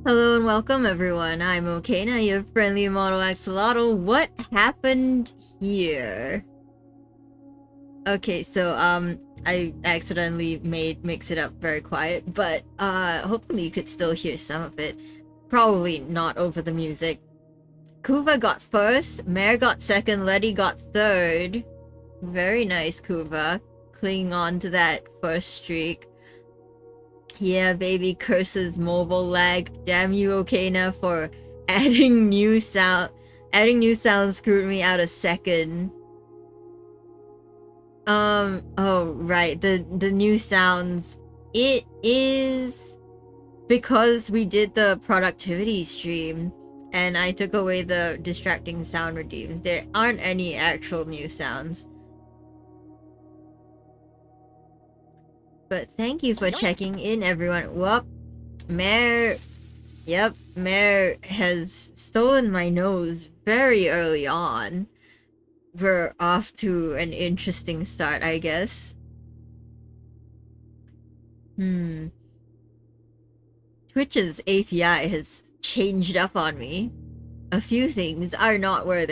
Hello and welcome everyone, I'm Okana, your friendly model axolotl. What happened here? Okay, so I accidentally mix it up very quiet, but hopefully you could still hear some of it. Probably not over the music. Kuva got first, Mare got second, Letty got third. Very nice, Kuva. Clinging on to that first streak. Yeah, baby, curses mobile lag. Damn you, Okana, for adding new sounds screwed me out a second. Oh, right, the new sounds. It is because we did the productivity stream and I took away the distracting sound redeems. There aren't any actual new sounds. But thank you for checking in, everyone. Whoop. Mare has stolen my nose very early on. We're off to an interesting start, I guess. Twitch's API has changed up on me. A few things are not where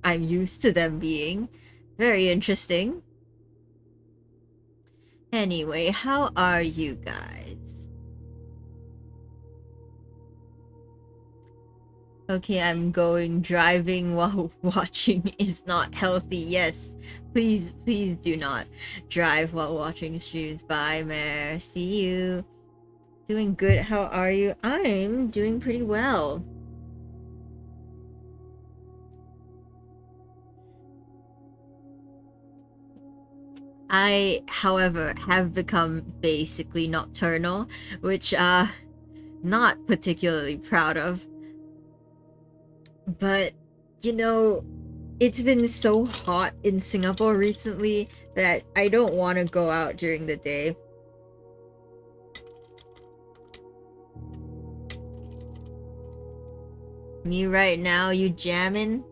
I'm used to them being. Very interesting. Anyway, how are you guys? Okay, I'm going. Driving while watching is not healthy. Yes, please do not drive while watching streams. Bye, Mare. See you. Doing good. How are you? I'm doing pretty well. I, however, have become basically nocturnal, which, not particularly proud of. But, you know, it's been so hot in Singapore recently that I don't want to go out during the day. Me right now, you jamming?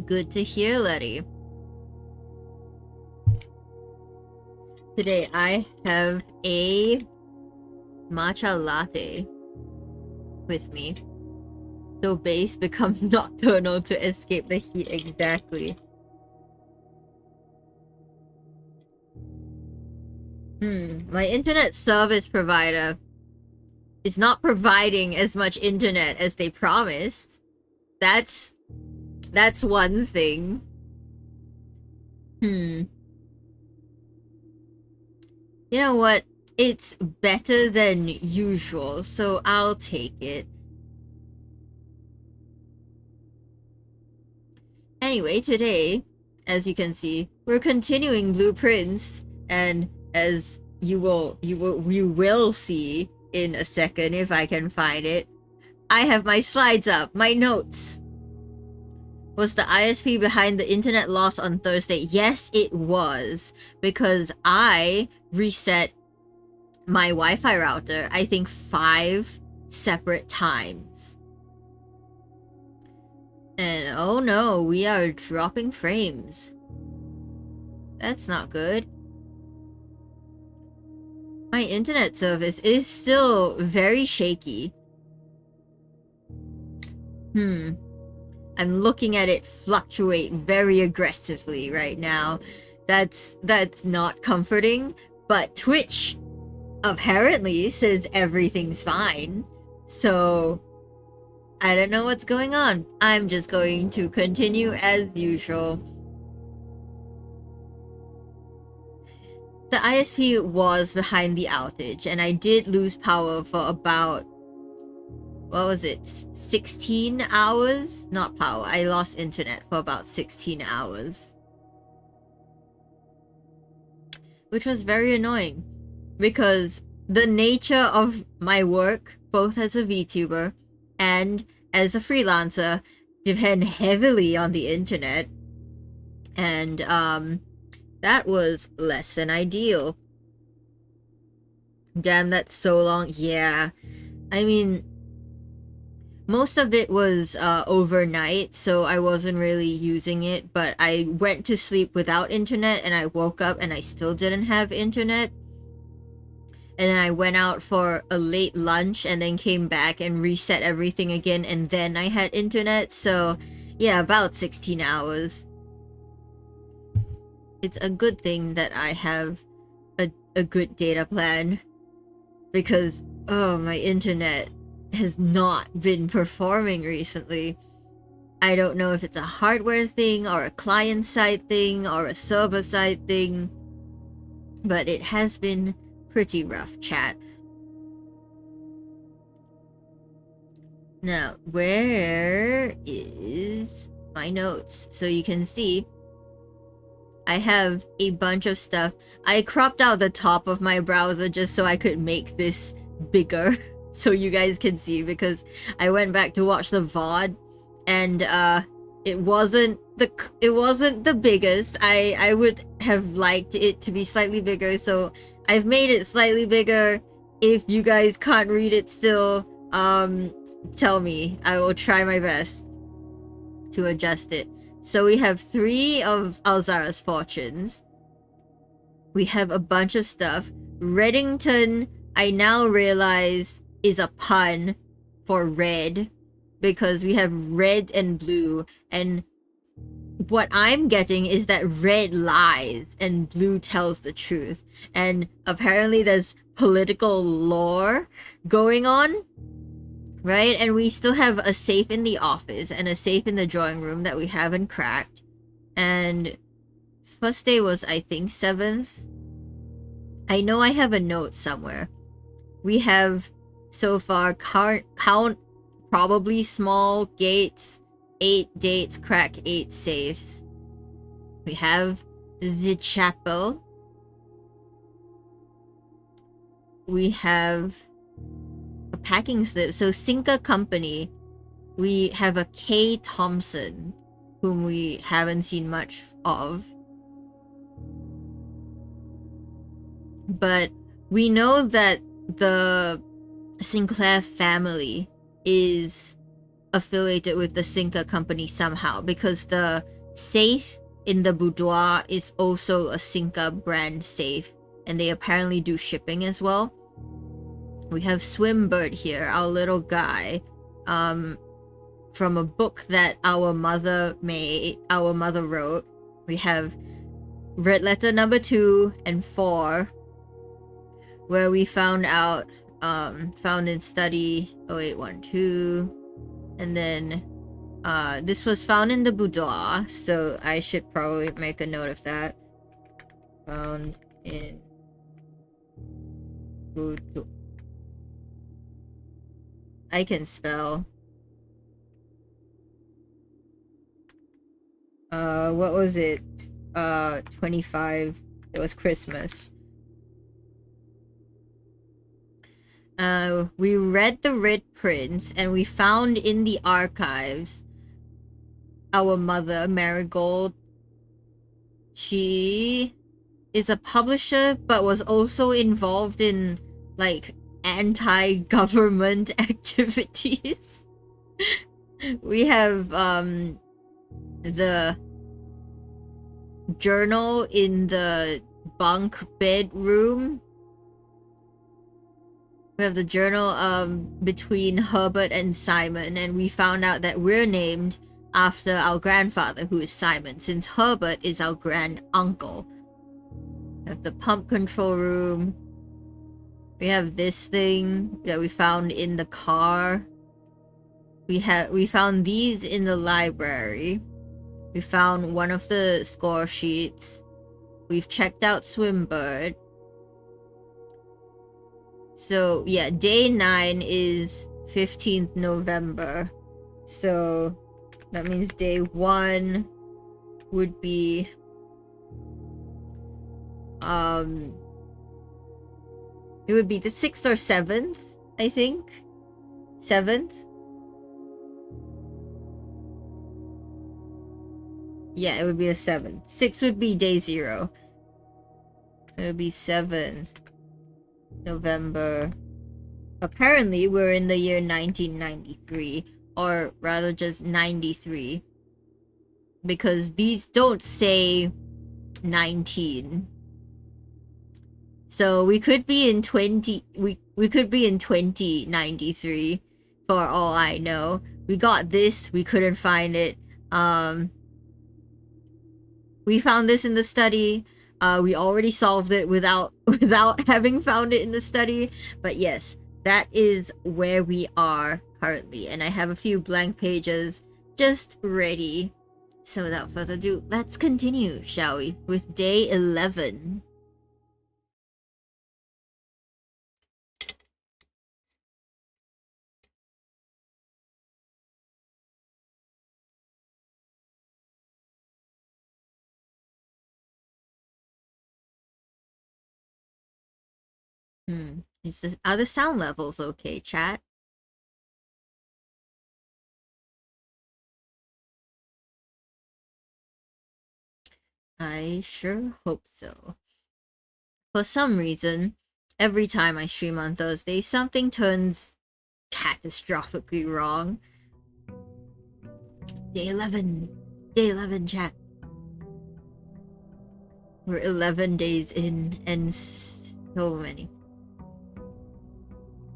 Good to hear, Letty. Today I have a matcha latte with me. So base become nocturnal to escape the heat. Exactly. My internet service provider is not providing as much internet as they promised. That's one thing. You know what? It's better than usual, so I'll take it. Anyway, today, as you can see, we're continuing blueprints, and as you will see in a second if I can find it, I have my slides up, my notes. Was the ISP behind the internet loss on Thursday? Yes, it was, because I reset my Wi-Fi router, I think 5 separate times. And oh no, we are dropping frames. That's not good. My internet service is still very shaky. I'm looking at it fluctuate very aggressively right now. That's not comforting, but Twitch apparently says everything's fine. So I don't know what's going on. I'm just going to continue as usual. The ISP was behind the outage, and I did lose power for about, what was it, 16 hours? Not power, I lost internet for about 16 hours. Which was very annoying, because the nature of my work, both as a VTuber and as a freelancer, depend heavily on the internet. And, that was less than ideal. Damn, that's so long. Yeah. I mean, most of it was overnight, so I wasn't really using it, but I went to sleep without internet and I woke up and I still didn't have internet. and then I went out for a late lunch and then came back and reset everything again, and then I had internet. So yeah, about 16 hours. It's a good thing that I have a good data plan, because oh, my internet has not been performing recently. I don't know if it's a hardware thing or a client side thing or a server side thing, but it has been pretty rough, chat. Now, where is my notes? So you can see I have a bunch of stuff. I cropped out the top of my browser just so I could make this bigger so you guys can see, because I went back to watch the VOD and it wasn't the biggest. I would have liked it to be slightly bigger, so I've made it slightly bigger. If you guys can't read it still, tell me. I will try my best to adjust it. So we have 3 of Alzara's fortunes. We have a bunch of stuff. Reddington, I now realize, is a pun for red, because we have red and blue, and what I'm getting is that red lies and blue tells the truth. And apparently there's political lore going on, right? And we still have a safe in the office and a safe in the drawing room that we haven't cracked. And first day was, I think, 7th. I know I have a note somewhere. We have so far count probably small gates, 8 dates, crack 8 safes. We have the chapel. We have a packing slip. So Cinca Company, we have a K. Thompson, whom we haven't seen much of. But we know that the Sinclair family is affiliated with the Cinca Company somehow, because the safe in the boudoir is also a Cinca brand safe, and they apparently do shipping as well. We have Swimbird here, our little guy, from a book that our mother wrote. We have red letter number 2 and 4, where we found out, found in study 0812, and then this was found in the boudoir, so I should probably make a note of that. Found in boudoir. I can spell. What was it? 25. It was Christmas. We read the Red Prince, and we found in the archives our mother, Marigold. She is a publisher, but was also involved in, like, anti-government activities. We have, the journal in the bunk bedroom. We have the journal between Herbert and Simon, and we found out that we're named after our grandfather, who is Simon, since Herbert is our grand uncle. We have the pump control room. We have this thing that we found in the car. We found these in the library. We found one of the score sheets. We've checked out Swimbird. So yeah, day 9 is 15th November. So that means day 1 would be it would be the 6th or 7th, I think. 7th. Yeah, it would be the 7th. 6 would be day 0. So it would be 7th November. Apparently, we're in the year 1993. Or rather, just 93. Because these don't say 19. So we could be in 2093 for all I know. We got this, we couldn't find it. We found this in the study. We already solved it without without having found it in the study. But yes, that is where we are currently. And I have a few blank pages just ready. So without further ado, let's continue, shall we? With day 11. Are the sound levels okay, chat? I sure hope so. For some reason, every time I stream on Thursday, something turns catastrophically wrong. Day 11. Day 11, chat. We're 11 days in, and so many.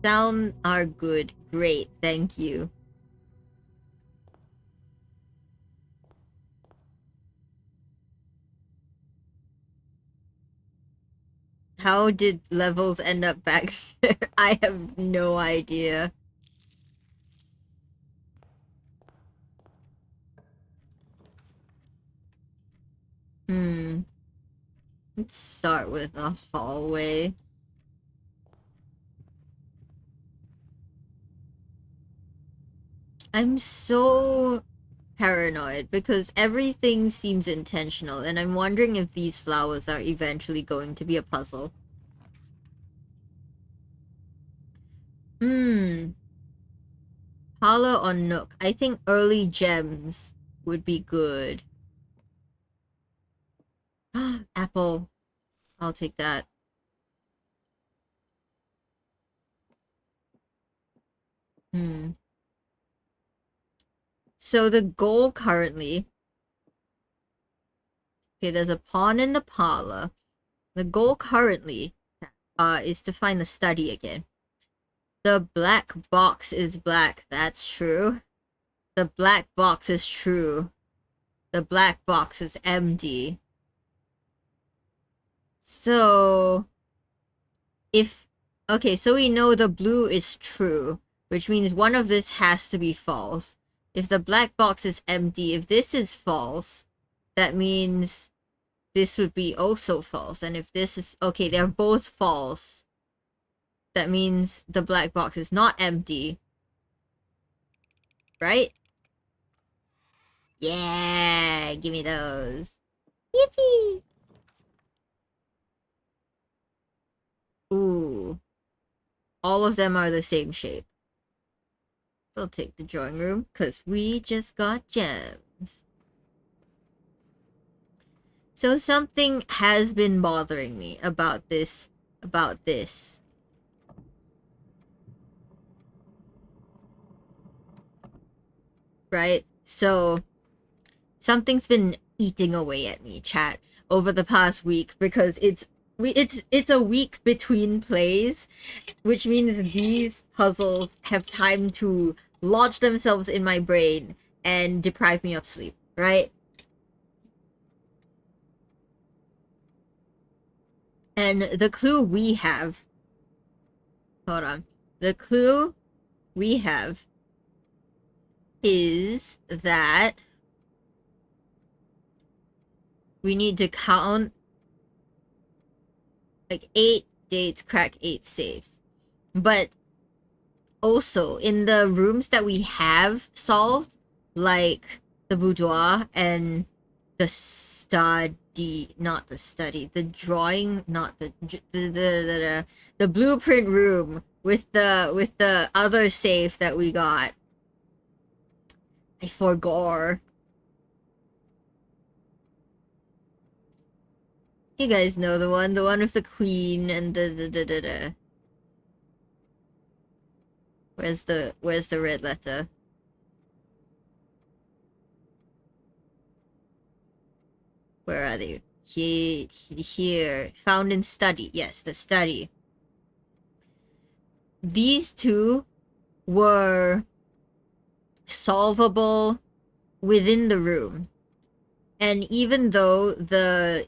Sound are good. Great, thank you. How did levels end up back there? I have no idea. Let's start with a hallway. I'm so paranoid because everything seems intentional, and I'm wondering if these flowers are eventually going to be a puzzle. Parlor or Nook? I think early gems would be good. Apple. I'll take that. So the goal currently... Okay, there's a pawn in the parlor. The goal currently is to find the study again. The black box is black. That's true. The black box is true. The black box is empty. So... Okay, so we know the blue is true, which means one of this has to be false. If the black box is empty, if this is false, that means this would be also false. And if this is... Okay, they're both false. That means the black box is not empty. Right? Yeah! Give me those. Yippee! Ooh. All of them are the same shape. We'll take the drawing room, because we just got gems. So something has been bothering me about this. Right? So, something's been eating away at me, chat, over the past week, because it's a week between plays, which means these puzzles have time to lodge themselves in my brain and deprive me of sleep, right? And the clue we have... Hold on. The clue we have is that we need to count like 8 dates, crack 8 safes. But also, in the rooms that we have solved, like the boudoir and the study, not the study, the drawing, not the blueprint room with the other safe that we got. I forgot. You guys know the one with the queen and the. Where's the red letter? Where are they? here. Found in study. Yes, the study. These two were solvable within the room. And even though the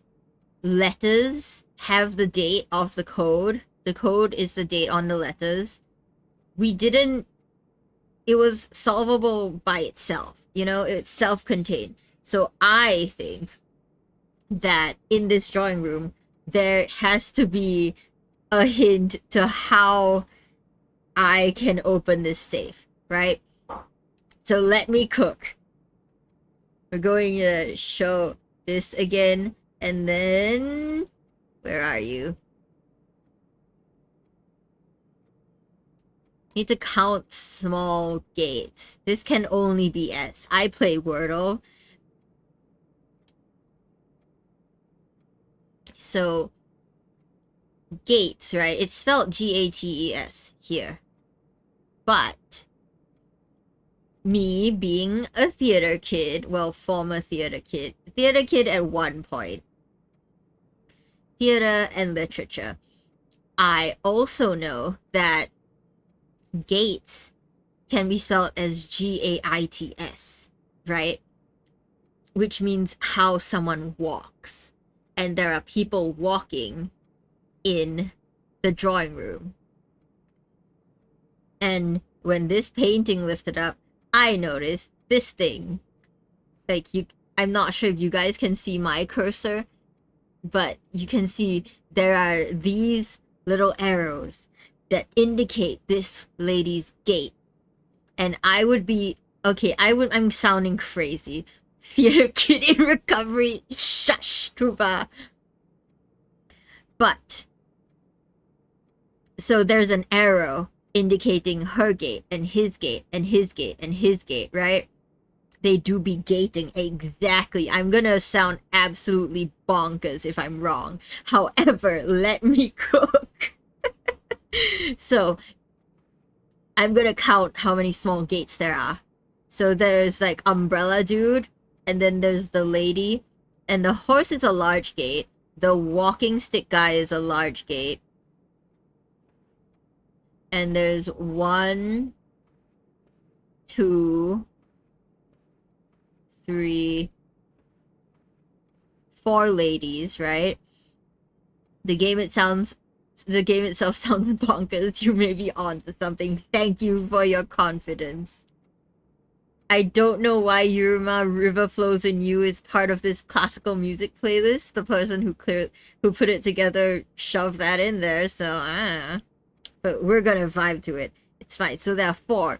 letters have the date of the code is the date on the letters, it was solvable by itself. You know, it's self-contained. So I think that in this drawing room, there has to be a hint to how I can open this safe, right? So let me cook. We're going to show this again, and then... Where are you? Need to count small gates. This can only be S. I play Wordle. So, Gates, right? It's spelled Gates here. But, me being a theater kid, well, former theater kid at one point, theater and literature, I also know that Gates can be spelled as Gaits, right? Which means how someone walks. And there are people walking in the drawing room. And when this painting lifted up, I noticed this thing. Like, I'm not sure if you guys can see my cursor, but you can see there are these little arrows that indicate this lady's gait. And I would be... Okay, I'm sounding crazy. Theater kid in recovery. Shush, Kuva. But... So there's an arrow indicating her gait, and his gait, and his gait, and his gait, right? They do be gating, exactly. I'm gonna sound absolutely bonkers if I'm wrong. However, let me cook. So, I'm gonna count how many small gates there are. So there's like umbrella dude, and then there's the lady, and the horse is a large gate. The walking stick guy is a large gate. And there's 1, 2, 3, 4 ladies, right? The game itself sounds bonkers. You may be onto something. Thank you for your confidence. I don't know why Yurima River Flows in You is part of this classical music playlist. The person who put it together shoved that in there, so but we're gonna vibe to it. It's fine. So there are 4.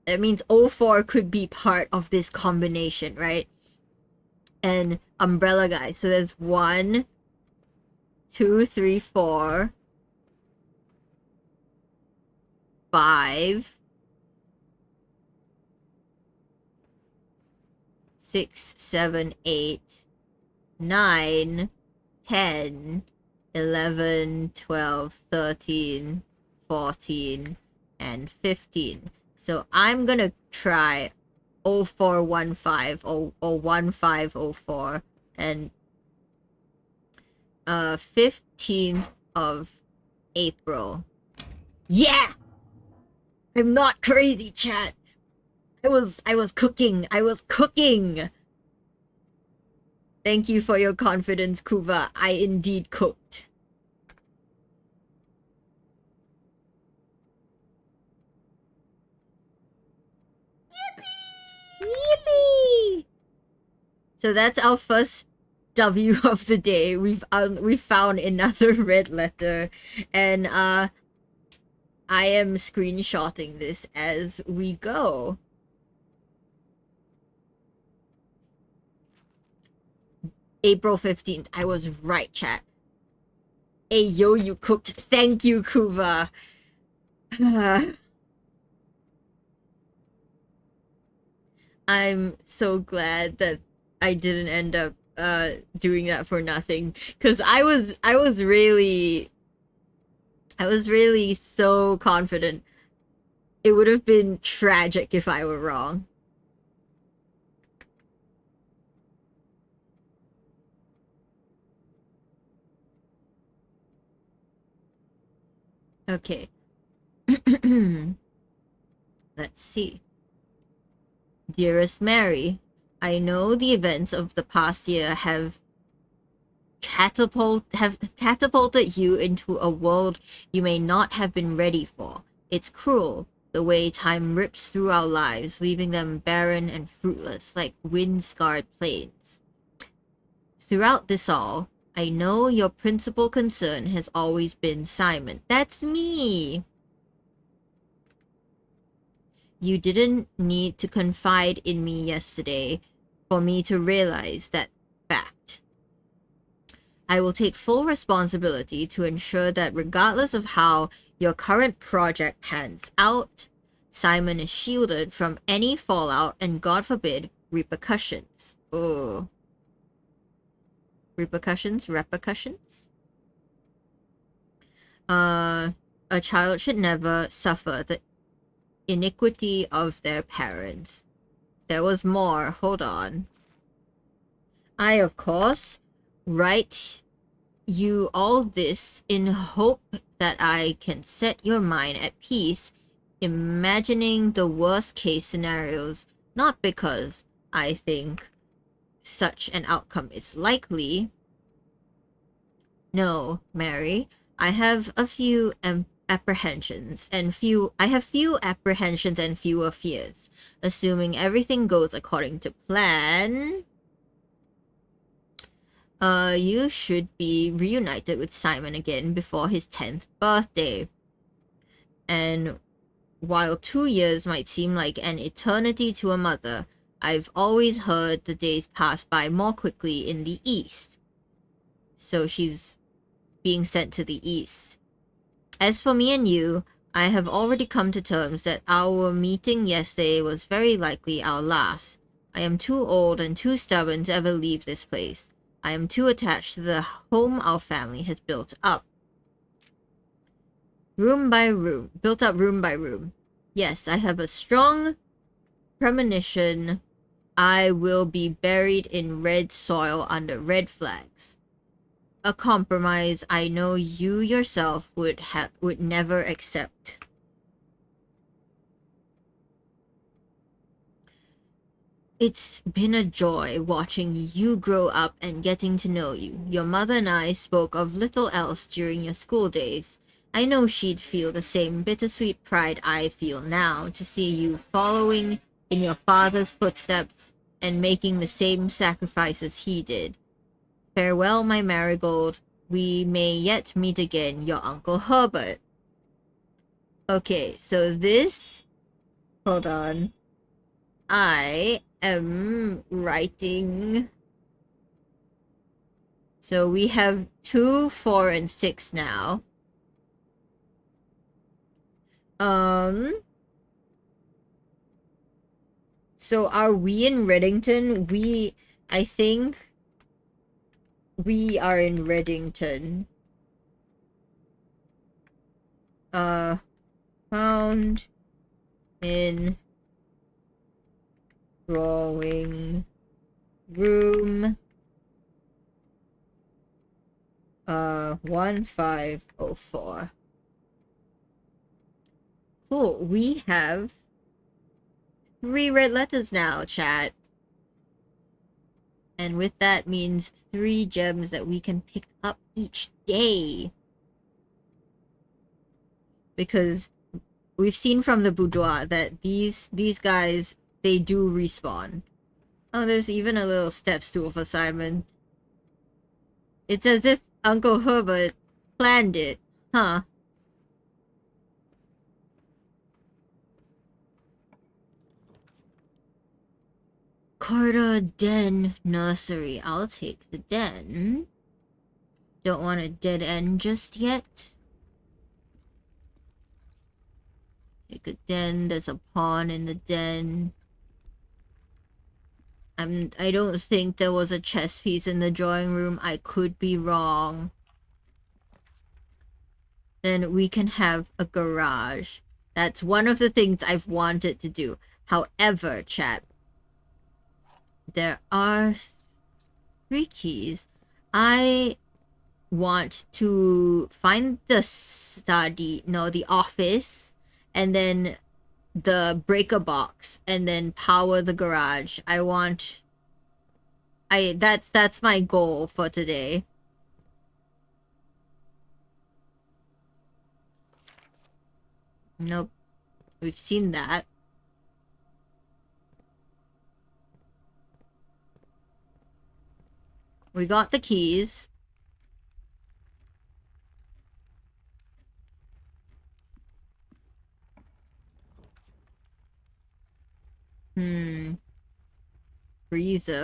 That means 04 could be part of this combination, right? And umbrella guy. So there's 1, 2, 3, 4, 5, 6, 7, 8, 9, 10, 11, 12, 13, 14, and 15. So I'm gonna try 0415 or 1504 and 15th of April. Yeah! I'm not crazy, chat. I was cooking. Thank you for your confidence, Kuva. I indeed cooked. Yippee! So that's our first W of the day. We've found another red letter, and I am screenshotting this as we go. April 15th. I was right, chat. Hey, yo, you cooked. Thank you, Kuva. I'm so glad that I didn't end up doing that for nothing, because I was really so confident. It would have been tragic if I were wrong. Okay. Let's see. Dearest Mary, I know the events of the past year have catapulted you into a world you may not have been ready for. It's cruel, the way time rips through our lives, leaving them barren and fruitless, like wind-scarred plains. Throughout this all, I know your principal concern has always been Simon. That's me! You didn't need to confide in me yesterday for me to realize that fact. I will take full responsibility to ensure that regardless of how your current project pans out, Simon is shielded from any fallout and, God forbid, repercussions. Oh. Repercussions? Repercussions? A child should never suffer the iniquity of their parents. There was more. Hold on. I, of course, write you all this in hope that I can set your mind at peace, imagining the worst case scenarios, not because I think such an outcome is likely. No, Mary, I have a few apprehensions and fewer fears. Assuming everything goes according to plan, you should be reunited with Simon again before his 10th birthday. And while 2 years might seem like an eternity to a mother, I've always heard the days pass by more quickly in the East. So she's being sent to the East. As for me and you, I have already come to terms that our meeting yesterday was very likely our last. I am too old and too stubborn to ever leave this place. I am too attached to the home our family has built up. Built up room by room. Yes, I have a strong premonition I will be buried in red soil under red flags. A compromise I know you yourself would never accept. It's been a joy watching you grow up and getting to know you. Your mother and I spoke of little else during your school days. I know she'd feel the same bittersweet pride I feel now to see you following in your father's footsteps and making the same sacrifices he did. Farewell, my marigold. We may yet meet again, your Uncle Herbert. Okay, so this... Hold on. I am writing... So we have 2, 4, and 6 now. So are we in Reddington? I think we are in Reddington. Found in drawing room 1504. Cool, we have 3 red letters now, chat. And with that means 3 gems that we can pick up each day. Because we've seen from the boudoir that these guys, they do respawn. Oh, there's even a little step stool for Simon. It's as if Uncle Herbert planned it, huh? Corridor, den, nursery. I'll take the den. Don't want a dead end just yet. Take a den. There's a pawn in the den. I don't think there was a chess piece in the drawing room. I could be wrong. Then we can have a garage. That's one of the things I've wanted to do. However, chat, there are 3 keys. I want to find the the office, and then the breaker box, and then power the garage. That's my goal for today. Nope. We've seen that. We got the keys.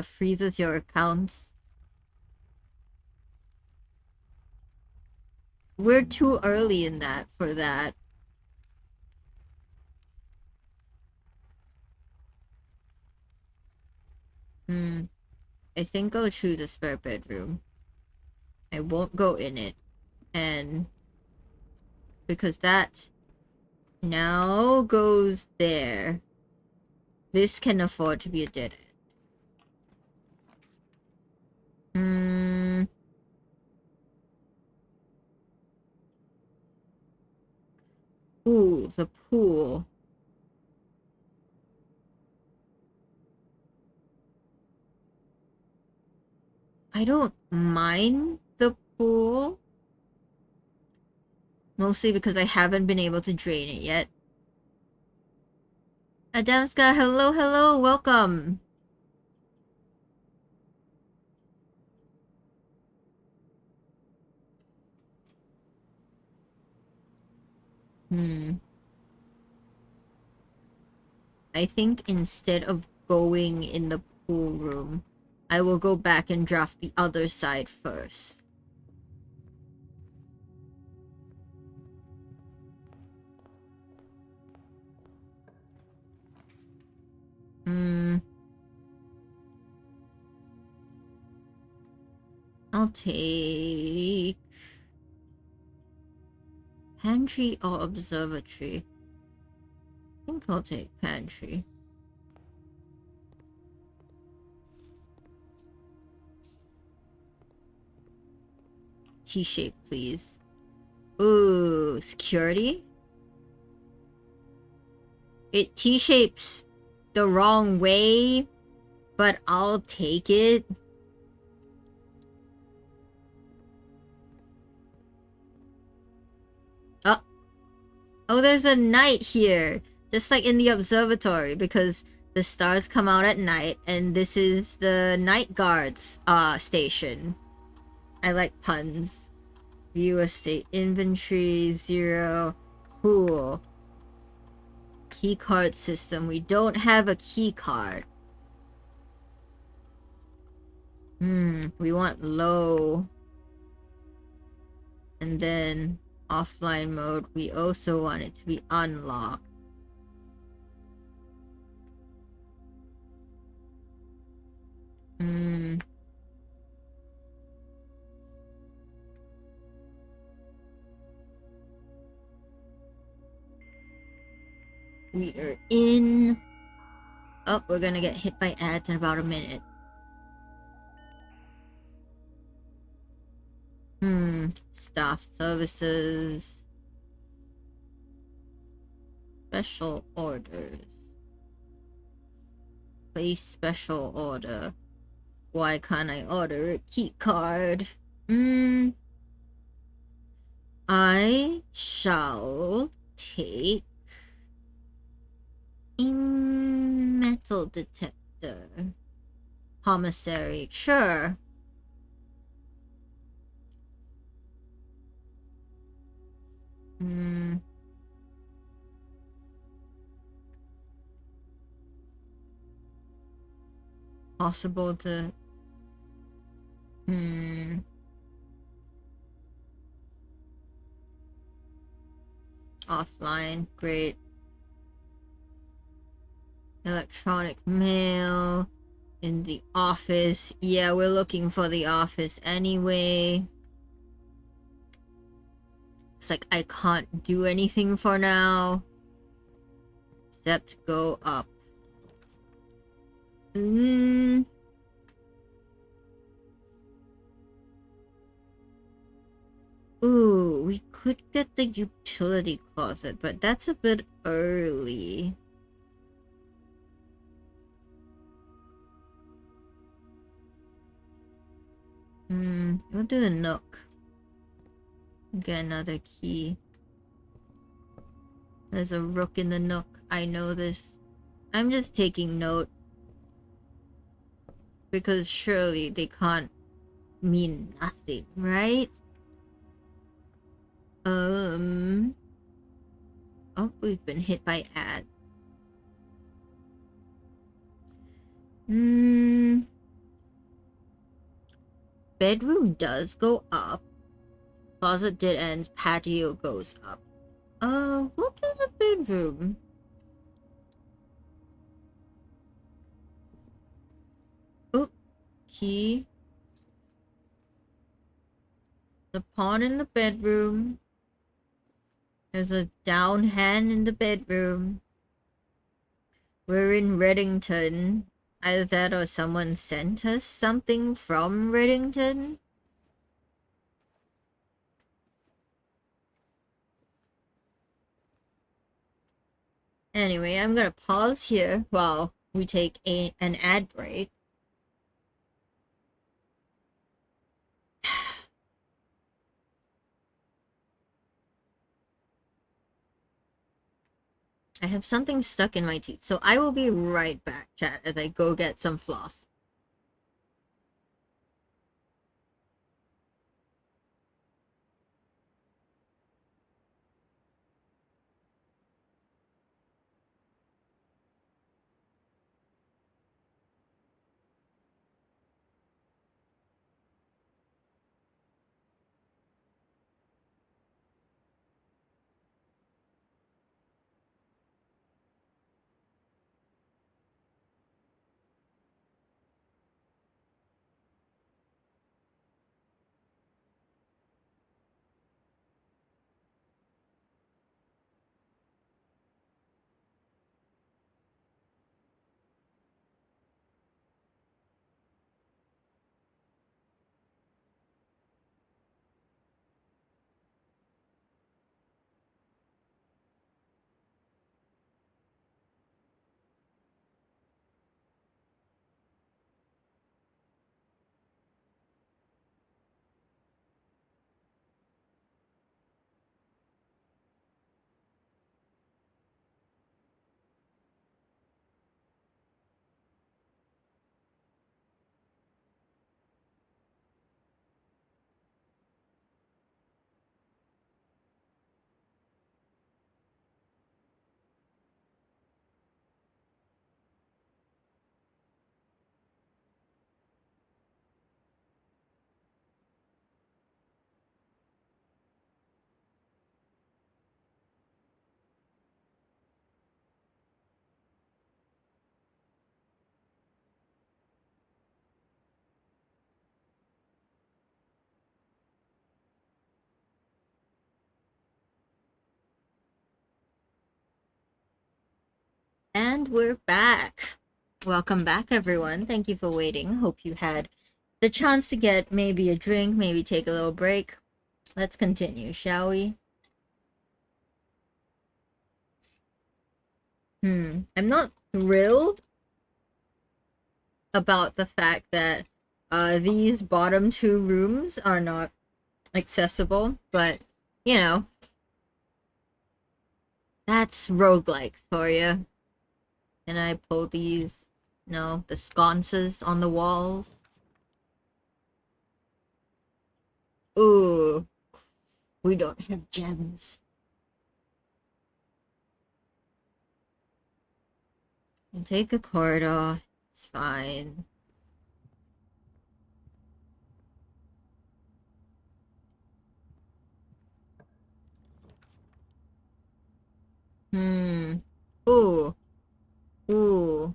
Freezes your accounts. We're too early in that for that. I think I'll choose a spare bedroom. I won't go in it. And because that now goes there. This can afford to be a dead end. Ooh, the pool. I don't mind the pool. Mostly because I haven't been able to drain it yet. Adamska, hello, welcome. I think instead of going in the pool room, I will go back and draft the other side first. I'll take pantry or observatory. I think I'll take pantry. T-shape, please. Ooh, security? It T-shapes the wrong way, but I'll take it. Oh, there's a night here. Just like in the observatory, because the stars come out at night, and this is the night guard's station. I like puns. View estate inventory 0. Cool. Key card system. We don't have a key card. We want low. And then offline mode, we also want it to be unlocked. We are in. Oh, we're gonna get hit by ads in about a minute. Staff services. Special orders. Place special order. Why can't I order a key card? I shall take a metal detector. Commissary, sure. Possible to... Offline, great. Electronic mail. In the office. Yeah, we're looking for the office anyway. It's like I can't do anything for now. Except go up. Ooh, we could get the utility closet, but that's a bit early. We'll do the nook. Get another key. There's a rook in the nook. I know this. I'm just taking note. Because surely they can't mean nothing, right? Oh, we've been hit by ad. Bedroom does go up. Closet dead ends. Patio goes up. We'll do the bedroom. Oh, key. The pawn in the bedroom. There's a down hand in the bedroom. We're in Reddington. Either that or someone sent us something from Reddington. Anyway, I'm gonna pause here while we take an ad break. I have something stuck in my teeth, so I will be right back, chat, as I go get some floss. And we're back. Welcome back, everyone. Thank you for waiting. Hope you had the chance to get maybe a drink, maybe take a little break. Let's continue, shall we? I'm not thrilled about the fact that these bottom two rooms are not accessible, but you know, that's roguelikes for you. Can I pull these? No, the sconces on the walls. Ooh, we don't have gems. I'll take a corridor. It's fine. Ooh. Ooh.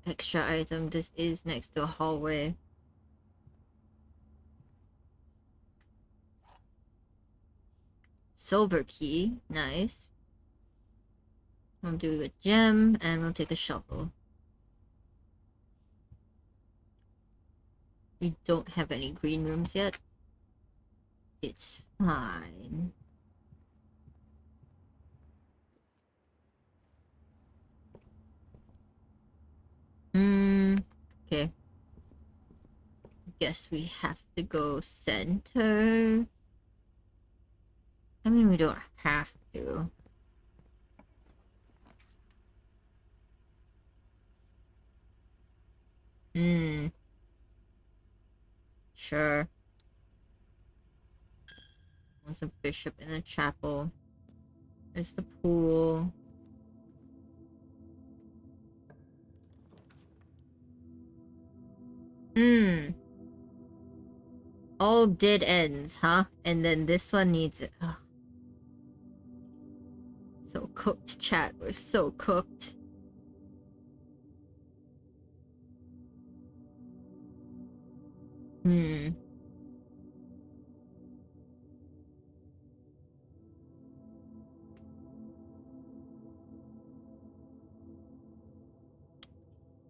Extra item. This is next to a hallway. Silver key. Nice. We'll do a gem and we'll take a shovel. We don't have any green rooms yet. It's fine. Okay. Guess we have to go center. I mean, we don't have to. Sure. There's a bishop in the chapel. There's the pool. All dead ends, huh? And then this one needs it. Ugh. So cooked, chat. We're so cooked.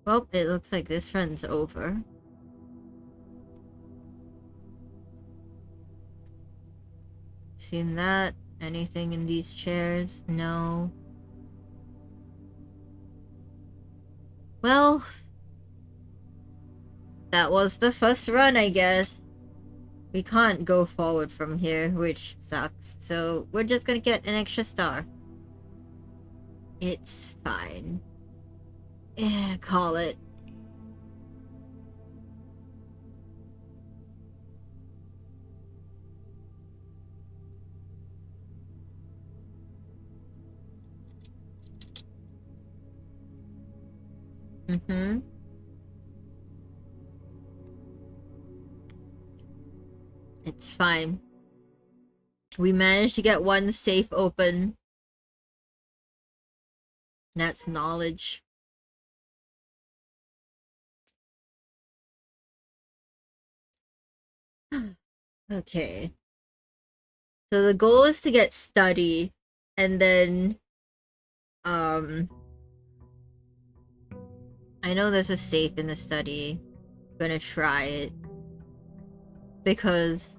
Well, it looks like this run's over. Seen that? Anything in these chairs? No. Well, that was the first run, I guess. We can't go forward from here, which sucks. So we're just gonna get an extra star. It's fine. Yeah, call it. It's fine. We managed to get one safe open. That's knowledge. Okay. So the goal is to get study, and then, I know there's a safe in the study. I'm gonna try it. Because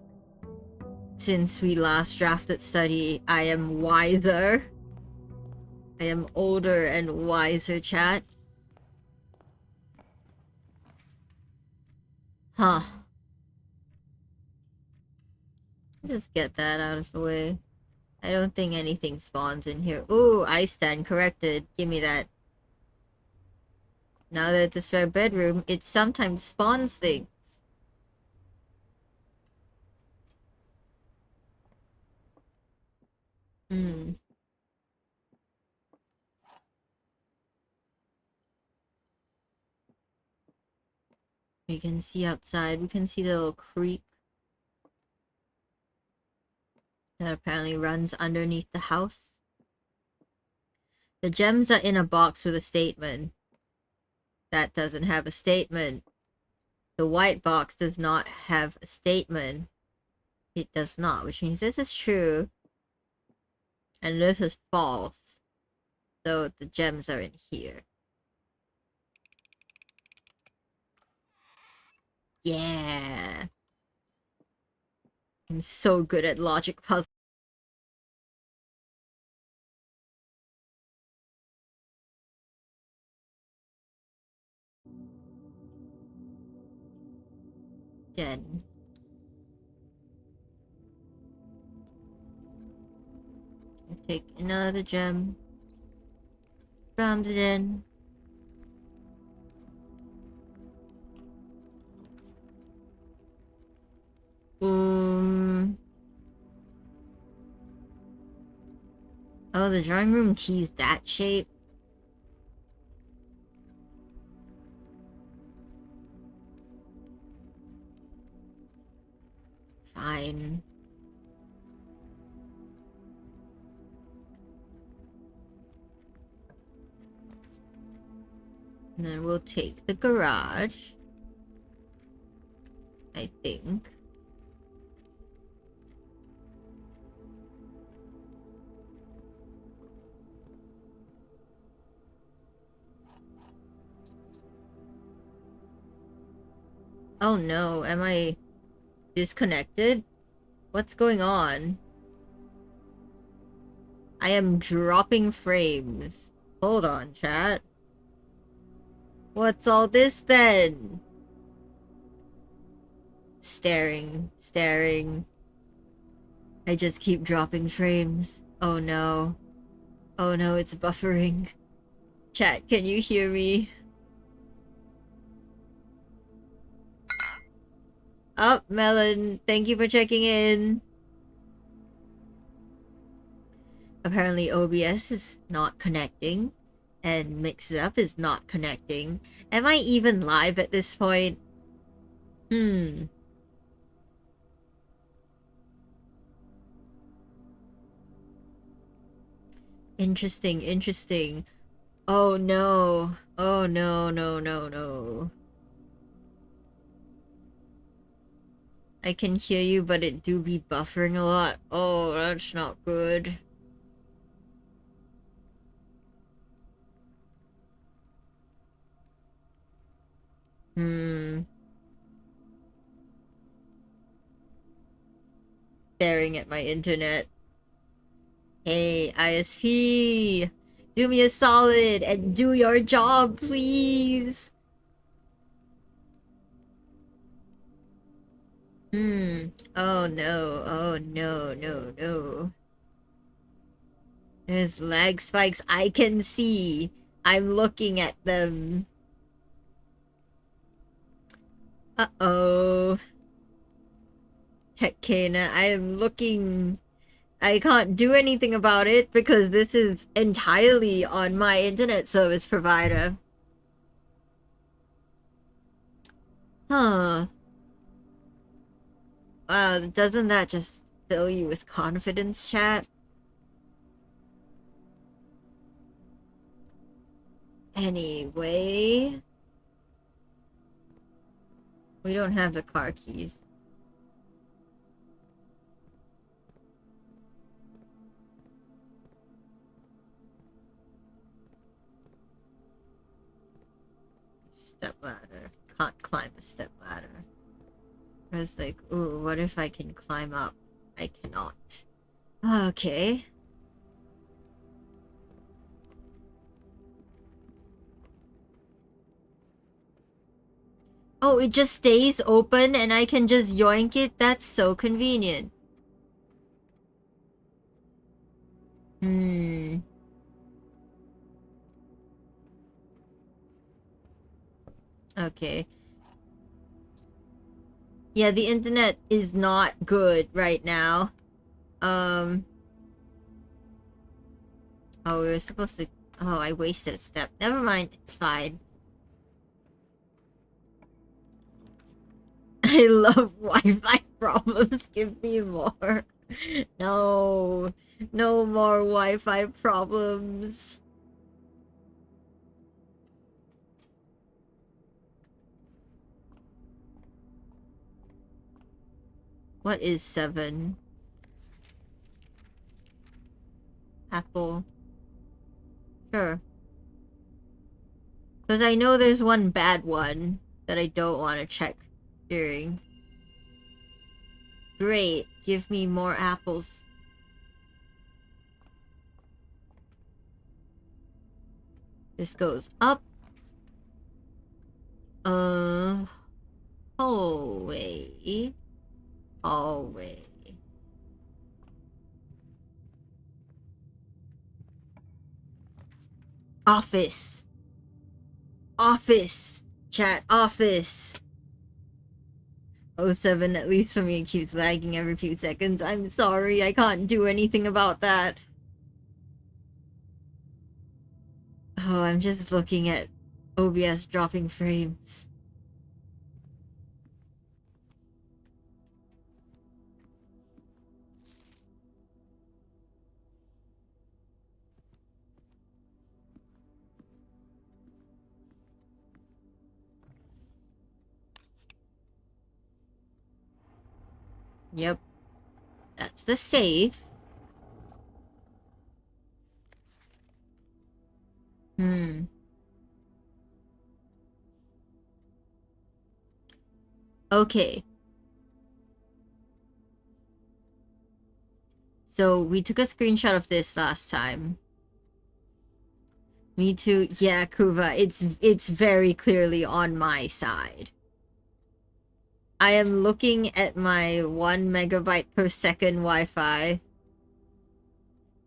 since we last drafted study, I am wiser. I am older and wiser, chat. Huh. Just get that out of the way. I don't think anything spawns in here. Ooh, I stand corrected. Give me that. Now that it's a spare bedroom, it sometimes spawns things. We can see outside. We can see the little creek that apparently runs underneath the house. The gems are in a box with a statement. That doesn't have a statement. The white box does not have a statement. It does not, which means this is true. And this is false. So the gems are in here. Yeah. I'm so good at logic puzzles. Den. Take another gem from the den. Oh, the drawing room teased that shape. Fine. And then we'll take the garage. I think. Oh Oh no, am I disconnected? What's going on? I am dropping frames. Hold on, chat. What's all this then? Staring, staring. I just keep dropping frames. Oh no. Oh no, it's buffering. Chat, can you hear me? Oh, Melon, thank you for checking in. Apparently OBS is not connecting, and Mix-Up is not connecting. Am I even live at this point? Interesting, interesting. Oh no. Oh no, no, no, no. I can hear you, but it do be buffering a lot. Oh, that's not good. Staring at my internet. Hey, ISP! Do me a solid and do your job, please! Oh no, oh no, no, no. There's lag spikes I can see. I'm looking at them. Uh-oh. Tekena, I am looking. I can't do anything about it because this is entirely on my internet service provider. Huh. Wow, doesn't that just fill you with confidence, chat? Anyway. We don't have the car keys. Step ladder. Can't climb a step ladder. I was like, ooh, what if I can climb up? I cannot. Okay. Oh, it just stays open and I can just yoink it? That's so convenient. Okay. Yeah, the internet is not good right now. Oh, we were supposed to... Oh, I wasted a step. Never mind, it's fine. I love Wi-Fi problems. Give me more. No. No more Wi-Fi problems. What is 7? Apple. Sure. Because I know there's one bad one that I don't want to check during. Great. Give me more apples. This goes up. Hallway. Hallway. Office. Office. Chat. Office. Oh, 07, at least for me, it keeps lagging every few seconds. I'm sorry, I can't do anything about that. Oh, I'm just looking at OBS dropping frames. Yep. That's the safe. Okay. So we took a screenshot of this last time. Me too. Yeah, Kuva, it's very clearly on my side. I am looking at my 1 megabyte per second Wi-Fi.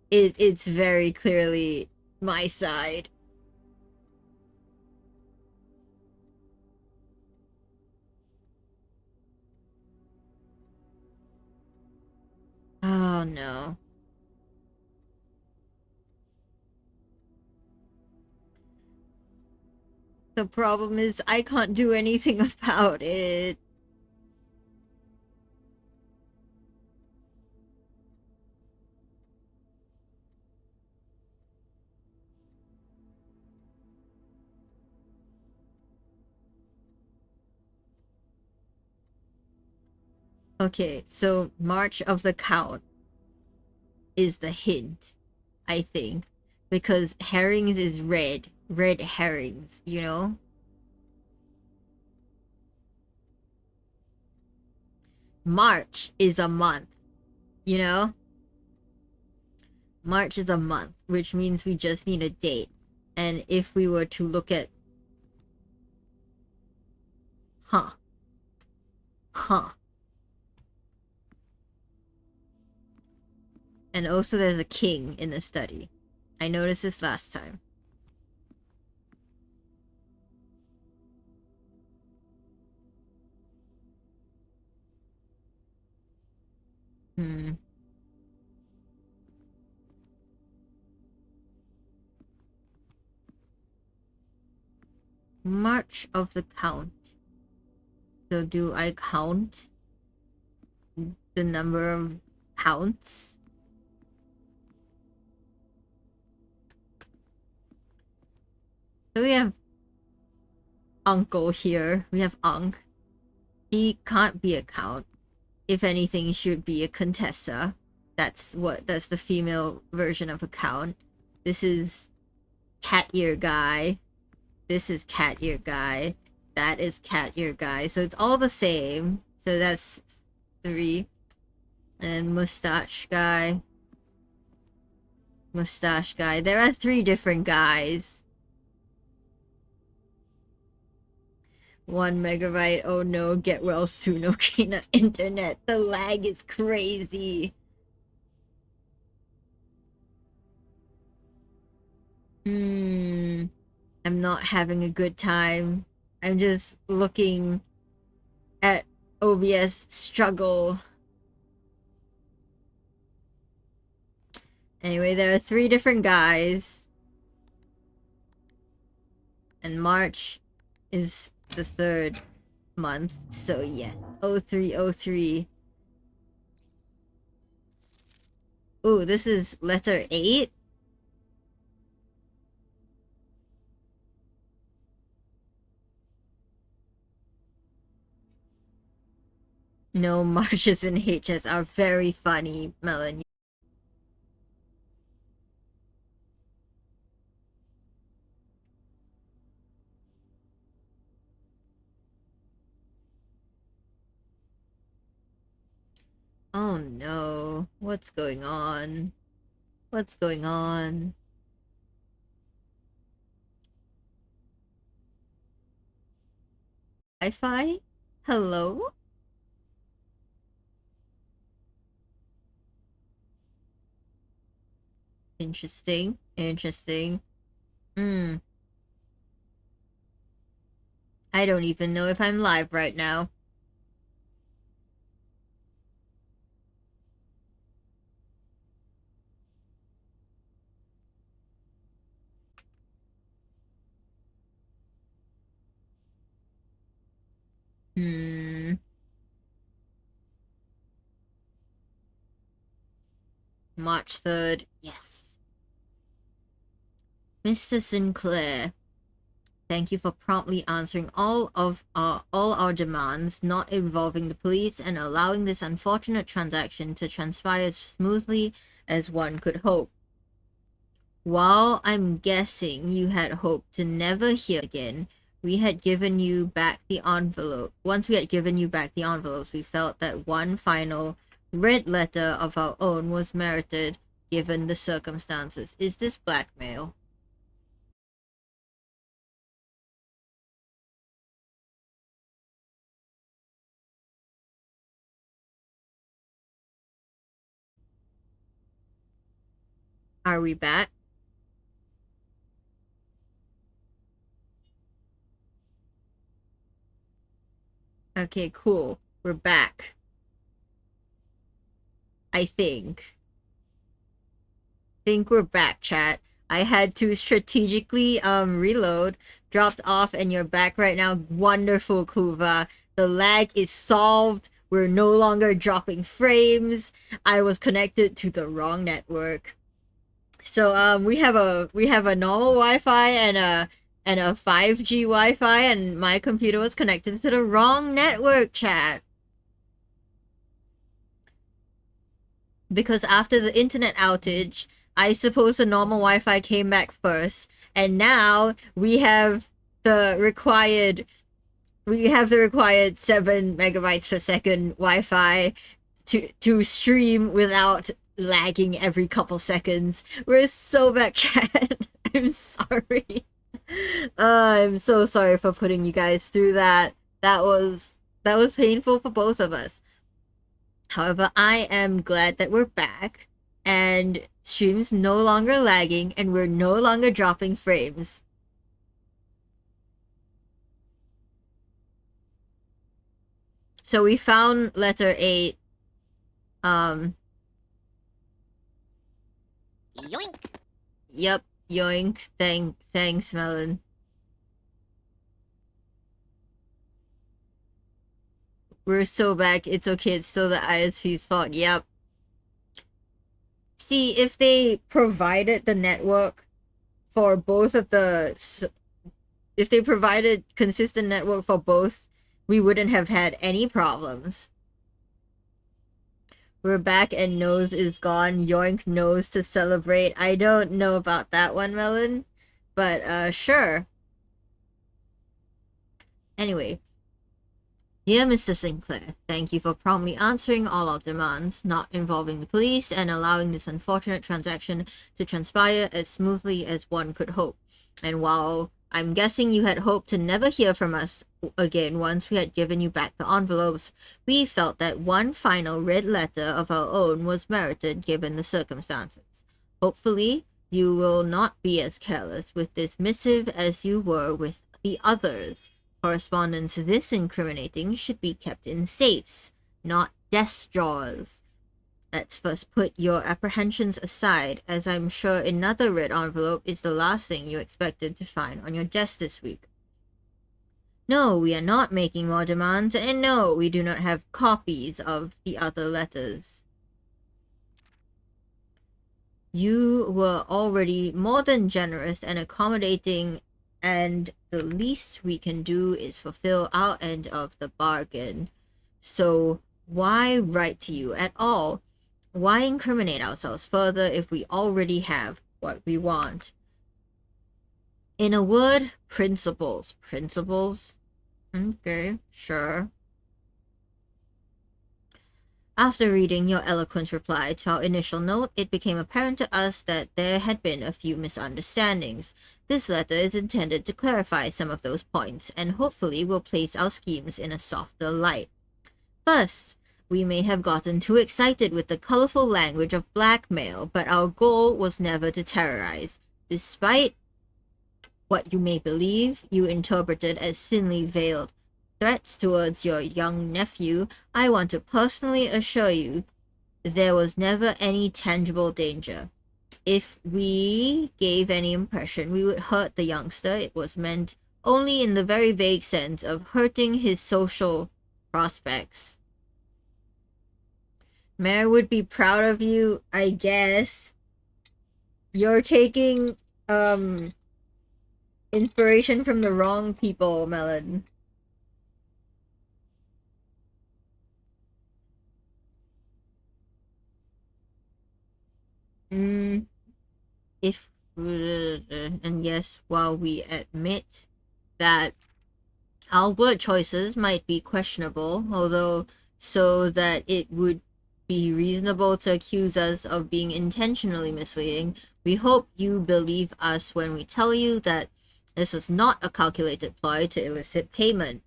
It's very clearly my side. Oh no. The problem is I can't do anything about it. Okay, so March of the Count is the hint, I think. Because herrings is red. Red herrings, you know? March is a month, you know? March is a month, which means we just need a date. And if we were to look at... Huh. Huh. And also there's a king in the study. I noticed this last time. Hmm. March of the Count. So do I count the number of counts? So we have Uncle here. We have Unk. He can't be a count. If anything, he should be a Contessa. That's the female version of a count. This is Cat Ear Guy. This is Cat Ear Guy. That is Cat Ear Guy. So it's all the same. So that's 3. And Mustache Guy. Mustache Guy. There are 3 different guys. 1 megabyte. Oh no, get well soon, Okina internet. The lag is crazy. I'm not having a good time. I'm just looking at OBS struggle. Anyway, there are 3 different guys. And March is the 3rd month, so yes. 0303. Ooh, this is letter 8? No, Marches and H's are very funny, Melanie. Oh no. What's going on? What's going on? Wi-Fi? Hello? Interesting. Interesting. I don't even know if I'm live right now. March 3rd. Yes. Mr. Sinclair, thank you for promptly answering all our demands not involving the police and allowing this unfortunate transaction to transpire as smoothly as one could hope. While I'm guessing you had hoped to never hear again, we had given you back the envelope. Once we had given you back the envelopes, we felt that one final red letter of our own was merited given the circumstances. Is this blackmail? Are we back? Okay, cool. We're back. I think we're back, chat. I had to strategically reload, dropped off, and you're back right now. Wonderful, Kuva. The lag is solved. We're no longer dropping frames. I was connected to the wrong network. So we have a normal Wi-Fi and a 5G Wi-Fi, and my computer was connected to the wrong network, chat. Because after the internet outage, I suppose the normal Wi-Fi came back first, and now the required we have the required 7 megabytes per second Wi-Fi to stream without lagging every couple seconds. We're so back, chat. I'm sorry. I'm so sorry for putting you guys through that. That was painful for both of us. However, I am glad that we're back and stream's no longer lagging and we're no longer dropping frames. So we found letter 8. Yoink. Yep, yoink. Thanks, Melon. We're so back. It's okay. It's still the ISP's fault. Yep. See, if they provided the network for both of if they provided consistent network for both, we wouldn't have had any problems. We're back and nose is gone. Yoink nose to celebrate. I don't know about that one, Melon, but sure. Anyway, dear Mr. Sinclair, thank you for promptly answering all our demands, not involving the police, and allowing this unfortunate transaction to transpire as smoothly as one could hope. And while I'm guessing you had hoped to never hear from us again once we had given you back the envelopes, we felt that one final red letter of our own was merited given the circumstances. Hopefully, you will not be as careless with this missive as you were with the others. Correspondence this incriminating should be kept in safes, not desk drawers. Let's first put your apprehensions aside, as I'm sure another red envelope is the last thing you expected to find on your desk this week. No, we are not making more demands, and no, we do not have copies of the other letters. You were already more than generous and accommodating, and the least we can do is fulfill our end of the bargain. So why write to you at all? Why incriminate ourselves further if we already have what we want? In a word, principles. Principles? Okay, sure. After reading your eloquent reply to our initial note, it became apparent to us that there had been a few misunderstandings. This letter is intended to clarify some of those points, and hopefully will place our schemes in a softer light. First, we may have gotten too excited with the colorful language of blackmail, but our goal was never to terrorize. Despite what you may believe you interpreted as thinly veiled threats towards your young nephew, I want to personally assure you there was never any tangible danger. If we gave any impression we would hurt the youngster, it was meant only in the very vague sense of hurting his social prospects. Mayor would be proud of you, I guess. You're taking inspiration from the wrong people, Melon. If and yes, while we admit that Our word choices might be questionable, although so that it would be reasonable to accuse us of being intentionally misleading, we hope you believe us when we tell you that this was not a calculated ploy to elicit payment.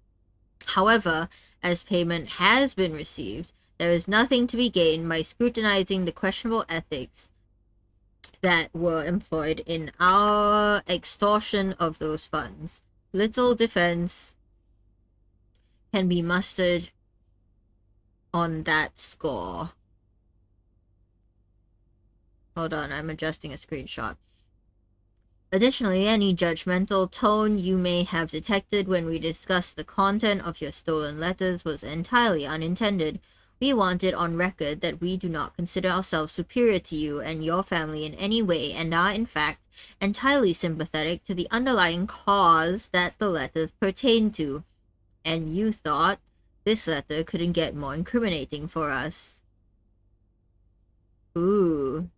However, as payment has been received, there is nothing to be gained by scrutinizing the questionable ethics that were employed in our extortion of those funds. Little defense can be mustered on that score. Hold on, I'm adjusting a screenshot. Additionally, any judgmental tone you may have detected when we discussed the content of your stolen letters was entirely unintended. We want it on record that we do not consider ourselves superior to you and your family in any way, and are, in fact, entirely sympathetic to the underlying cause that the letters pertain to. And you thought this letter couldn't get more incriminating for us. Ooh.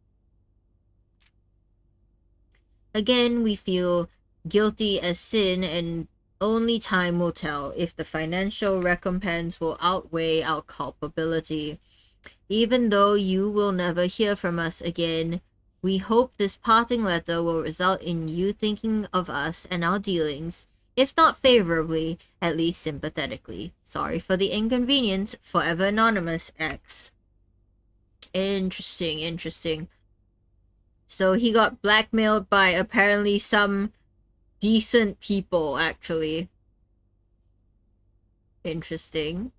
Again, we feel guilty as sin, and only time will tell if the financial recompense will outweigh our culpability. Even though you will never hear from us again, we hope this parting letter will result in you thinking of us and our dealings, if not favorably, at least sympathetically. Sorry for the inconvenience. Forever Anonymous X. Interesting. So he got blackmailed by apparently some decent people, actually. Interesting.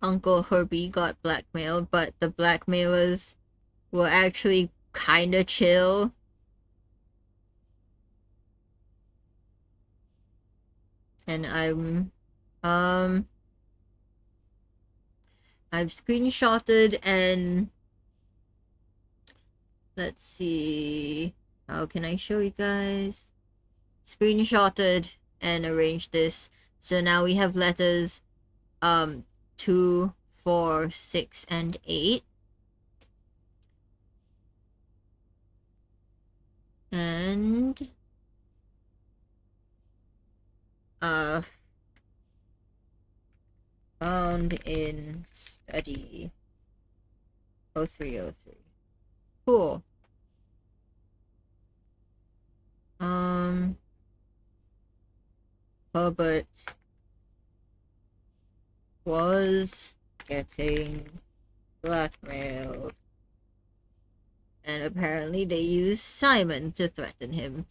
Uncle Herbie got blackmailed, but the blackmailers were actually kinda chill. And I've screenshotted and let's see, how can I show you guys? Screenshotted and arranged this. So now we have letters 2, 4, 6, and 8. And found in study 0303. Cool. Herbert was getting blackmailed, and apparently they used Simon to threaten him.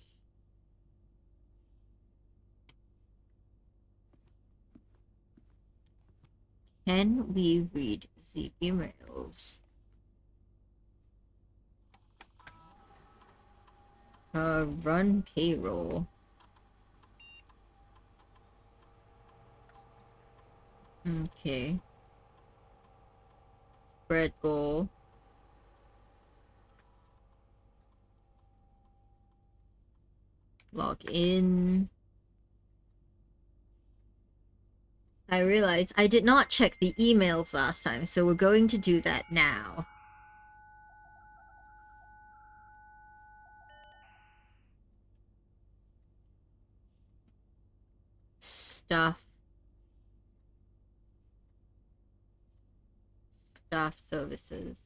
Can we read the emails? Run payroll. Okay. Spread goal. Log in. I realized I did not check the emails last time, so we're going to do that now. Staff services.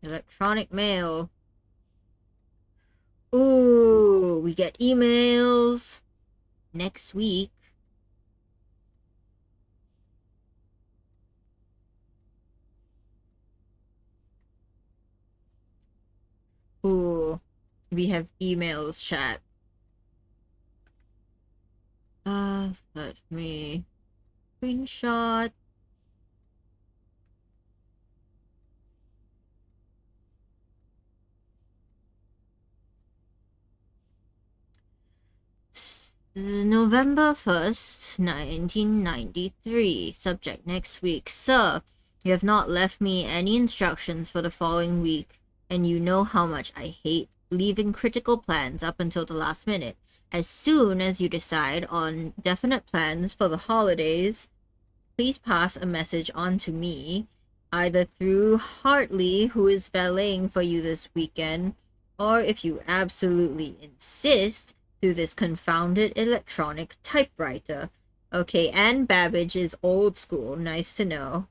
Electronic mail. Ooh, we get emails next week. Ooh, we have emails, chat. Let me screenshot. November 1st, 1993. Subject next week. Sir, you have not left me any instructions for the following week, and you know how much I hate leaving critical plans up until the last minute. As soon as you decide on definite plans for the holidays, please pass a message on to me. either through Hartley, who is valeting for you this weekend, or if you absolutely insist, through this confounded electronic typewriter. Okay, and Babbage is old school. Nice to know.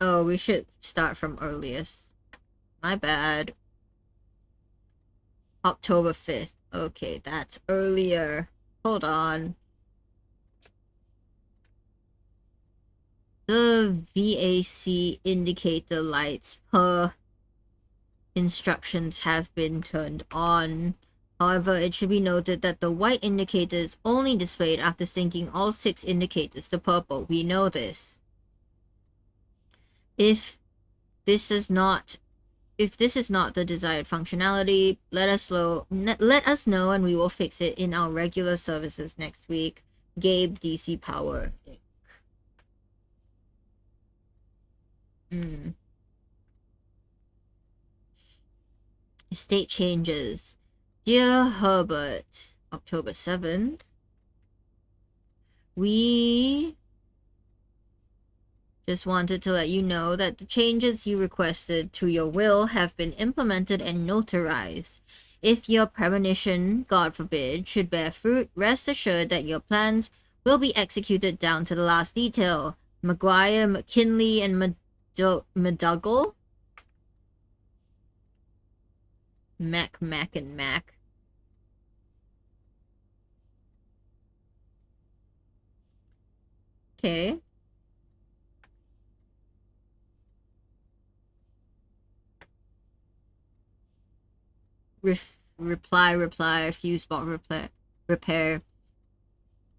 Oh, we should start from earliest. My bad. October 5th. Okay, that's earlier. Hold on. The VAC indicator lights per instructions have been turned on. However, it should be noted that the white indicator is only displayed after syncing all 6 indicators to purple. We know this. If this is not the desired functionality, let us know and we will fix it in our regular services next week. Gabe, DC Power. State changes. Dear Herbert, October 7th. We just wanted to let you know that the changes you requested to your will have been implemented and notarized. If your premonition, God forbid, should bear fruit, rest assured that your plans will be executed down to the last detail. McGuire, McKinley, and McDougall? Mac, and Mac. Okay. Reply, fuse box repair.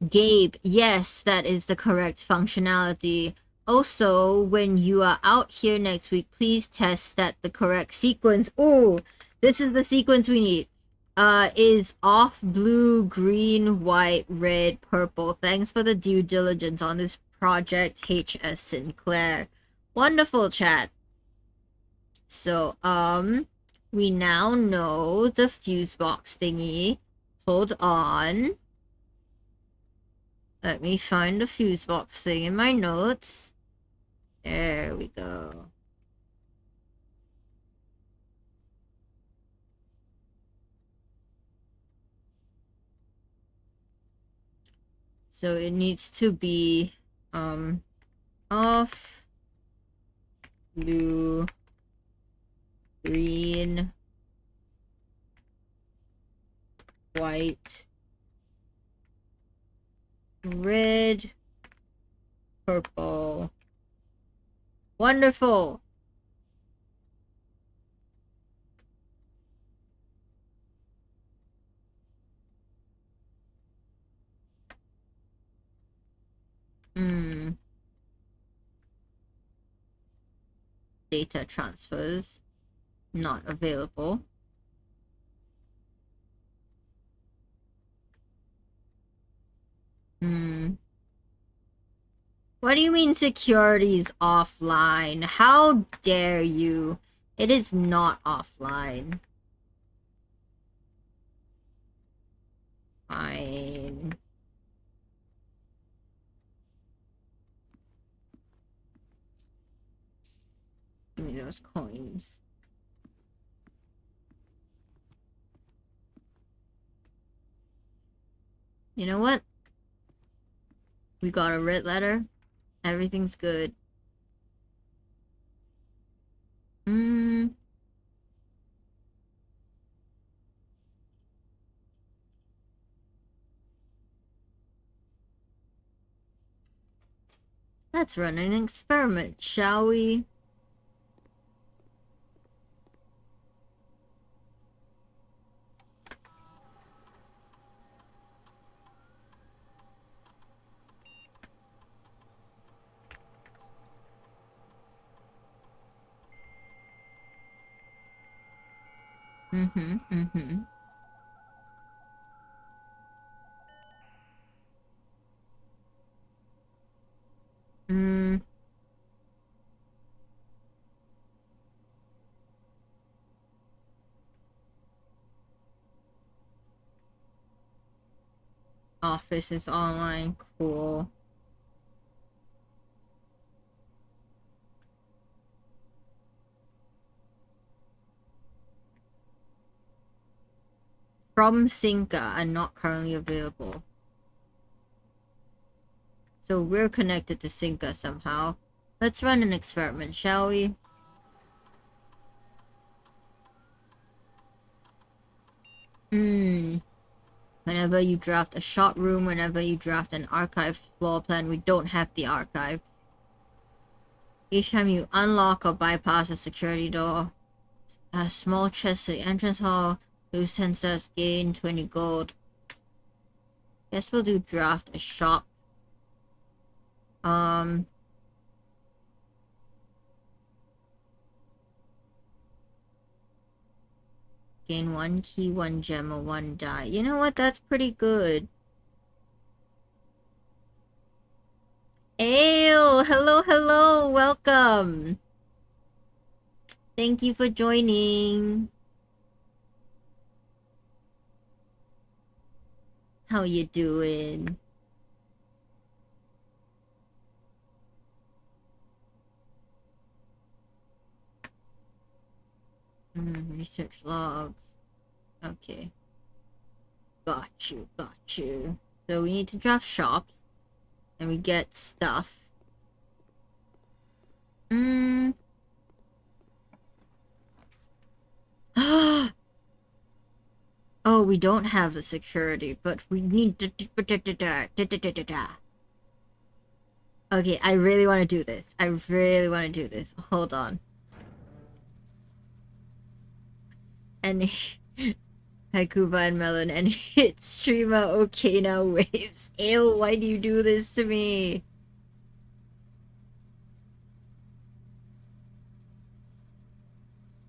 Gabe, yes, that is the correct functionality. Also, when you are out here next week, please test that the correct sequence, oh, this is the sequence we need, is off blue, green, white, red, purple. Thanks for the due diligence on this project, HS Sinclair. Wonderful, chat. So, we now know the fuse box thingy. Hold on. Let me find the fuse box thing in my notes. There we go. So it needs to be, off, blue, green, white, red, purple. Wonderful. Data transfers not available. What do you mean security is offline? How dare you? It is not offline. Fine. Give me those coins. You know what? We got a red letter. Everything's good. Let's run an experiment, shall we? Office is online. Cool. From Sinca and not currently available. So we're connected to Sinca somehow. Let's run an experiment, shall we? Whenever you draft a shop room, whenever you draft an archive floor plan, we don't have the archive. Each time you unlock or bypass a security door, a small chest to the entrance hall, lose 10 steps, gain 20 gold. Guess we'll do draft a shop. Gain 1 key, 1 gem, or 1 die. You know what? That's pretty good. Ayo! Hello, hello! Welcome! Thank you for joining. How you doing? Research logs. Okay. Got you, got you. So we need to draft shops. And we get stuff. Oh, we don't have the security, but we need to... Okay, I really want to do this. I really want to do this. Hold on. And... Haikuba and Melon and hit streamer okay now waves. Ew, why do you do this to me?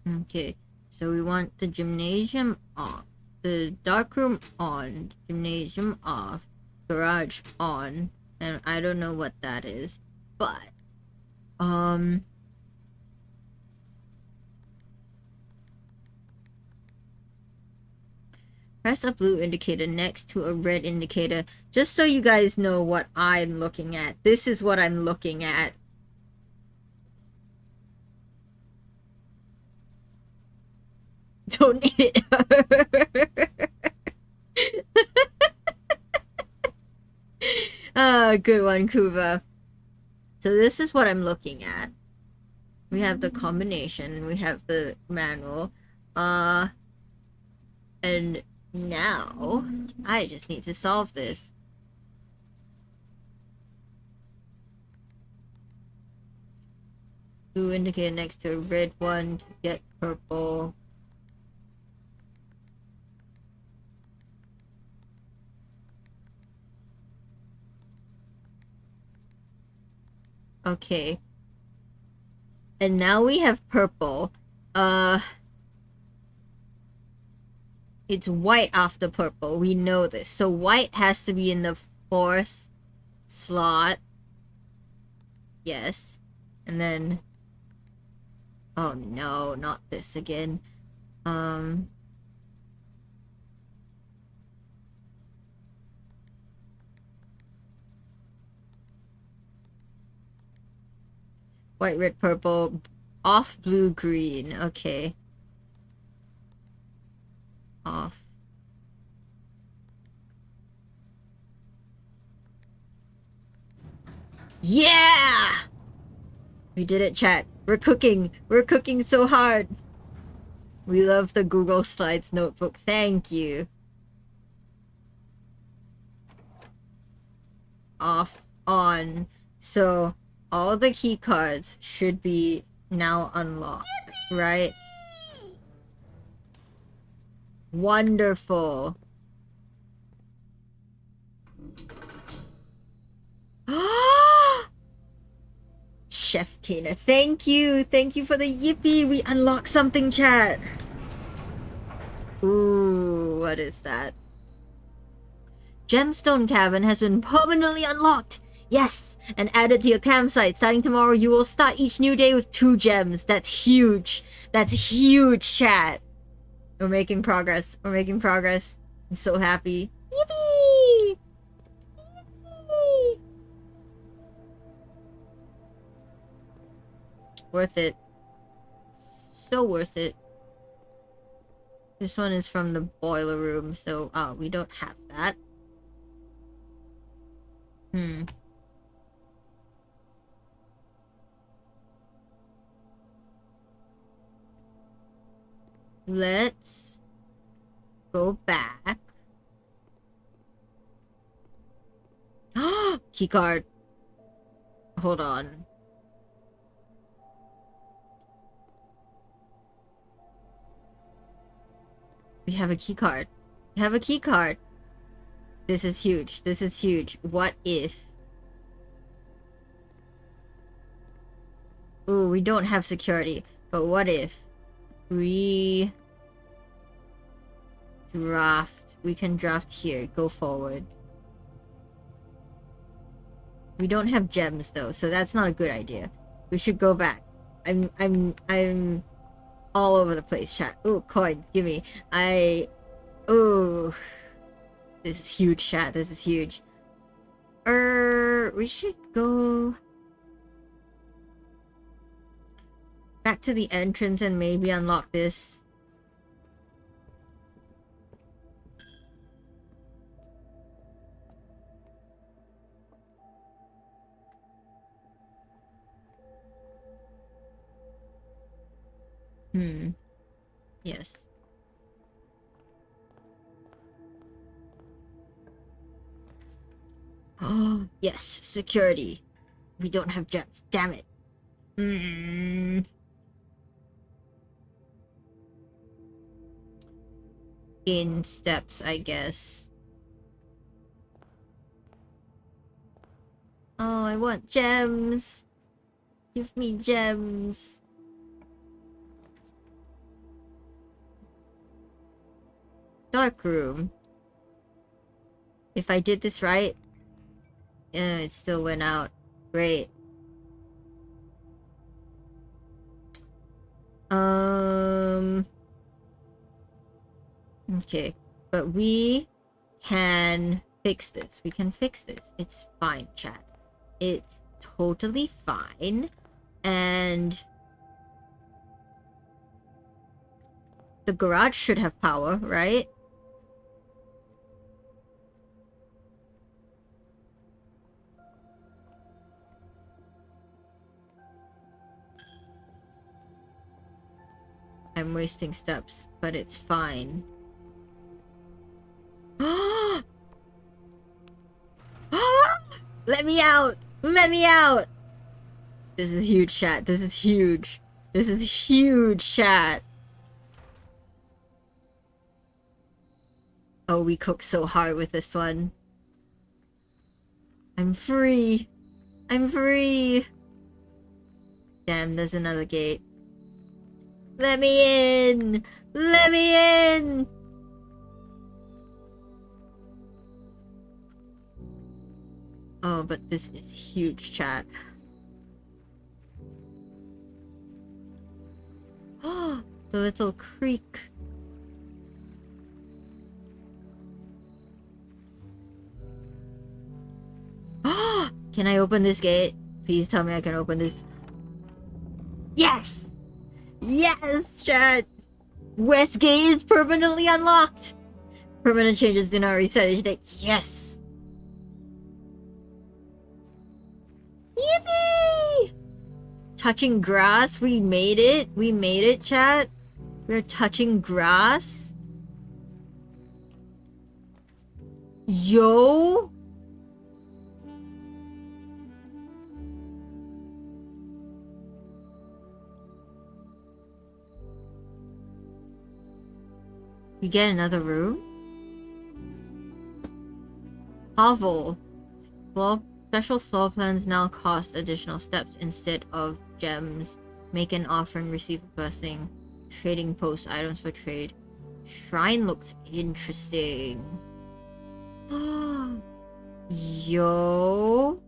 Okay, so we want the gymnasium off, the darkroom on, gymnasium off, garage on, and I don't know what that is, but press a blue indicator next to a red indicator, just so you guys know what I'm looking at. This is what I'm looking at. Don't need it. Good one, Kuva. So this is what I'm looking at. We have the combination, we have the manual, and now I just need to solve this. Blue indicator next to a red one to get purple. Okay. And now we have purple. It's white after purple. We know this. So white has to be in the 4th slot. Yes. And then... Oh no, not this again. White, red, purple. Off, blue, green. Okay. Off. Yeah! We did it, chat. We're cooking. We're cooking so hard. We love the Google Slides notebook. Thank you. Off, on. So all the key cards should be now unlocked, right? Wonderful. Chef Kana, thank you. Thank you for the yippee. We unlocked something, chat. Ooh, what is that? Gemstone Cabin has been permanently unlocked. Yes, and added to your campsite. Starting tomorrow, you will start each new day with 2 gems. That's huge. That's huge, chat. We're making progress. We're making progress. I'm so happy. Yippee! Worth it. So worth it. This one is from the boiler room, so we don't have that. Let's go back. Keycard. Hold on. We have a keycard. We have a keycard. This is huge. This is huge. What if? Ooh, we don't have security. But what if we draft? We can draft here. Go forward. We don't have gems though, so that's not a good idea. We should go back. I'm all over the place, chat. Ooh, coins, give me. Ooh. This is huge, chat. This is huge. We should go back to the entrance and maybe unlock this. Yes. Oh, yes, security. We don't have gems. Damn it. In steps, I guess. Oh, I want gems. Give me gems. Dark room. If I did this right, it still went out. Great. Okay, but we can fix this. We can fix this. It's fine, chat. It's totally fine. And the garage should have power, right? I'm wasting steps, but it's fine. Let me out! Let me out! This is huge, chat. This is huge. This is huge, chat. Oh, we cooked so hard with this one. I'm free. I'm free. Damn, there's another gate. Let me in! Let me in! Oh, but this is huge, chat. Oh, the little creek. Oh, can I open this gate? Please tell me I can open this. Yes! Yes, chat! West Gate is permanently unlocked! Permanent changes do not reset each day. Yes! Yippee! Touching grass. We made it. We made it, chat. We're touching grass. Yo! We get another room? Hovel. Special floor plans now cost additional steps instead of gems. Make an offering, receive a blessing. Trading post, items for trade. Shrine looks interesting. Yo.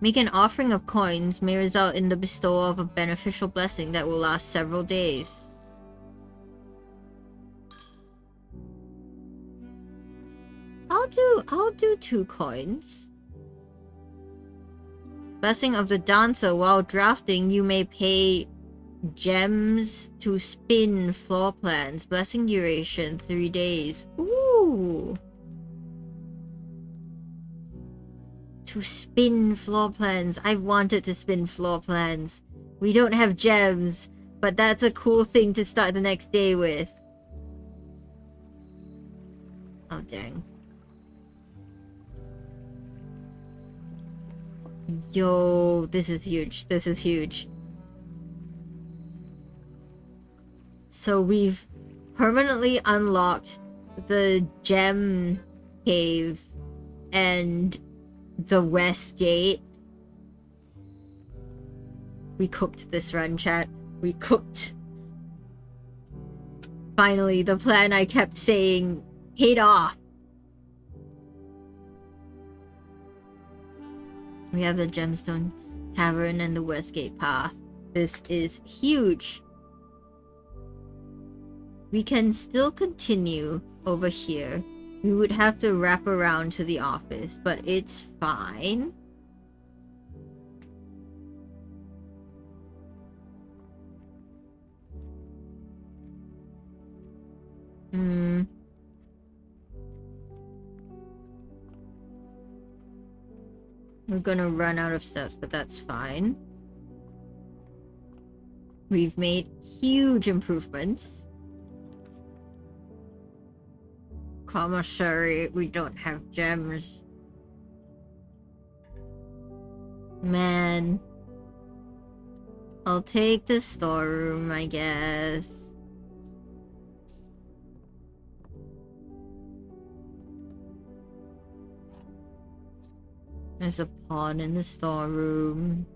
Make an offering of coins may result in the bestowal of a beneficial blessing that will last several days. I'll do 2 coins. Blessing of the Dancer. While drafting, you may pay gems to spin floor plans. Blessing duration 3 days. Ooh. To spin floor plans. I've wanted to spin floor plans. We don't have gems, but that's a cool thing to start the next day with. Oh, dang. Yo, this is huge. This is huge. So we've permanently unlocked the gem cave and the west gate. We cooked this run, chat. We cooked. Finally, the plan I kept saying paid off. We have the Gemstone Cavern and the Westgate Path. This is huge. We can still continue over here. We would have to wrap around to the office, but it's fine. We're gonna run out of steps, but that's fine. We've made huge improvements. Commissary, we don't have gems. Man. I'll take the storeroom, I guess. There's a pawn in the storeroom.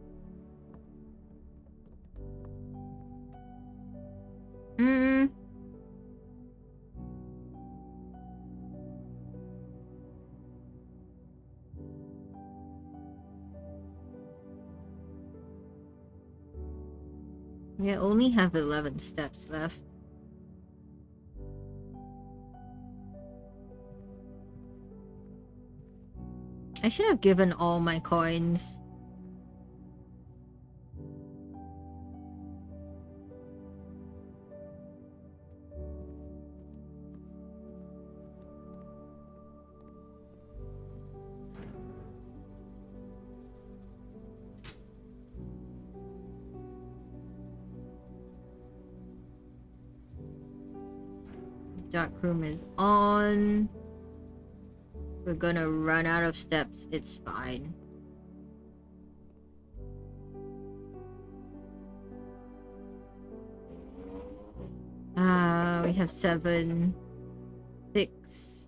We only have 11 steps left. I should have given all my coins. Dark room is on. We're gonna run out of steps. It's fine. We have 7, 6,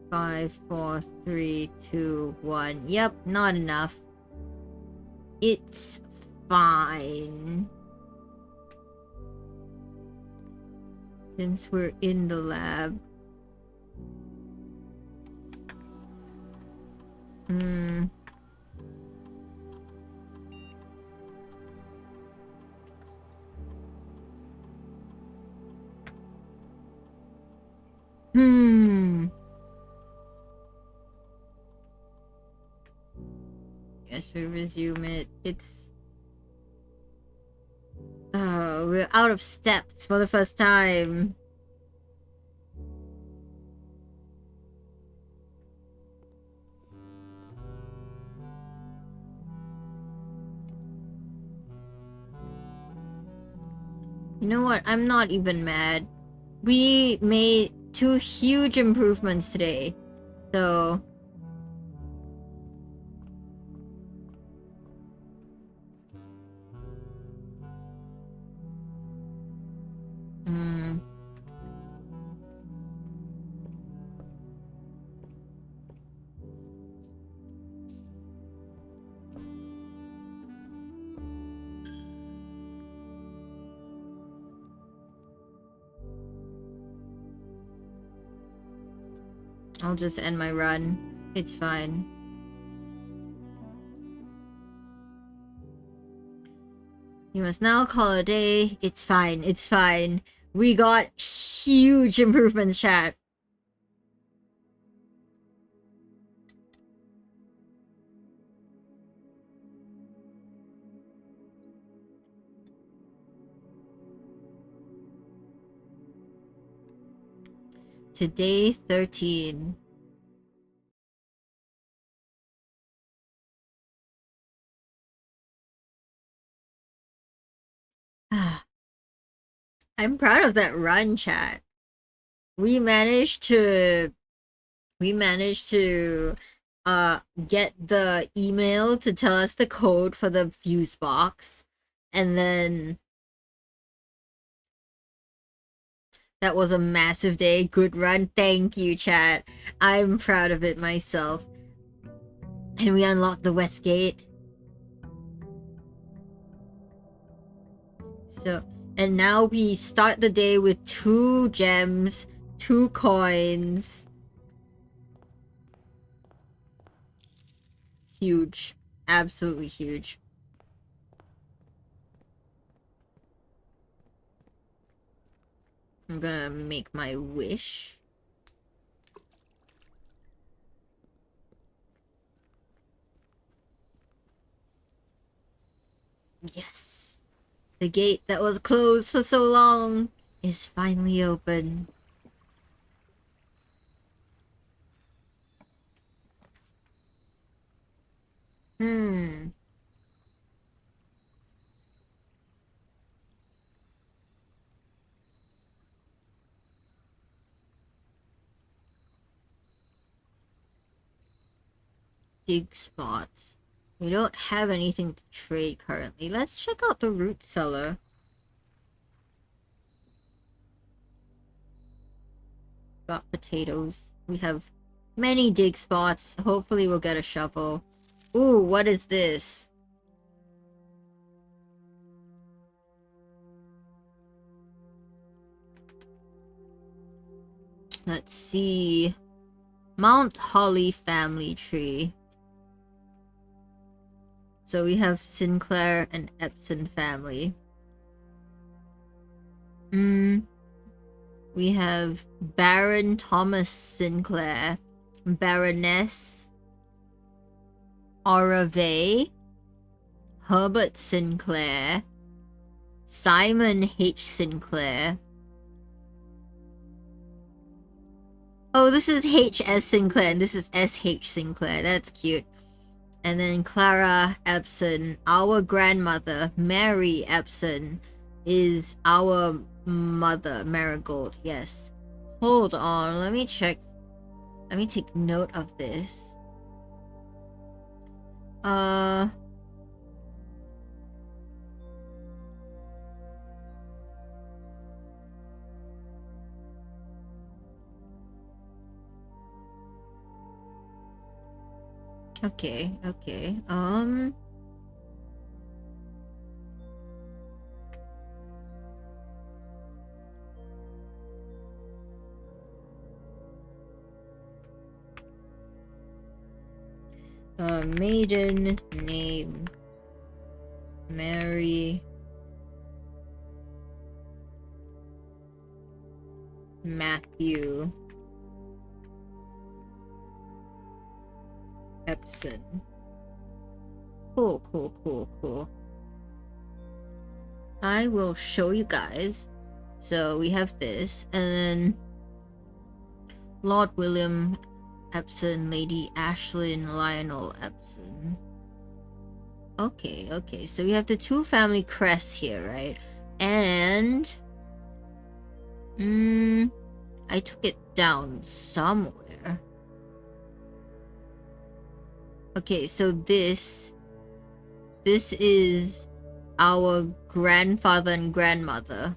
5, 4, 3, 2, 1. Yep, not enough. It's fine. Since we're in the lab. Guess we resume it. It's... Oh, we're out of steps for the first time. You know what? I'm not even mad. We made 2 huge improvements today. So... I'll just end my run. It's fine. You must now call it a day. It's fine. It's fine. We got huge improvements, chat. to day 13. I'm proud of that run, chat. We managed to get the email to tell us the code for the fuse box, and then that was a massive day. Good run. Thank you, chat. I'm proud of it myself. And we unlocked the West Gate. So, and now we start the day with 2 gems, 2 coins. Huge. Absolutely huge. I'm gonna make my wish. Yes. The gate that was closed for so long is finally open. Dig spots. We don't have anything to trade currently. Let's check out the root cellar. Got potatoes. We have many dig spots. Hopefully we'll get a shovel. Ooh, what is this? Let's see. Mount Holly family tree. So we have Sinclair and Epson family. We have Baron Thomas Sinclair, Baroness Oravay, Herbert Sinclair, Simon H. Sinclair. Oh, this is H.S. Sinclair and this is S.H. Sinclair. That's cute. And then Clara Epson, our grandmother, Mary Epson, is our mother, Marigold. Yes. Hold on, let me check. Let me take note of this. Okay, okay. Maiden name Mary Matthew Epson. Cool, cool, cool, cool. I will show you guys. So we have this, and then Lord William Epson, Lady Ashlyn Lionel Epson. Okay, okay, so we have the 2 family crests here, right? And I took it down somewhere. Okay, so this is our grandfather and grandmother.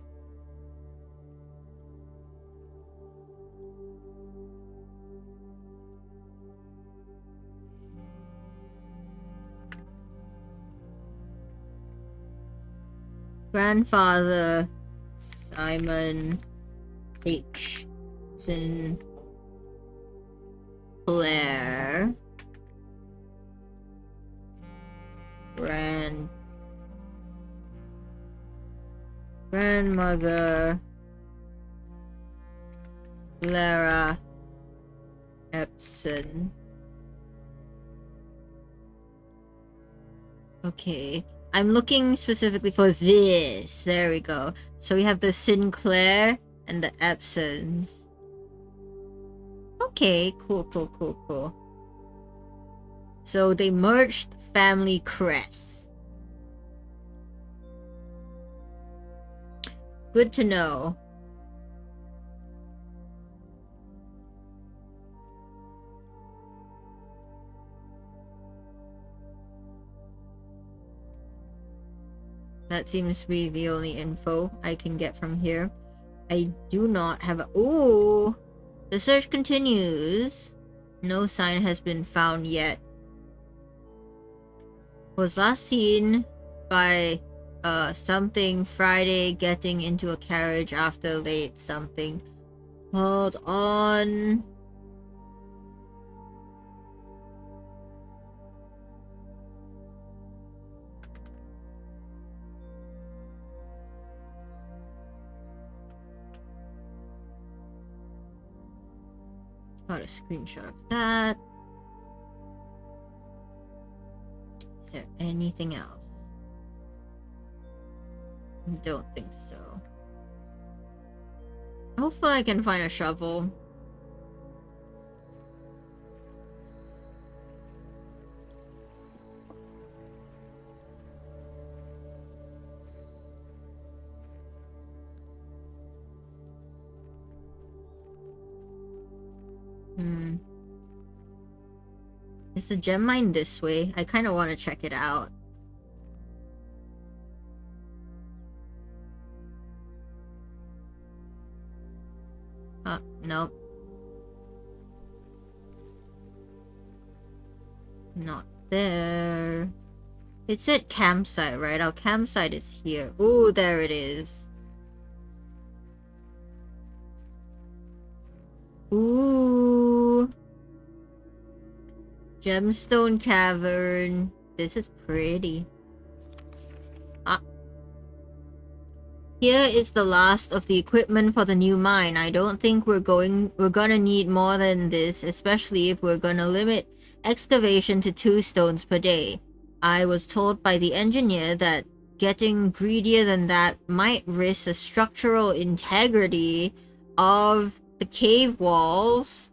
Grandfather Simon H. Sinclair. Grandmother Clara Epson. Okay. I'm looking specifically for this. There we go. So we have the Sinclair and the Epsons. Okay, cool. So they merged family crests. Good to know. That seems to be the only info I can get from here. I do not have a... Ooh! The search continues. No sign has been found yet. Was last seen by something Friday getting into a carriage after late something. Hold on. Got a screenshot of that. Is there anything else? Don't think so. Hopefully I can find a shovel. Is the gem mine this way? I kind of want to check it out. Nope. Not there. It said campsite, right? Our campsite is here. Ooh, there it is. Ooh. Gemstone cavern. This is pretty. Here is the last of the equipment for the new mine. I don't think we're gonna need more than this, especially if we're gonna limit excavation to 2 stones per day. I was told by the engineer that getting greedier than that might risk the structural integrity of the cave walls.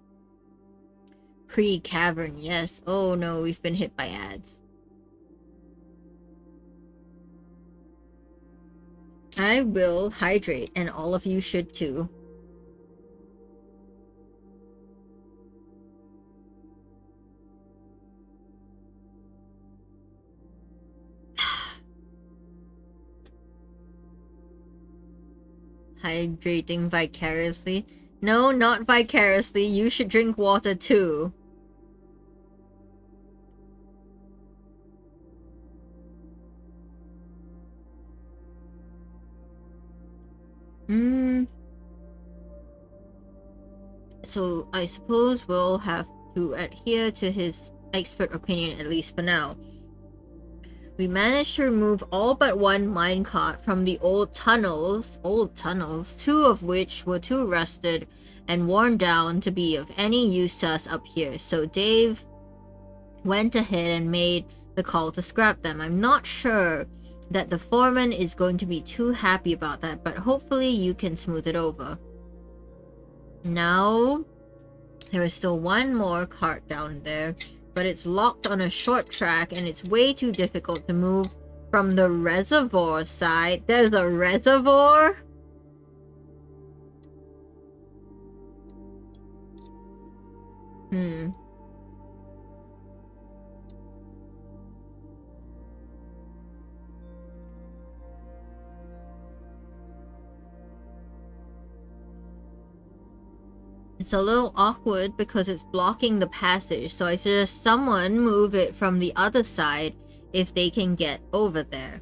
Pre-cavern, yes. Oh no, we've been hit by ads. I will hydrate, and all of you should too. Hydrating vicariously? No, not vicariously. You should drink water too. So I suppose we'll have to adhere to his expert opinion, at least for now. We managed to remove all but one minecart from the old tunnels, 2 of which were too rusted and worn down to be of any use to us up here. So Dave went ahead and made the call to scrap them. I'm not sure that the foreman is going to be too happy about that, but hopefully you can smooth it over. Now, there is still one more cart down there, but it's locked on a short track and it's way too difficult to move from the reservoir side. There's a reservoir? It's a little awkward because it's blocking the passage, so I suggest someone move it from the other side if they can get over there.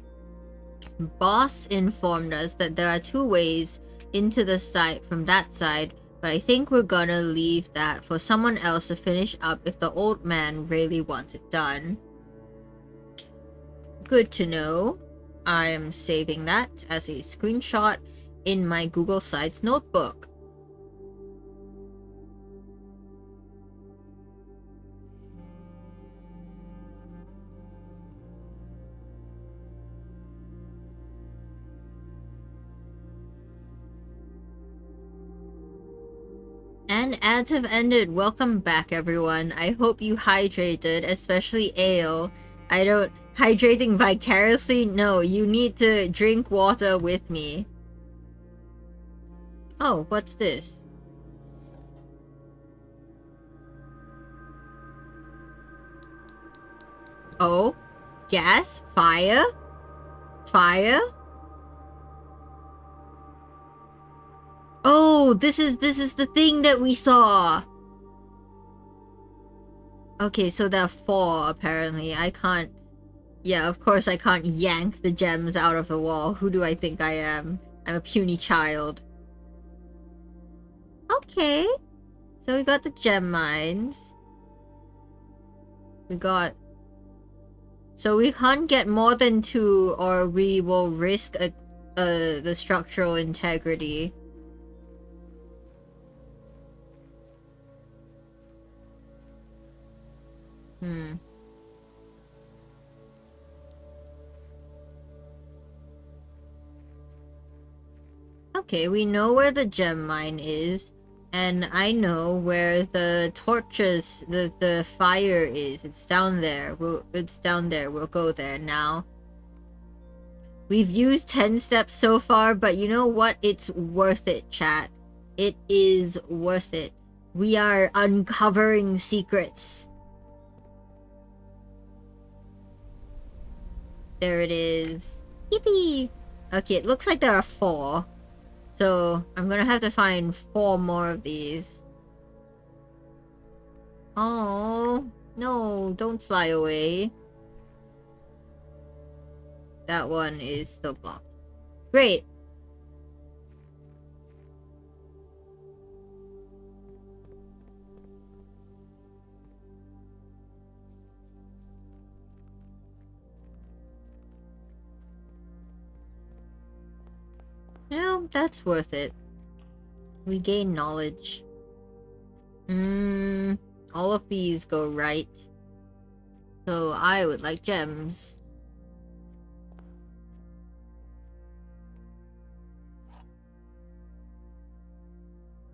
Boss informed us that there are 2 ways into the site from that side, but I think we're gonna leave that for someone else to finish up if the old man really wants it done. Good to know. I am saving that as a screenshot in my Google Sites notebook. And ads have ended. Welcome back, everyone. I hope you hydrated, especially ale. I don't... Hydrating vicariously? No, you need to drink water with me. Oh, what's this? Oh? Gas? Fire? Fire? Oh, this is the thing that we saw. Okay, so there are 4 apparently. I can't... Yeah, of course I can't yank the gems out of the wall. Who do I think I am? I'm a puny child. Okay. So we got the gem mines. We got... So we can't get more than 2 or we will risk the structural integrity. Okay, we know where the gem mine is. And I know where the torches, the fire is. It's down there. It's down there. We'll go there now. We've used 10 steps so far, but you know what? It's worth it, chat. It is worth it. We are uncovering secrets. There it is. Yippee! Okay, it looks like there are 4. So, I'm gonna have to find 4 more of these. Oh, no, don't fly away. That one is still blocked. Great. You know, that's worth it. We gain knowledge. All of these go right. So I would like gems.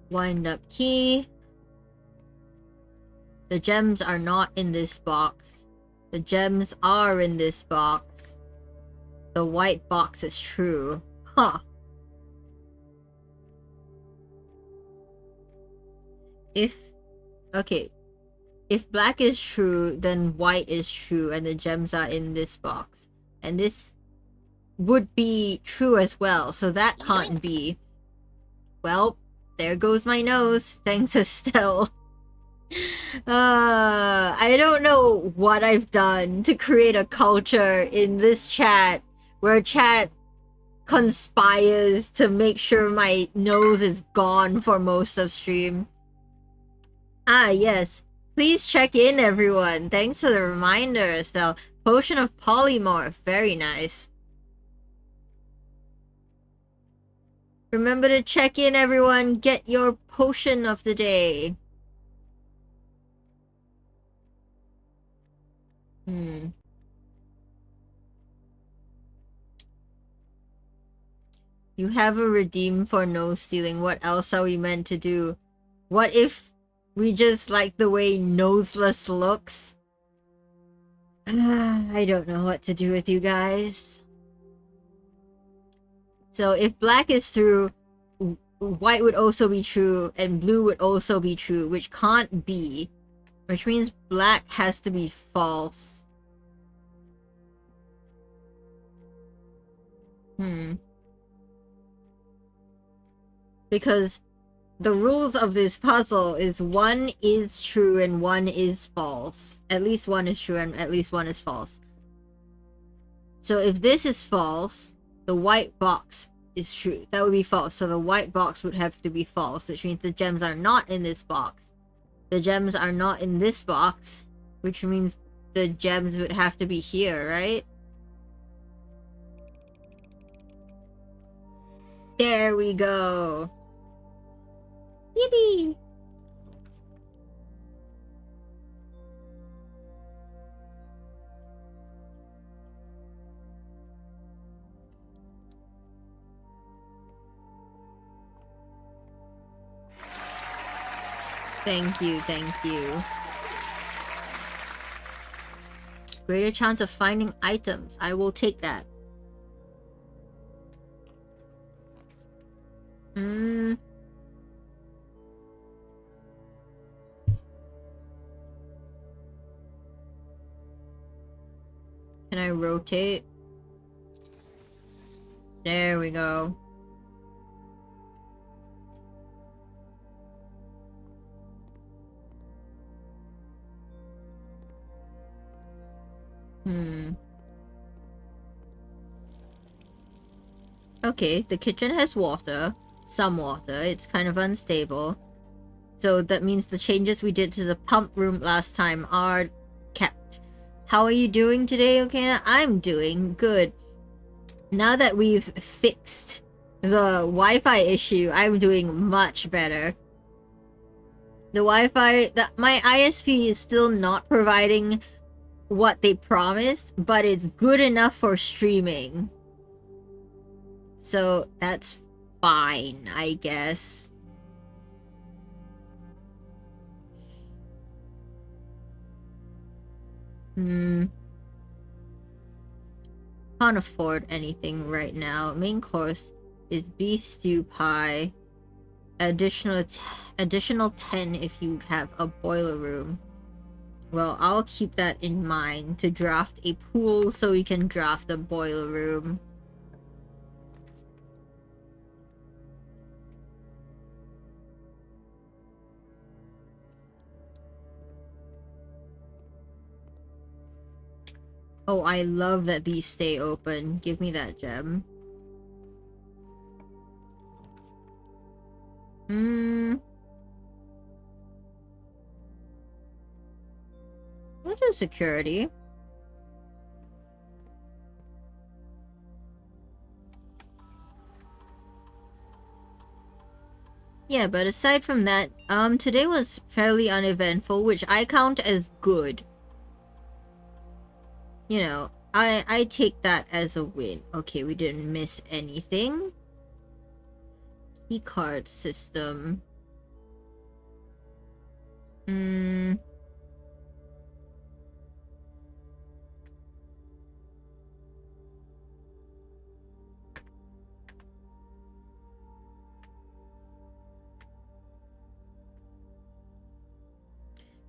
Wind up key. The gems are not in this box. The gems are in this box. The white box is true. Huh. Okay. If black is true, then white is true and the gems are in this box. And this would be true as well, so that can't be. Well, there goes my nose. Thanks, Estelle. I don't know what I've done to create a culture in this chat where chat conspires to make sure my nose is gone for most of stream. Ah, yes. Please check in, everyone. Thanks for the reminder, Estelle. Potion of Polymorph. Very nice. Remember to check in, everyone. Get your potion of the day. You have a redeem for nose stealing. What else are we meant to do? What if we just like the way noseless looks? I don't know what to do with you guys. So if black is true, white would also be true, and blue would also be true, which can't be. Which means black has to be false. Because the rules of this puzzle is 1 is true and 1 is false. At least 1 is true and at least 1 is false. So if this is false, the white box is true. That would be false. So the white box would have to be false, which means the gems are not in this box. The gems are not in this box, which means the gems would have to be here, right? There we go. Yippee! Thank you, thank you. Greater chance of finding items. I will take that. Can I rotate? There we go. Okay, the kitchen has water. Some water. It's kind of unstable. So that means the changes we did to the pump room last time are kept. How are you doing today, Okana? I'm doing good. Now that we've fixed the Wi-Fi issue, I'm doing much better. The Wi-Fi... my ISP is still not providing what they promised, but it's good enough for streaming. So that's fine, I guess. Can't afford anything right now. Main course is beef stew pie. Additional 10 if you have a boiler room. Well, I'll keep that in mind to draft a pool so we can draft a boiler room. Oh, I love that these stay open. Give me that gem. What is security? Yeah, but aside from that, today was fairly uneventful, which I count as good. You know, I take that as a win. Okay, we didn't miss anything. Keycard system.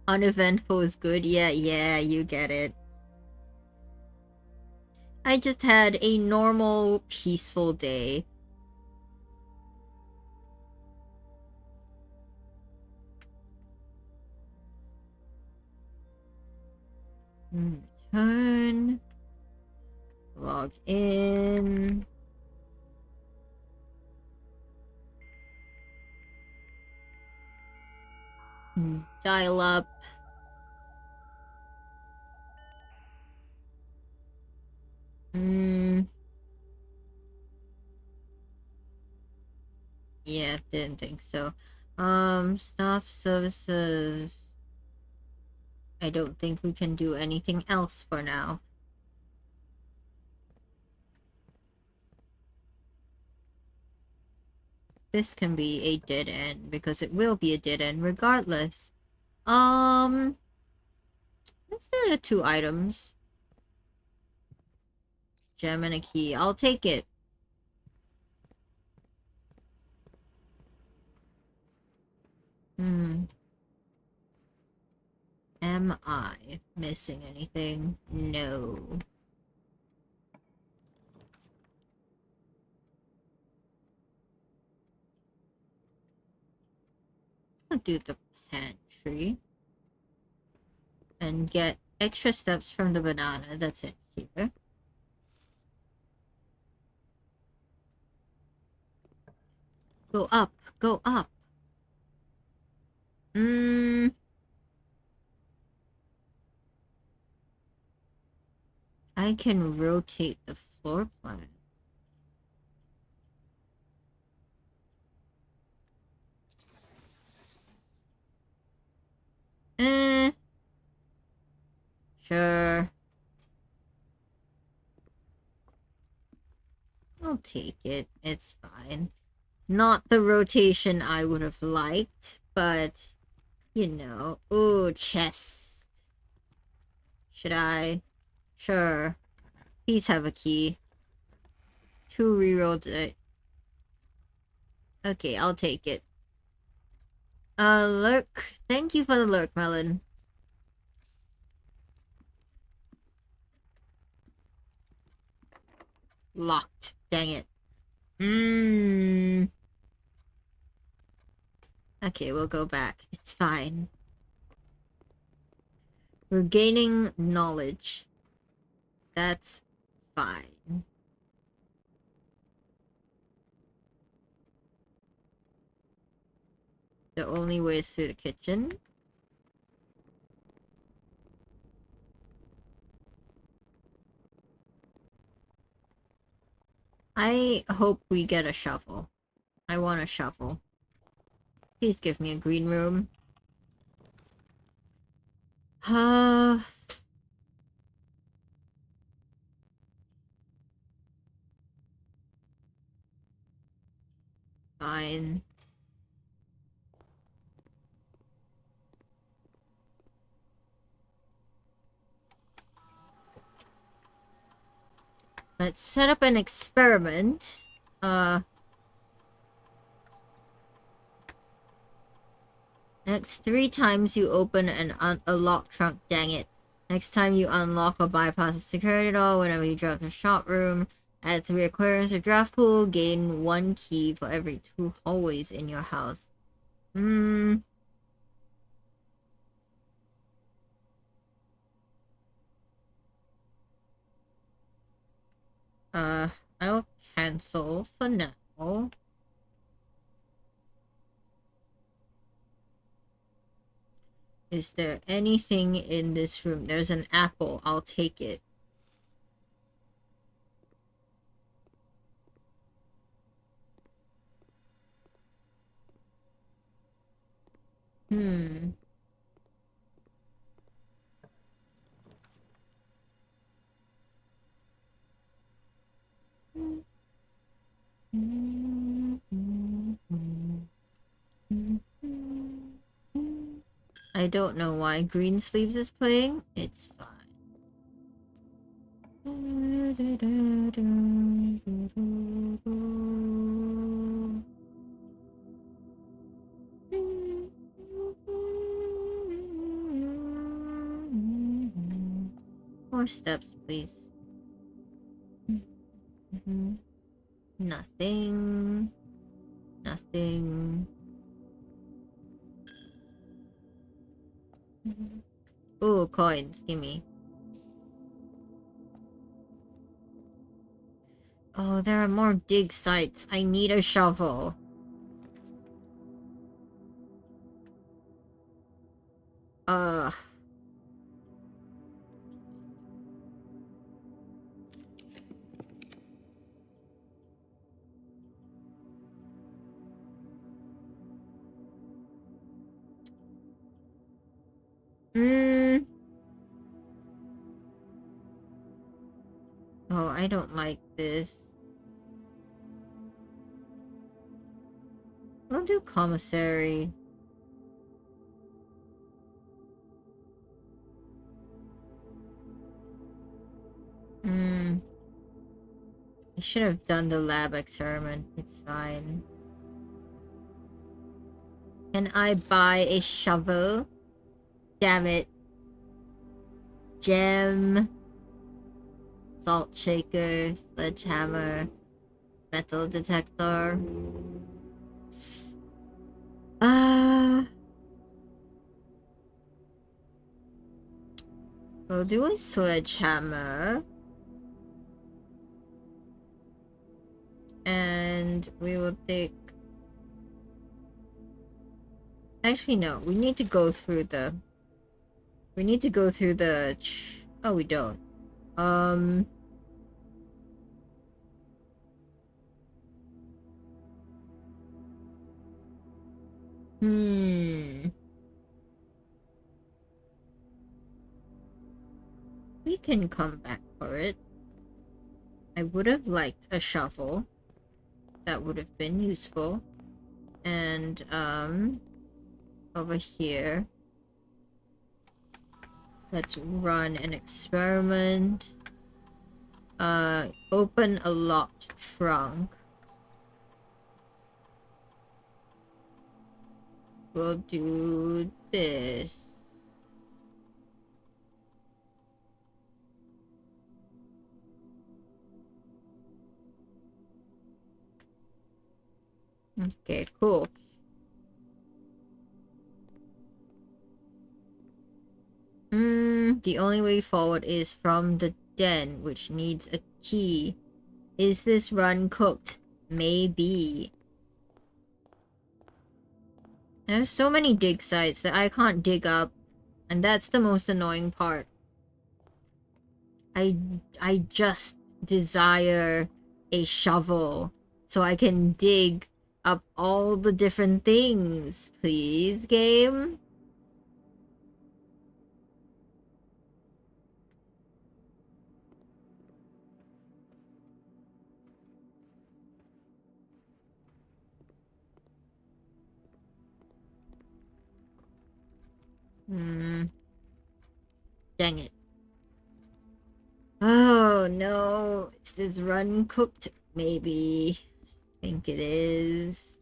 Uneventful is good. Yeah, you get it. I just had a normal, peaceful day. Return. Log in. Dial up. Yeah, didn't think so. Staff services. I don't think we can do anything else for now. This can be a dead end because it will be a dead end regardless. Let's do 2 items. Gem and a key. I'll take it. Am I missing anything? No. I'll do the pantry. And get extra steps from the banana. That's it here. Go up. Go up. I can rotate the floor plan. Sure. I'll take it. It's fine. Not the rotation I would have liked, but You know. Ooh, chest. Should I? Sure. Please have a key. 2 rerolled it. Okay, I'll take it. Lurk. Thank you for the lurk, Melon. Locked. Dang it. Okay, we'll go back. It's fine. We're gaining knowledge. That's fine. The only way is through the kitchen. I hope we get a shovel. I want a shovel. Please give me a green room. Fine. Let's set up an experiment. Next 3 times you open a locked trunk, dang it. Next time you unlock or bypass a security door, whenever you draft a shop room, add 3 aquariums or draft pool, gain 1 key for every 2 hallways in your house. I'll cancel for now. Is there anything in this room? There's an apple. I'll take it. I don't know why Greensleeves is playing. It's fine. More steps, please. Nothing. Nothing. Ooh, coins. Gimme. Oh, there are more dig sites. I need a shovel. Ugh. Oh, I don't like this. I'll do commissary. I should have done the lab experiment. It's fine. Can I buy a shovel? Damn it. Gem. Salt shaker. Sledgehammer. Metal detector. We'll do a sledgehammer. And we will take... Actually, no. We need to go through the... Oh, we don't. We can come back for it. I would have liked a shovel. That would have been useful. And, over here. Let's run an experiment. Open a locked trunk. We'll do this. Okay, cool. The only way forward is from the den, which needs a key. Is this run cooked? Maybe. There's so many dig sites that I can't dig up, and that's the most annoying part. I just desire a shovel so I can dig up all the different things, please, game. Dang it. Oh no, is this run cooked? Maybe. I think it is.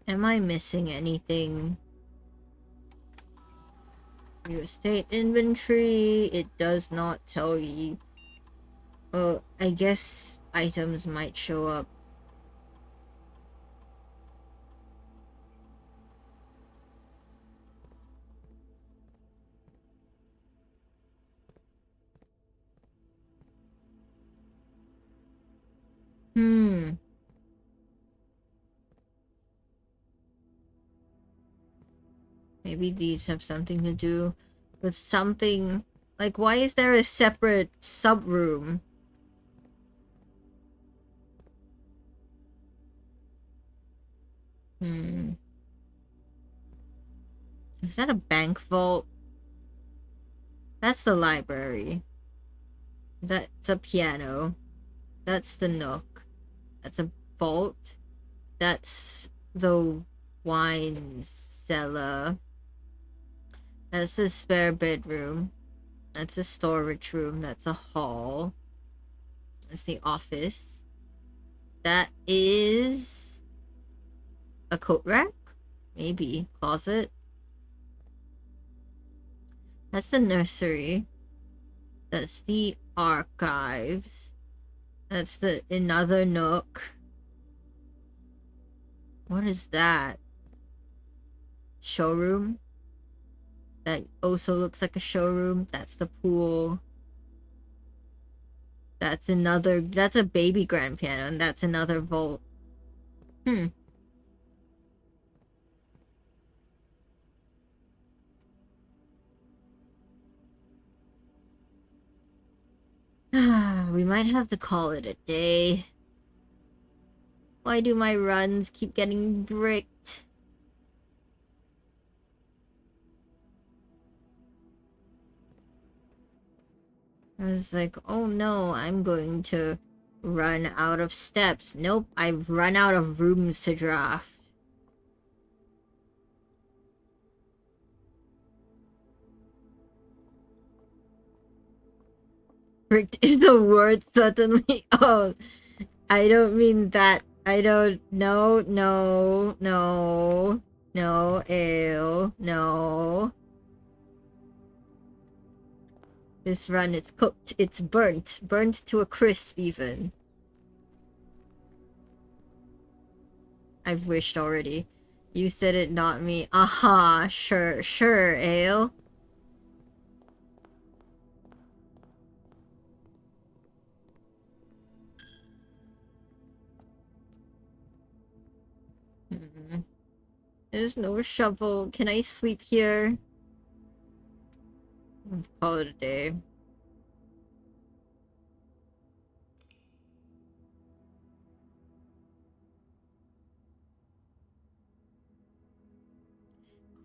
Am I missing anything? Real estate inventory. It does not tell you. Oh, I guess items might show up. Maybe these have something to do with something. Like, why is there a separate sub-room? Is that a bank vault? That's the library. That's a piano. That's the nook. That's a vault. That's the wine cellar. That's the spare bedroom. That's a storage room. That's a hall. That's the office. That is a coat rack? Maybe. Closet. That's the nursery. That's the archives. That's the another nook. What is that? Showroom? That also looks like a showroom. That's the pool. That's another. That's a baby grand piano, and that's another vault. We might have to call it a day. Why do my runs keep getting bricked? I was like, oh no, I'm going to run out of steps. Nope, I've run out of rooms to draft. Bricked is the word suddenly. Oh, I don't mean that. I don't. No, no, no, no, ew, no. This run, it's cooked. It's burnt. Burnt to a crisp, even. I've wished already. You said it, not me. Aha, sure, sure, Ale. There's no shovel. Can I sleep here? Call it a day.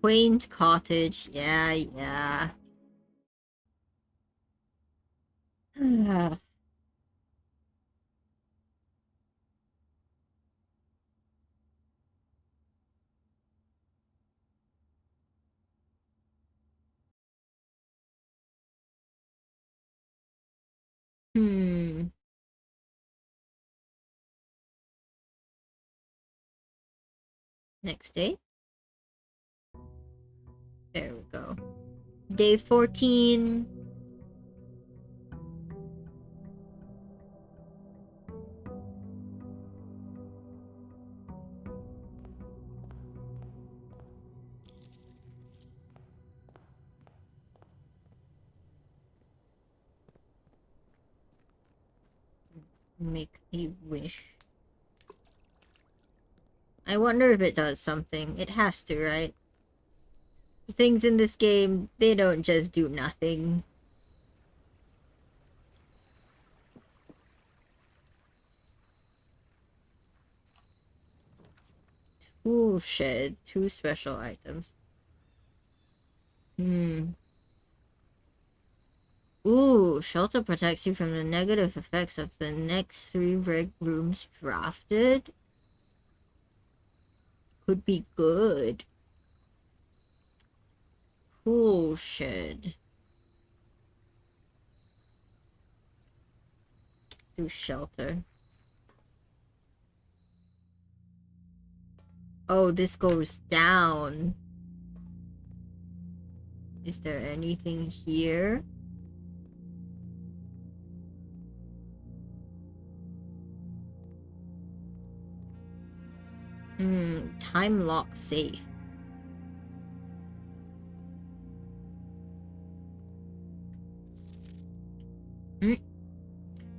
quaint cottage. Yeah. Hmm. Next day. There we go. Day 14. Make a wish. I wonder if it does something. It has to, right? Things in this game, they don't just do nothing. Tool shed. 2 special items. Ooh, shelter protects you from the negative effects of the next 3 rig rooms drafted. Could be good. Tool shed. Do shelter. Oh, this goes down. Is there anything here? Time lock safe.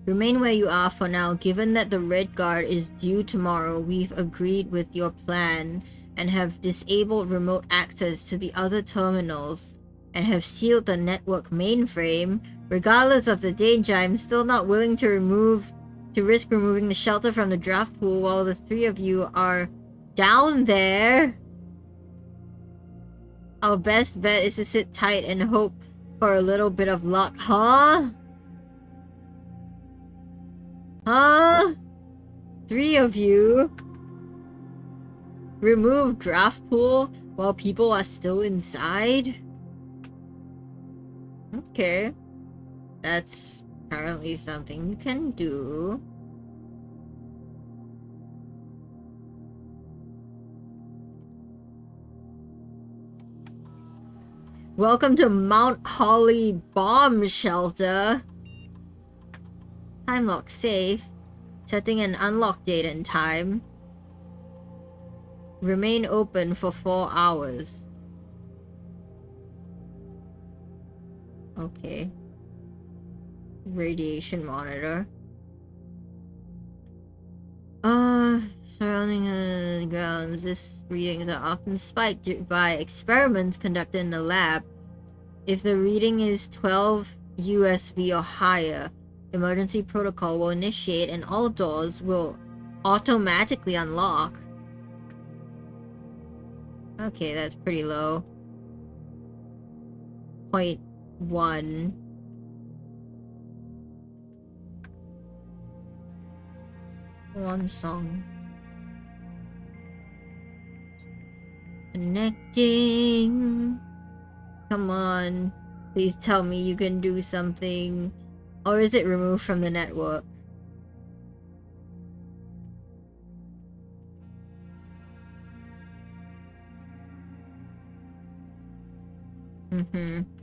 Remain where you are for now. Given that the Red Guard is due tomorrow, we've agreed with your plan and have disabled remote access to the other terminals and have sealed the network mainframe. Regardless of the danger, I'm still not willing to risk removing the shelter from the draft pool while the 3 of you are down there. Our best bet is to sit tight and hope for a little bit of luck, huh? Huh? 3 of you remove draft pool while people are still inside? Okay. That's apparently something you can do. Welcome to Mount Holly Bomb Shelter. Time lock safe. Setting an unlock date and time. Remain open for 4 hours. Okay. Radiation monitor. Surrounding the grounds, this readings are often spiked by experiments conducted in the lab. If the reading is 12 USV or higher, emergency protocol will initiate and all doors will automatically unlock. Okay, that's pretty low. 0.1. One song. Connecting. Come on. Please tell me you can do something. Or is it removed from the network?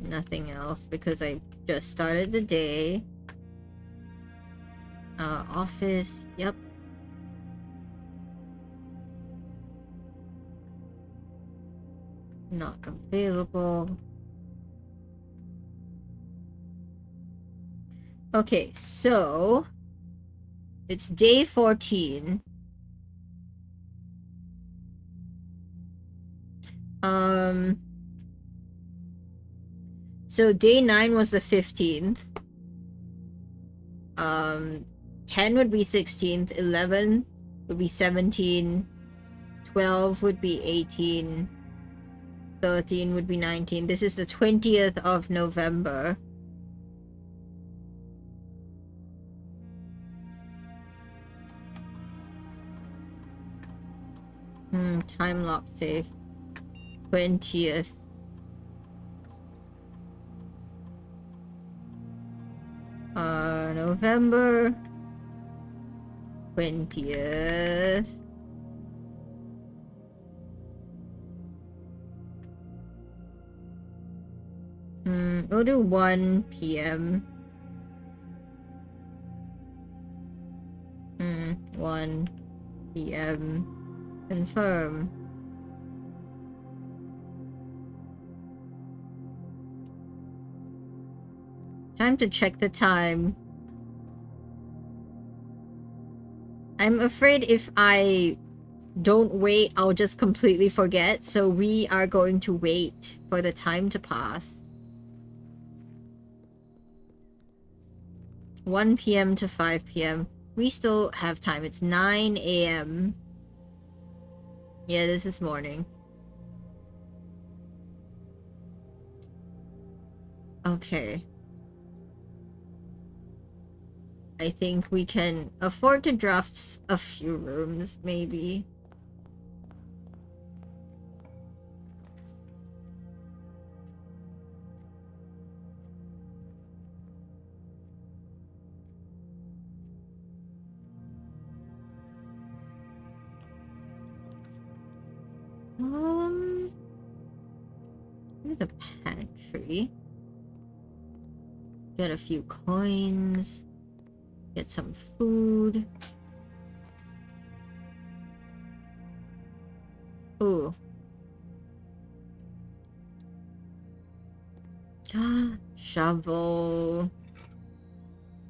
Nothing else because I just started the day. Office. Yep. Not available. Okay, so it's day 14. So day 9 was the 15th. 10 would be 16th, 11 would be 17, 12 would be 18. 13 would be 19. This is the 20th of November. Time lock safe. 20th. November 20th. We'll do 1 p.m. 1 p.m. Confirm. Time to check the time. I'm afraid if I don't wait, I'll just completely forget. So we are going to wait for the time to pass. 1 p.m. to 5 p.m. We still have time. It's 9 a.m. Yeah, this is morning. Okay. I think we can afford to draft a few rooms, maybe. Here's a pantry. Get a few coins. Get some food. Ooh. Shovel.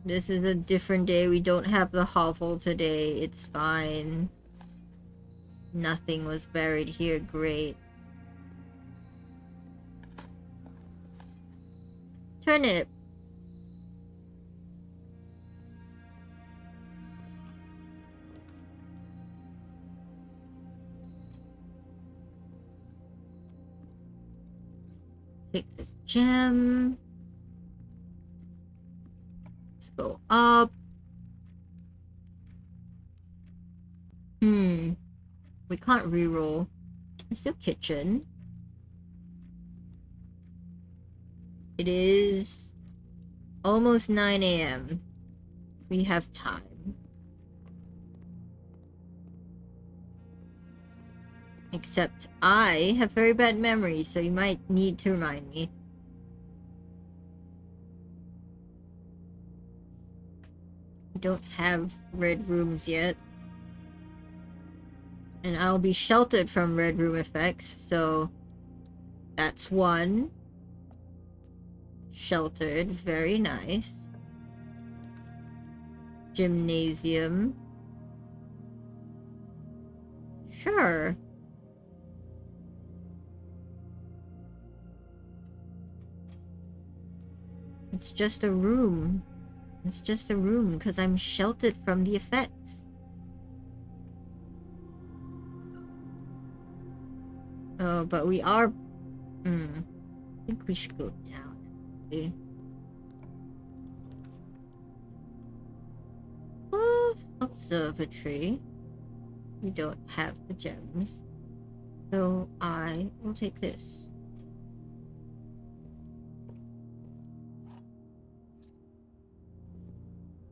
This is a different day. We don't have the hovel today. It's fine. Nothing was buried here. Great. Turnip. Take the gem. Let's go up. We can't reroll. It's still kitchen. It is almost 9 a.m. We have time. Except I have very bad memory, so you might need to remind me. We don't have red rooms yet. And I'll be sheltered from red room effects, so that's one. Sheltered, very nice. Gymnasium. Sure. It's just a room. It's just a room because I'm sheltered from the effects. Oh, but we are... I think we should go down. Okay. Observatory. We don't have the gems. So I will take this.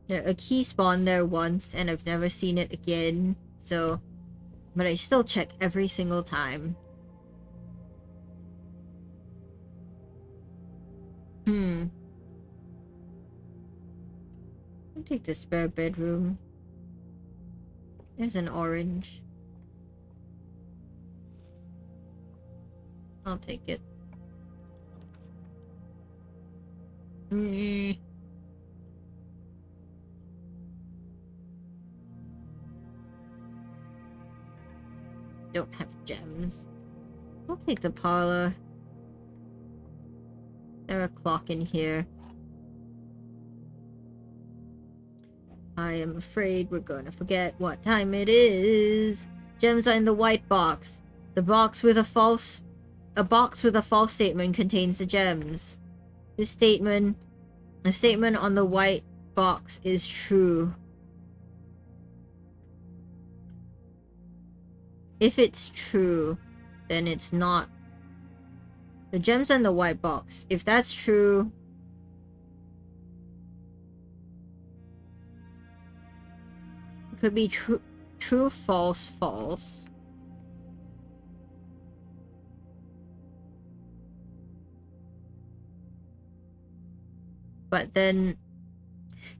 A key spawned there once and I've never seen it again. So... But I still check every single time. I'll take the spare bedroom. There's an orange. I'll take it. Don't have gems. I'll take the parlor. There's a clock in here. I am afraid we're going to forget what time it is. Gems are in the white box. The box with a false a box with a false statement contains the gems. This statement, a statement on the white box is true. If it's true, then it's not. The gems in the white box. If that's true, it could be true, false, false. But then,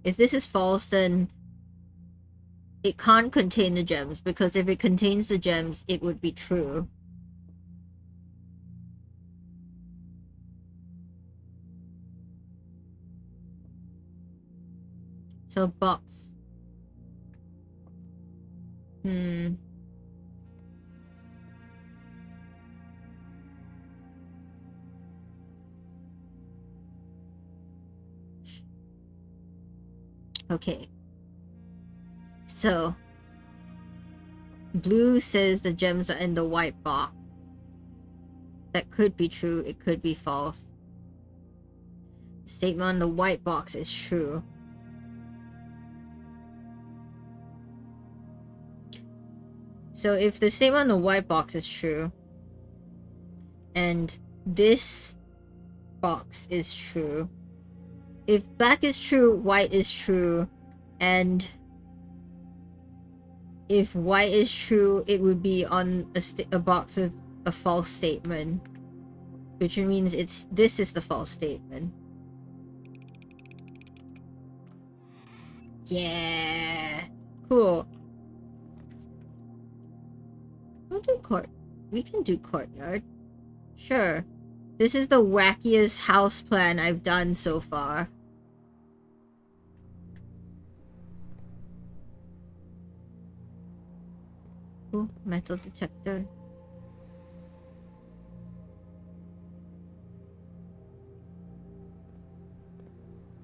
if this is false, then it can't contain the gems, because if it contains the gems, it would be true. So box. Okay. So blue says the gems are in the white box. That could be true, it could be false. The statement on the white box is true. So if the statement on the white box is true, and this box is true, if black is true, white is true, and if white is true, it would be on a box with a false statement, which means this is the false statement. Yeah, cool. We'll do we can do courtyard. Sure. This is the wackiest house plan I've done so far. Ooh, metal detector.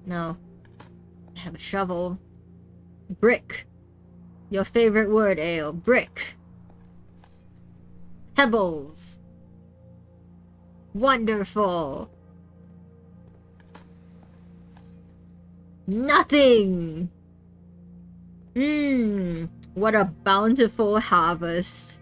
No. I have a shovel. Brick. Your favorite word, Ale. Brick. Pebbles. Wonderful. Nothing. What a bountiful harvest.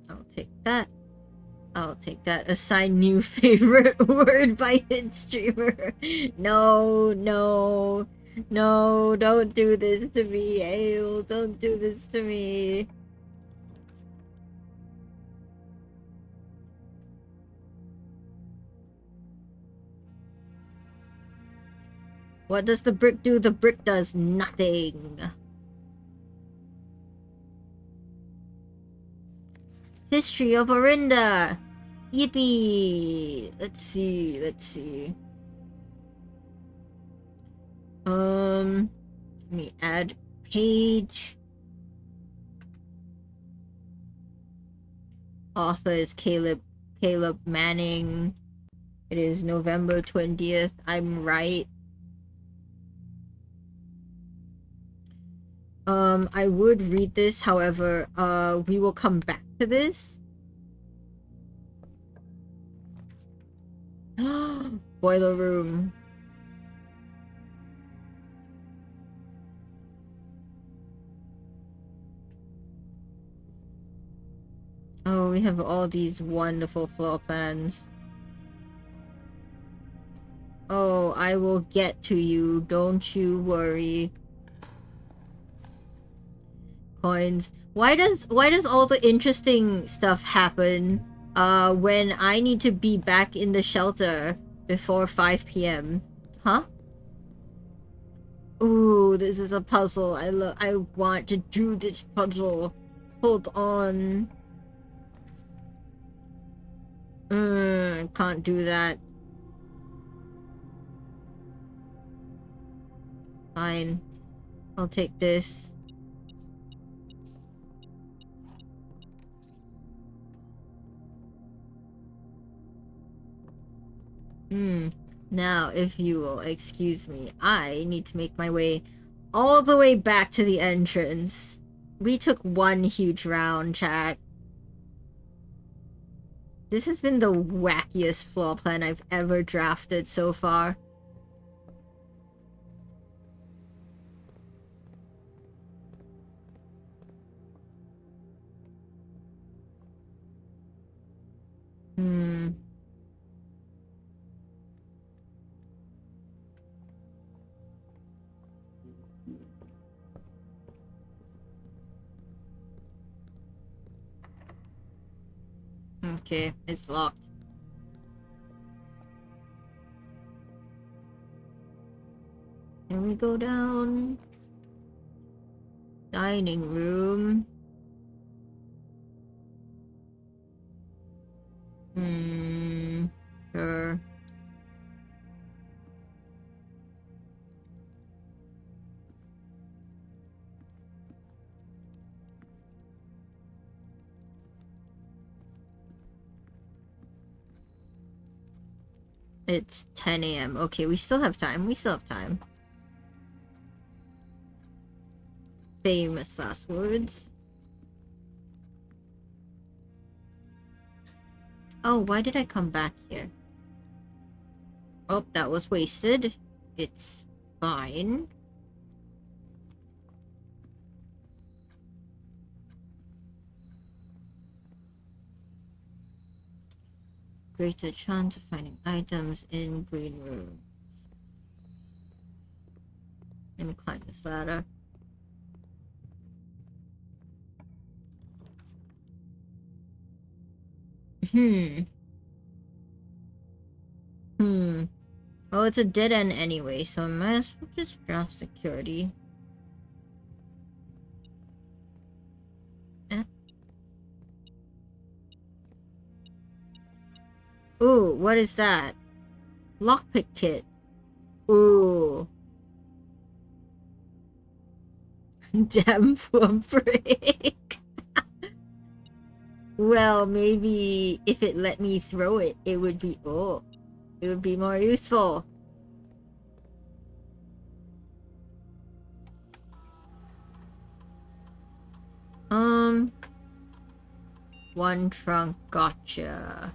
I'll take that. I'll take that. Assign new favorite word by hit streamer. No, no. No, don't do this to me, Ale. Don't do this to me. What does the brick do? The brick does nothing. History of Orinda. Yippee. Let's see. Let me add page. Author is Caleb Manning. It is November 20th. I'm right. I would read this, however, we will come back to this. Boiler room. Oh, we have all these wonderful floor plans. Oh, I will get to you. Don't you worry. Coins. Why does all the interesting stuff happen when I need to be back in the shelter before 5 p.m.? Huh? Ooh, this is a puzzle. I want to do this puzzle. Hold on. Can't do that. Fine. I'll take this. Now, if you will excuse me, I need to make my way all the way back to the entrance. We took one huge round, chat. This has been the wackiest floor plan I've ever drafted so far. Okay, it's locked. Can we go down? Dining room. Sure. It's 10 a.m. Okay, we still have time. We still have time. Famous last words. Oh, why did I come back here? Oh, that was wasted. It's fine. Greater chance of finding items in green rooms. Let me climb this ladder. Well, it's a dead end anyway, so I might as well just draft security. Ooh, what is that? Lockpick kit. Ooh. Damn plump break. Well, maybe if it let me throw it, it would be it would be more useful. One trunk, gotcha.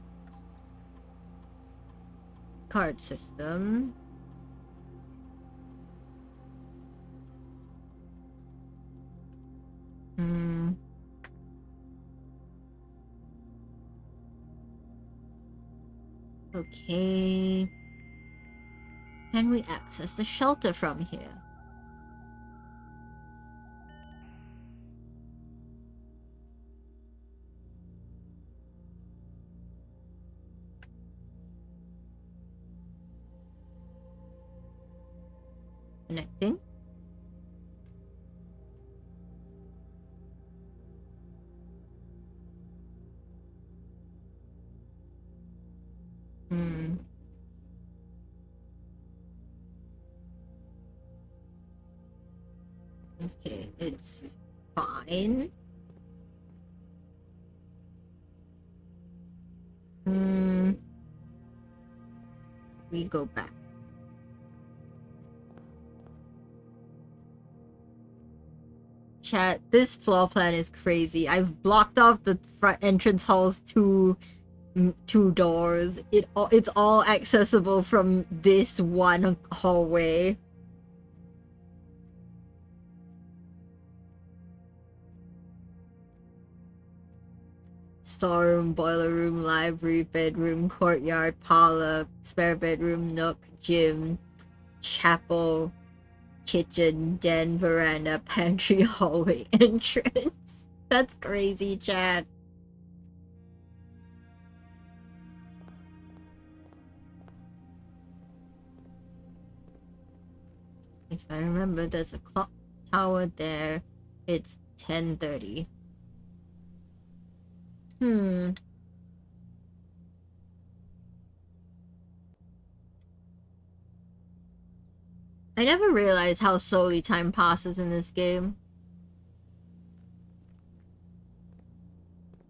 Card system. Okay. Can we access the shelter from here? Connecting. Okay, it's fine. We go back. Chat, this floor plan is crazy. I've blocked off the front entrance hall's two doors. It's all accessible from this one hallway. Storeroom, boiler room, library, bedroom, courtyard, parlor, spare bedroom, nook, gym, chapel, kitchen, den, veranda, pantry, hallway, entrance. That's crazy, chat. If I remember, there's a clock tower there. It's 10:30. I never realized how slowly time passes in this game.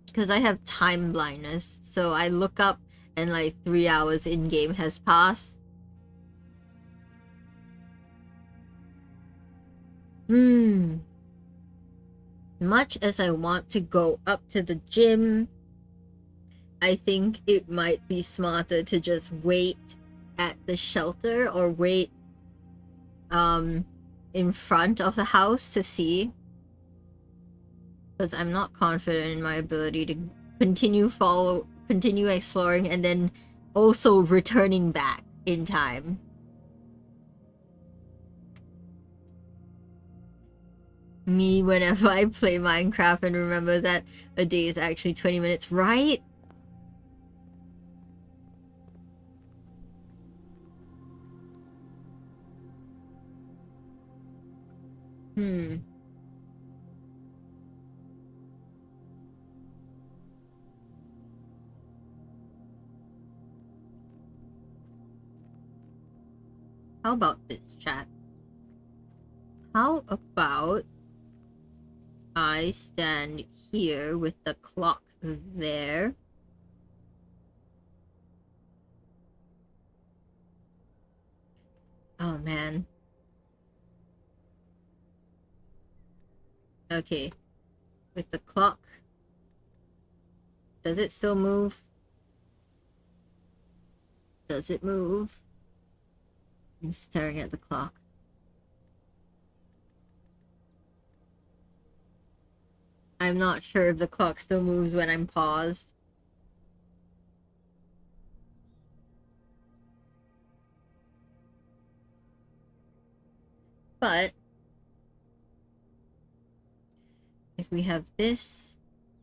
Because I have time blindness, so I look up and like 3 hours in-game has passed. Much as I want to go up to the gym, I think it might be smarter to just wait at the shelter or wait in front of the house to see, because I'm not confident in my ability to continue exploring and then also returning back in time. Me whenever I play Minecraft and remember that a day is actually 20 minutes, right? How about this, chat? How about I stand here with the clock there? Oh man. Okay. With the clock. Does it still move? Does it move? I'm staring at the clock. I'm not sure if the clock still moves when I'm paused. But if we have this,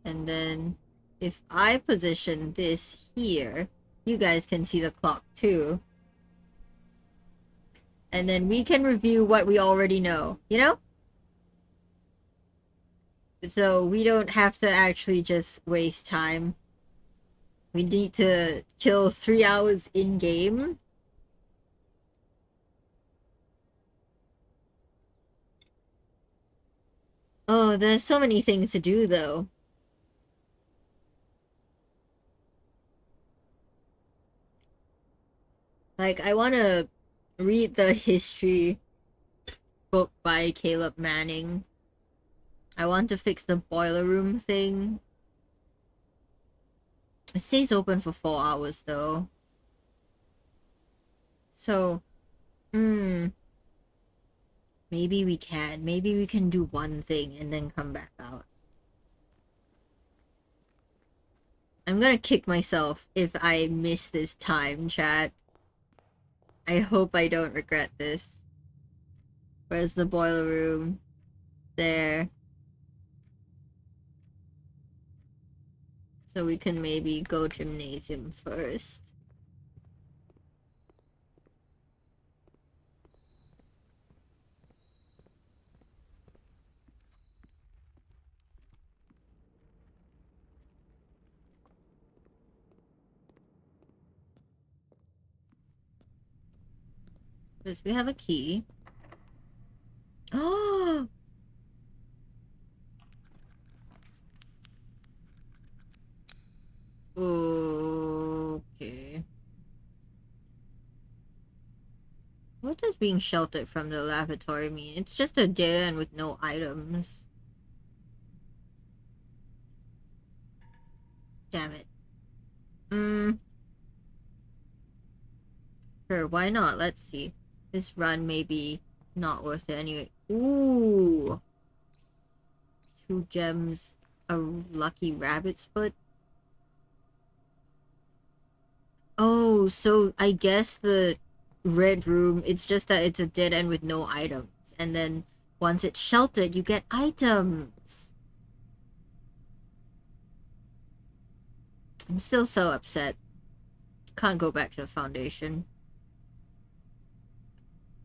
and then if I position this here, you guys can see the clock too. And then we can review what we already know, you know? So we don't have to actually just waste time. We need to kill 3 hours in-game. Oh, there's so many things to do, though. Like, I want to read the history book by Caleb Manning. I want to fix the boiler room thing. It stays open for 4 hours, though. So, maybe we can. Maybe we can do one thing and then come back out. I'm gonna kick myself if I miss this time, chat. I hope I don't regret this. Where's the boiler room? There. So we can maybe go gymnasium first. Because we have a key. Oh! Okay. What does being sheltered from the lavatory mean? It's just a dead end with no items. Damn it. Sure, why not? Let's see. This run may be not worth it anyway. Ooh! 2 gems. A lucky rabbit's foot. Oh, so I guess the red room, it's just that it's a dead end with no items. And then once it's sheltered, you get items. I'm still so upset. Can't go back to the foundation.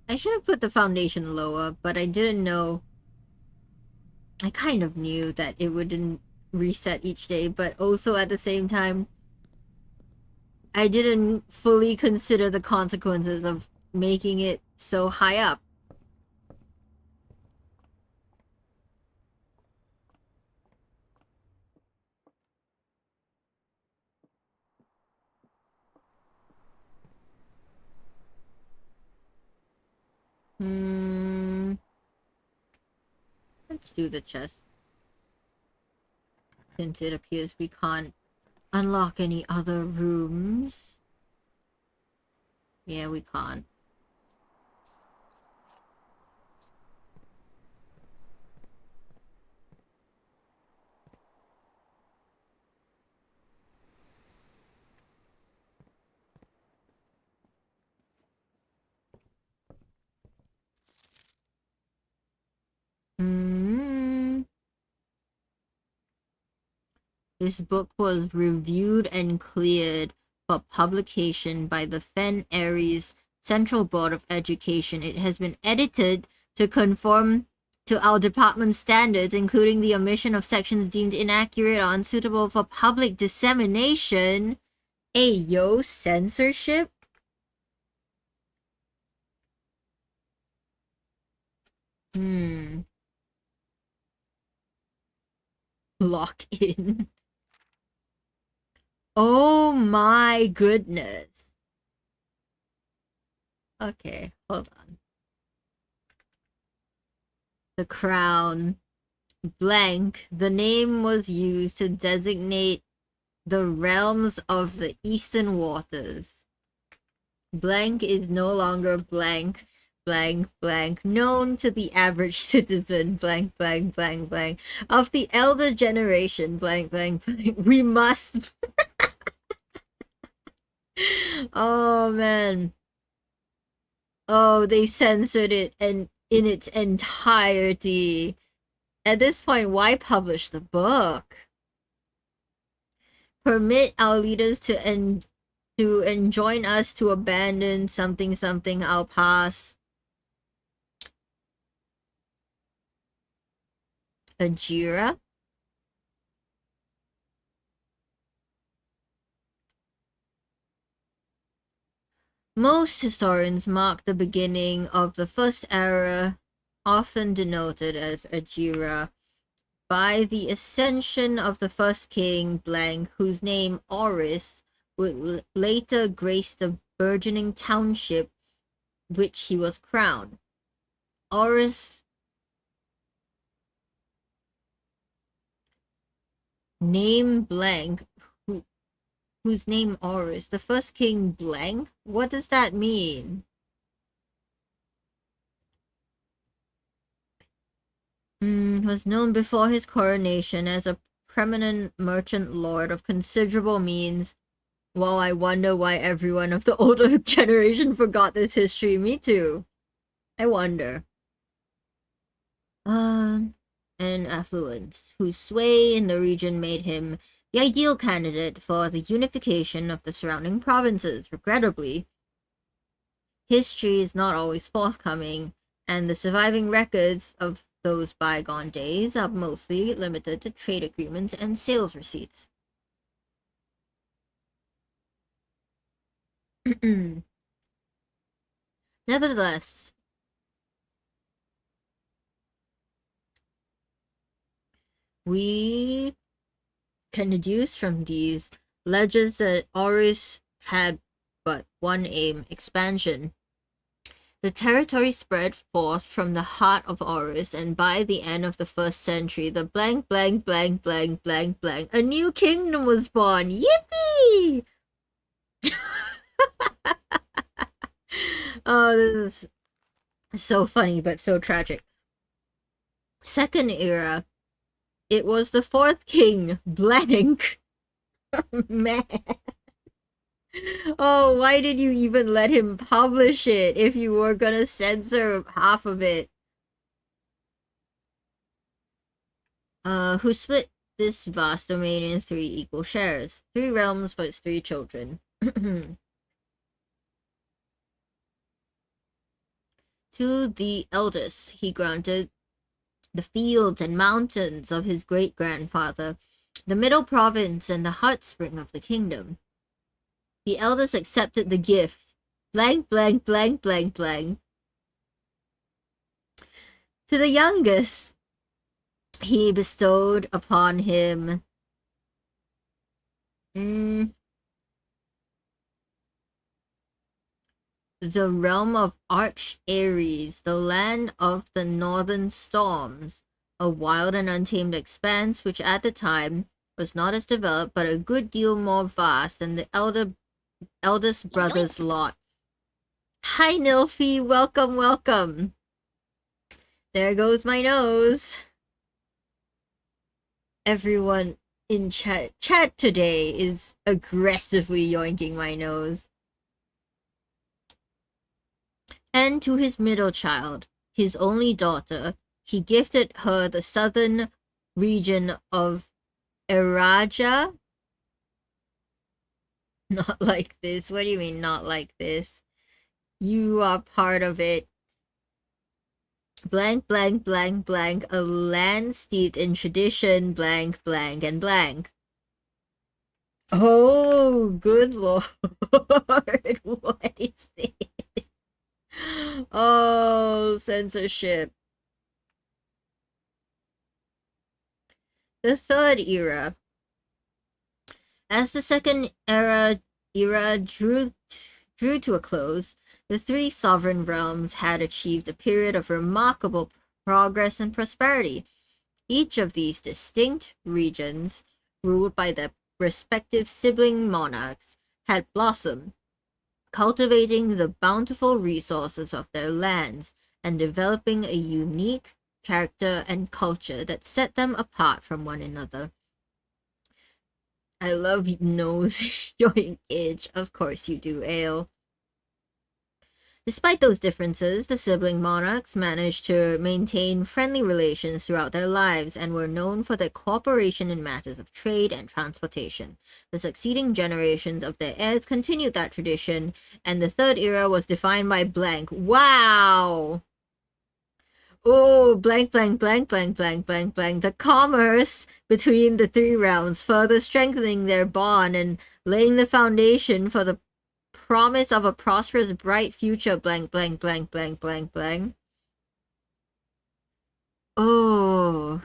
I should have put the foundation lower, but I didn't know. I kind of knew that it wouldn't reset each day, but also at the same time, I didn't fully consider the consequences of making it so high up. let's do the chest. Since it appears we can't unlock any other rooms. Yeah, we can't. This book was reviewed and cleared for publication by the Fen Aries Central Board of Education. It has been edited to conform to our department's standards, including the omission of sections deemed inaccurate or unsuitable for public dissemination. Ayo, censorship? Lock in. Oh my goodness. Okay, hold on. The crown. Blank. The name was used to designate the realms of the eastern waters. Blank is no longer blank, blank, blank, known to the average citizen, blank, blank, blank, blank, of the elder generation, blank, blank, blank. We must. Oh, man. Oh, they censored it and in its entirety. At this point, why publish the book? Permit our leaders to enjoin us to abandon something something. I'll pass. Ajira? Most historians mark the beginning of the first era, often denoted as Ajira, by the ascension of the first king, blank, whose name Oris would later grace the burgeoning township which he was crowned. Oris name blank, whose name Oris, the first king blank? What does that mean? Was known before his coronation as a preeminent merchant lord of considerable means. Well, I wonder why everyone of the older generation forgot this history. Me too. I wonder. And affluence, whose sway in the region made him the ideal candidate for the unification of the surrounding provinces. Regrettably, history is not always forthcoming, and the surviving records of those bygone days are mostly limited to trade agreements and sales receipts. Nevertheless, we can deduce from these legends that Oris had but one aim: expansion. The territory spread forth from the heart of Oris, and by the end of the 1st century, the blank, blank, blank, blank, blank, blank, a new kingdom was born. Yippee! Oh, this is so funny, but so tragic. Second era, it was the 4th king, blank. Man. Oh, why did you even let him publish it if you were gonna censor half of it? Who split this vast domain in 3 equal shares. 3 realms for its 3 children. To the eldest, he granted the fields and mountains of his great-grandfather, the middle province and the heartspring of the kingdom. The eldest accepted the gift, blank, blank, blank, blank, blank. To the youngest, he bestowed upon him the realm of Arch Aries, the land of the northern storms, a wild and untamed expanse which at the time was not as developed but a good deal more vast than the eldest brother's lot. Hi Nilfi, welcome, welcome. There goes my nose. Everyone in chat today is aggressively yoinking my nose. And to his middle child, his only daughter, he gifted her the southern region of Eraja. Not like this. What do you mean, not like this? You are part of it. Blank, blank, blank, blank. A land steeped in tradition, blank, blank, and blank. Oh, good lord. What is this? Oh, censorship. The third era. As the second era drew to a close, the three sovereign realms had achieved a period of remarkable progress and prosperity. Each of these distinct regions, ruled by their respective sibling monarchs, had blossomed, cultivating the bountiful resources of their lands and developing a unique character and culture that set them apart from one another. I love nose your age. Of course you do, Ale. Despite those differences, the sibling monarchs managed to maintain friendly relations throughout their lives and were known for their cooperation in matters of trade and transportation. The succeeding generations of their heirs continued that tradition, and the third era was defined by blank. Wow! Oh, blank, blank, blank, blank, blank, blank, blank. The commerce between the three realms, further strengthening their bond and laying the foundation for the promise of a prosperous, bright future, blank, blank, blank, blank, blank, blank. Oh,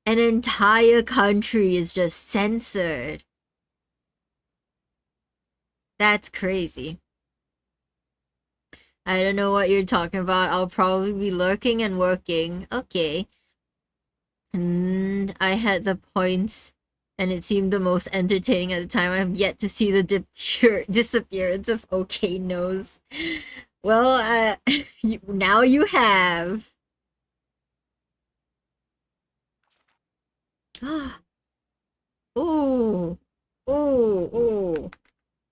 an entire country is just censored. That's crazy. I don't know what you're talking about. I'll probably be lurking and working. Okay. And I had the points, and it seemed the most entertaining at the time. I have yet to see the disappearance of OK Nose. Well, now you have. Oh, oh, oh.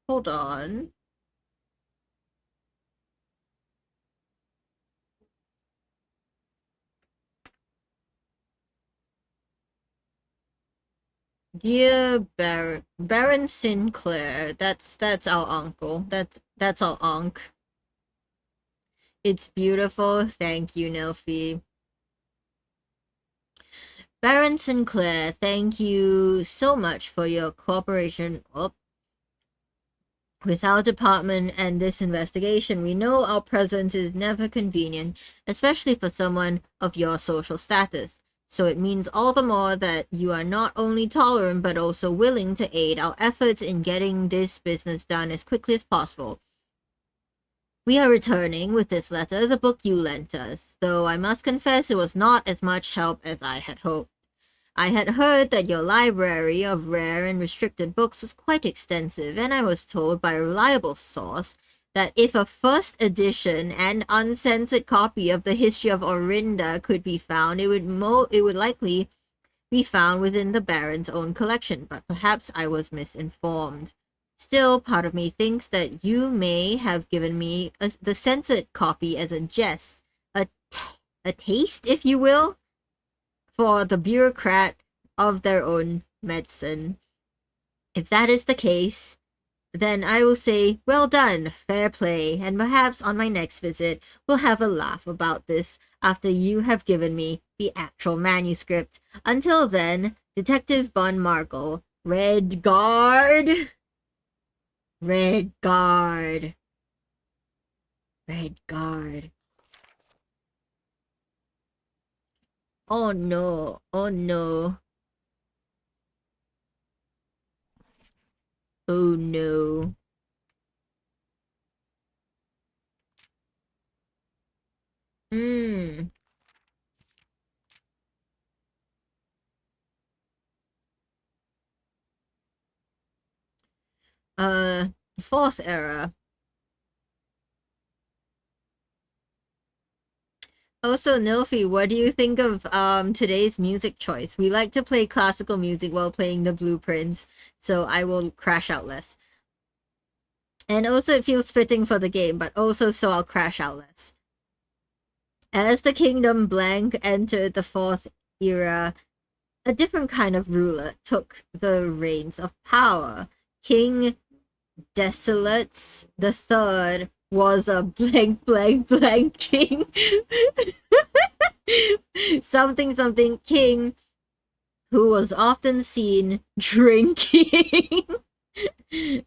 Hold on. Dear Baron Sinclair, that's our uncle. That's our unc. It's beautiful. Thank you, Nilfi. Baron Sinclair, thank you so much for your cooperation. With our department and this investigation, we know our presence is never convenient, especially for someone of your social status. So it means all the more that you are not only tolerant but also willing to aid our efforts in getting this business done as quickly as possible. We are returning with this letter the book you lent us, though I must confess it was not as much help as I had hoped. I had heard that your library of rare and restricted books was quite extensive, and I was told by a reliable source that if a first edition and uncensored copy of the history of Orinda could be found, it would likely be found within the Baron's own collection, but perhaps I was misinformed. Still, part of me thinks that you may have given me the censored copy as a jest, a taste, if you will, for the bureaucrat of their own medicine. If that is the case, then I will say, well done, fair play, and perhaps on my next visit we'll have a laugh about this after you have given me the actual manuscript. Until then, Detective Bun Markle, Red Guard. Red Guard. Red Guard. Oh no, oh no. Oh no. Hmm. Fourth era. Also, Nilfi, what do you think of today's music choice? We like to play classical music while playing the blueprints, so I will crash out less. And also it feels fitting for the game, but also so I'll crash out less. As the kingdom blank entered the fourth era, a different kind of ruler took the reins of power. King Desolates the Third was a blank blank blank king. Something something king who was often seen drinking. Who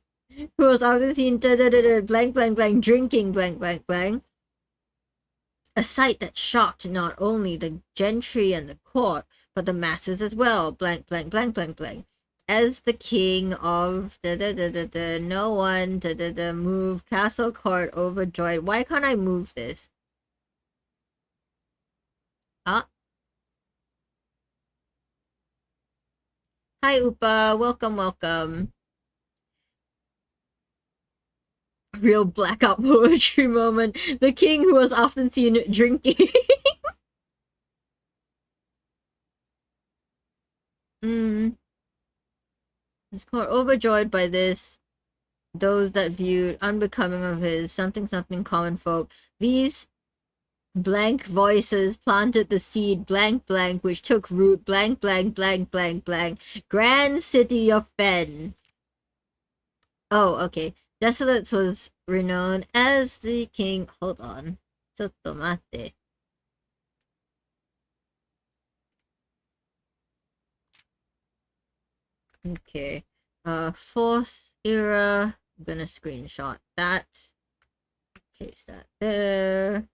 was often seen blank blank blank drinking blank blank blank. A sight that shocked not only the gentry and the court, but the masses as well. Blank blank blank blank blank. As the king of no one move castle court overjoyed. Why can't I move this? Ah. Hi Upa, welcome, welcome. Real blackout poetry moment. The king who was often seen drinking. His court overjoyed by this, those that viewed unbecoming of his something something common folk. These blank voices planted the seed blank blank which took root blank blank blank blank blank. Grand city of Fen. Oh, okay. Desolates was renowned as the king. Hold on. Sottomate. Okay. Fourth era. I'm gonna screenshot that. Paste that there.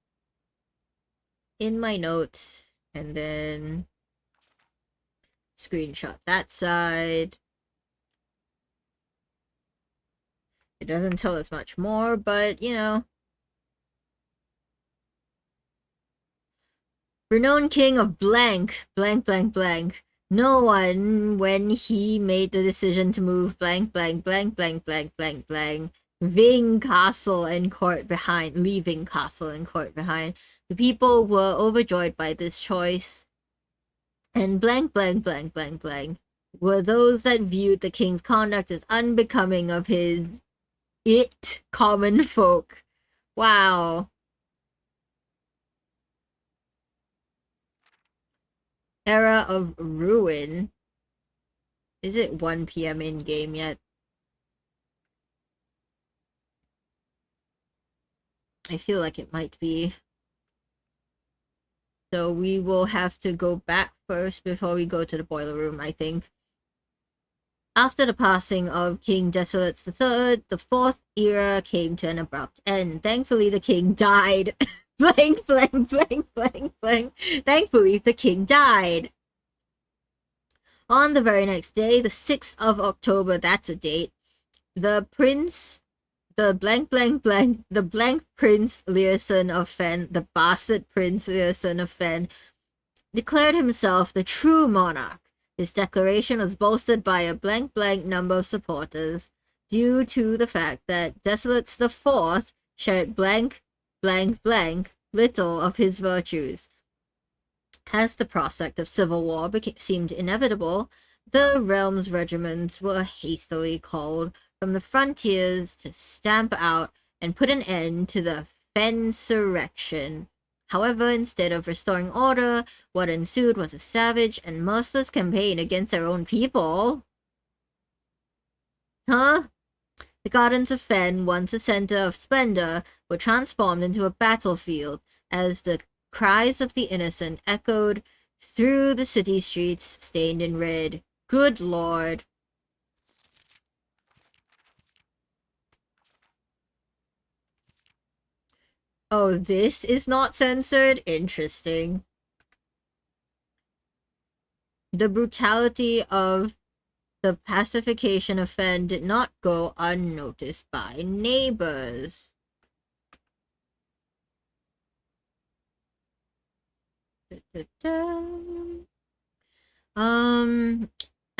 In my notes. And then screenshot that side. It doesn't tell us much more, but you know. Renowned king of blank, blank, blank, blank. No one, when he made the decision to move blank, blank, blank, blank, blank, blank, blank, leaving castle and court behind, the people were overjoyed by this choice. And blank, blank, blank, blank, blank were those that viewed the king's conduct as unbecoming of his common folk. Wow. Era of ruin. Is it 1 p.m. in game yet? I feel like it might be. So we will have to go back first before we go to the boiler room, I think. After the passing of King Desolates III, the fourth era came to an abrupt end. Thankfully, the king died. Blank, blank, blank, blank, blank. Thankfully, the king died. On the very next day, the 6th of October, that's a date, the prince, the blank, blank, blank, the blank Prince Learson of Fen, the bastard Prince Learson of Fen, declared himself the true monarch. His declaration was bolstered by a blank blank number of supporters, due to the fact that Desolates the Fourth shared blank blank blank little of his virtues. As the prospect of civil war seemed inevitable, the realm's regiments were hastily called from the frontiers to stamp out and put an end to the Fensurrection. However, instead of restoring order, what ensued was a savage and merciless campaign against their own people. Huh? The gardens of Fen, once a center of splendor, were transformed into a battlefield as the cries of the innocent echoed through the city streets stained in red. Good lord. Oh, this is not censored? Interesting. The brutality of the pacification of Fen did not go unnoticed by neighbors.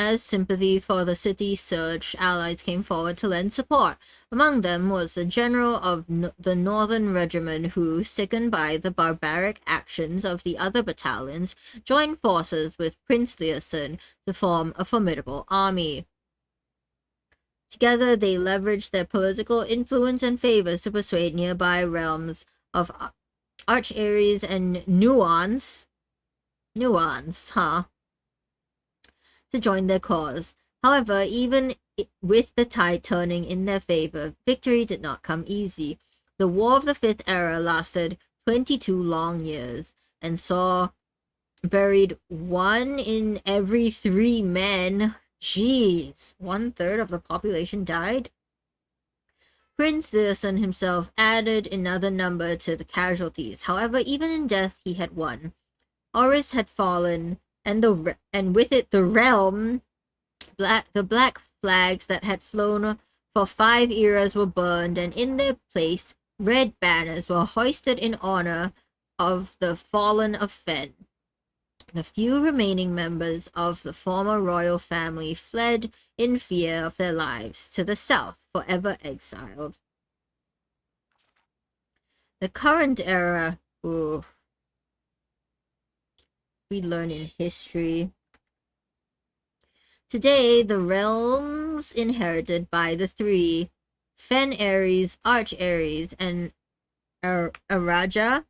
As sympathy for the city surged, allies came forward to lend support. Among them was the general of the Northern Regiment who, sickened by the barbaric actions of the other battalions, joined forces with Prince Leosin to form a formidable army. Together, they leveraged their political influence and favors to persuade nearby realms of Arch-Aries and Nuance, to join their cause. However, even with the tide turning in their favor, victory did not come easy. The War of the Fifth Era lasted 22 long years and saw buried 1 in every 3 men. Jeez, 1/3 of the population died? Prince Leosin himself added another number to the casualties. However, even in death, he had won. Oris had fallen, and with it the realm. The black flags that had flown for 5 eras were burned, and in their place, red banners were hoisted in honor of the fallen of Fen. The few remaining members of the former royal family fled in fear of their lives to the south, forever exiled. The current era, we learn in history. Today, the realms inherited by the 3 Fen Aries, Arch Aries, and Araja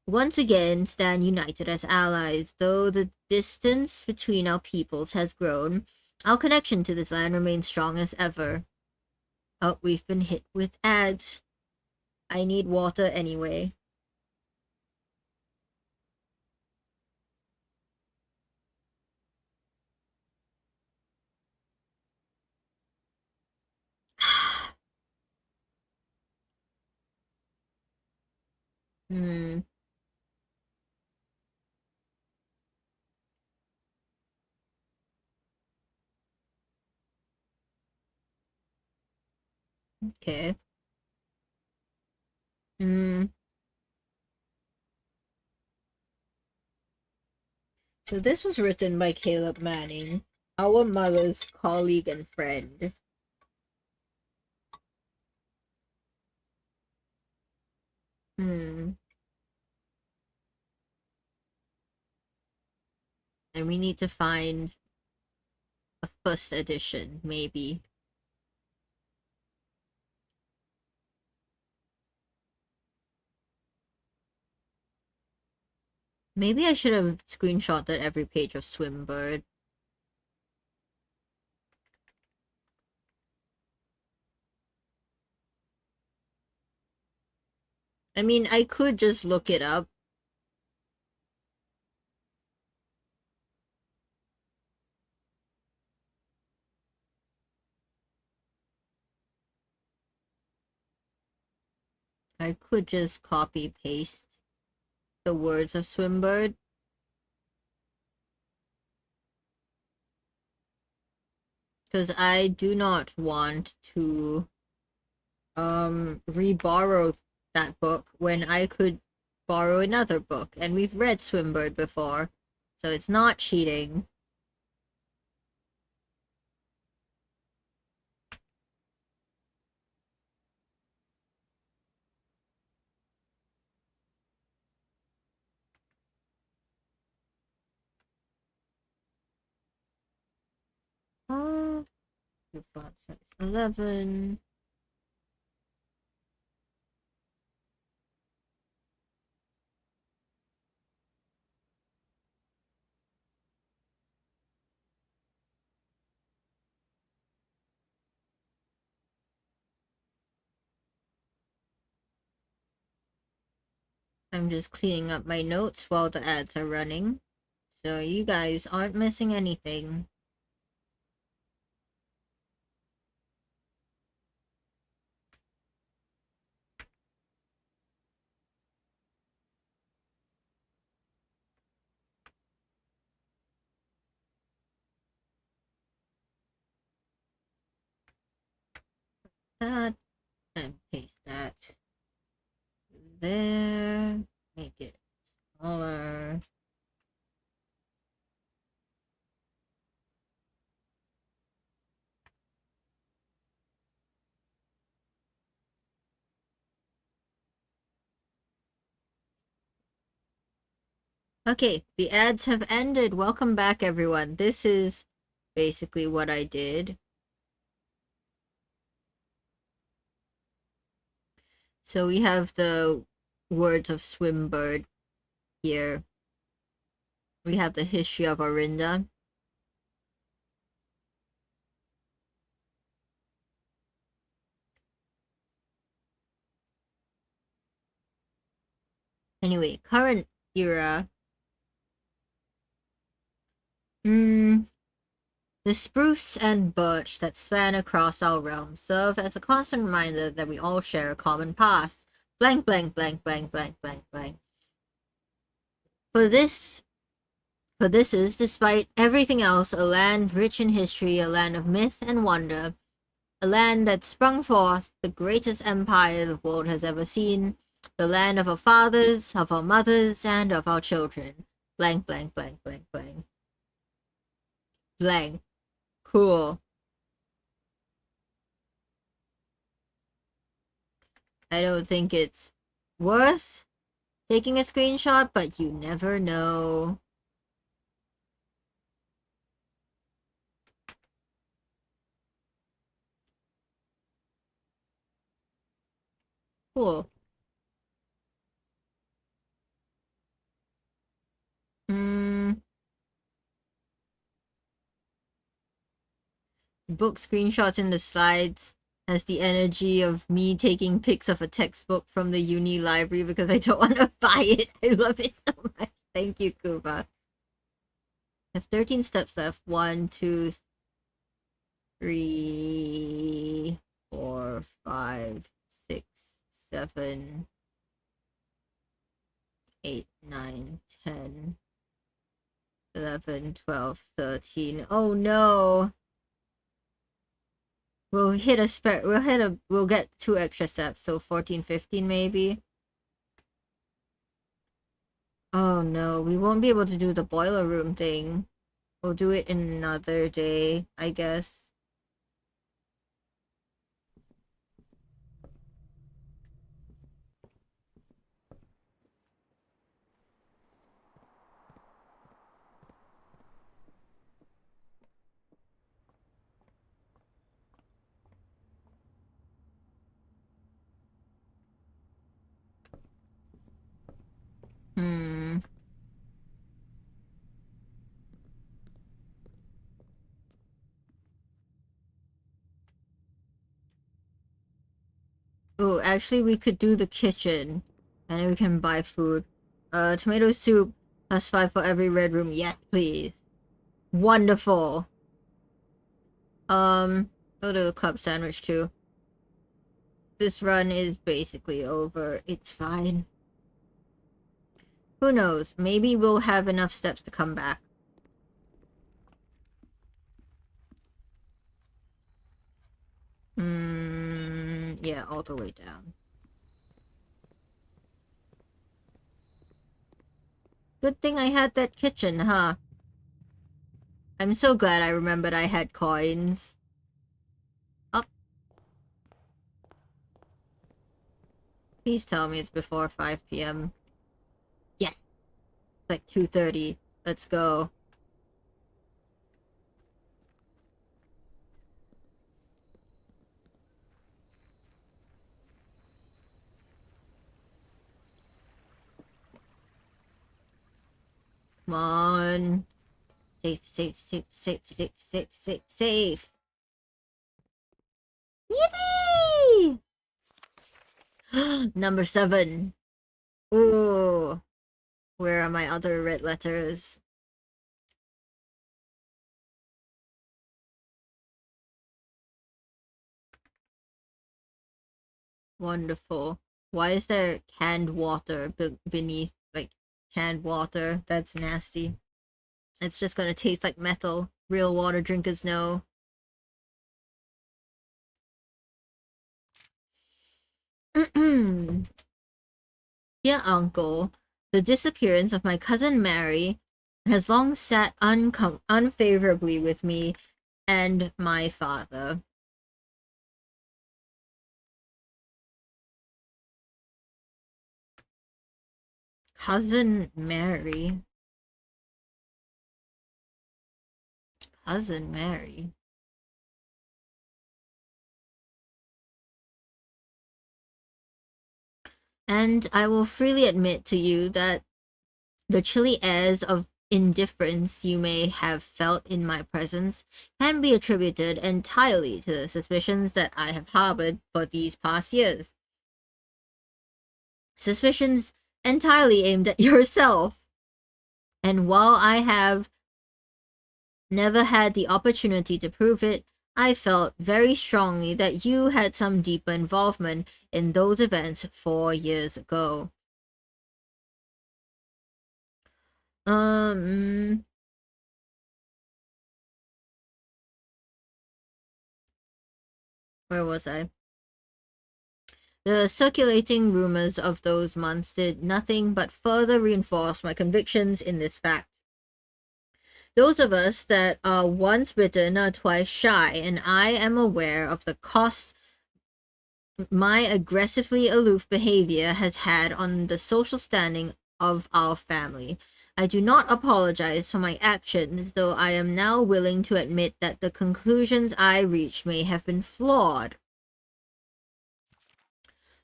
once again stand united as allies. Though the distance between our peoples has grown, our connection to this land remains strong as ever. Oh, we've been hit with ads. I need water anyway. Hmm. Okay. Hmm. So this was written by Caleb Manning, our mother's colleague and friend. Hmm. And we need to find a first edition, maybe. Maybe I should have screenshotted every page of Swimbird. I mean, I could just look it up. I could just copy paste the words of Swimbird. Because I do not want to re-borrow that book when I could borrow another book. And we've read Swimbird before, so it's not cheating. Uh, font size 11. I'm just cleaning up my notes while the ads are running, so you guys aren't missing anything. That and paste that there. Make it smaller. Okay, the ads have ended. Welcome back, everyone. This is basically what I did. So we have the words of Swimbird here. We have the history of Orinda. Anyway, current era. The spruce and birch that span across our realm serve as a constant reminder that we all share a common past. Blank, blank, blank, blank, blank, blank, blank. For this is, despite everything else, a land rich in history, a land of myth and wonder, a land that sprung forth the greatest empire the world has ever seen, the land of our fathers, of our mothers, and of our children. Blank, blank, blank, blank, blank. Blank. Cool. I don't think it's worth taking a screenshot, but you never know. Cool. Book screenshots in the slides has the energy of me taking pics of a textbook from the uni library because I don't want to buy it. I love it so much. Thank you, Kuba. I have 13 steps left. 1, 2, 3, 4, 5, 6, 7, 8, 9, 10, 11, 12, 13. Oh no. We'll get 2 extra steps, so 14, 15 maybe. Oh no, we won't be able to do the boiler room thing. We'll do it another day, I guess. Hmm. Oh, actually we could do the kitchen. And then we can buy food. Tomato soup, +5 for every red room. Yes, please. Wonderful. Go to the club sandwich too. This run is basically over. It's fine. Who knows? Maybe we'll have enough steps to come back. Yeah, all the way down. Good thing I had that kitchen, huh? I'm so glad I remembered I had coins. Up. Please tell me it's before 5 p.m. Yes! It's like 2:30. Let's go. Come on. Safe, safe, safe, safe, safe, safe, safe, safe. Yippee! Number 7. Ooh. Where are my other red letters? Wonderful. Why is there canned water beneath, like, canned water? That's nasty. It's just gonna taste like metal. Real water drinkers know. Dear uncle, the disappearance of my cousin Mary has long sat unfavorably with me and my father. Cousin Mary? Cousin Mary. And I will freely admit to you that the chilly airs of indifference you may have felt in my presence can be attributed entirely to the suspicions that I have harbored for these past years. Suspicions entirely aimed at yourself. And while I have never had the opportunity to prove it, I felt very strongly that you had some deeper involvement in those events 4 years ago. Um, where was I? The circulating rumors of those months did nothing but further reinforce my convictions in this fact. Those of us that are once bitten are twice shy, and I am aware of the cost my aggressively aloof behavior has had on the social standing of our family. I do not apologize for my actions, though I am now willing to admit that the conclusions I reached may have been flawed.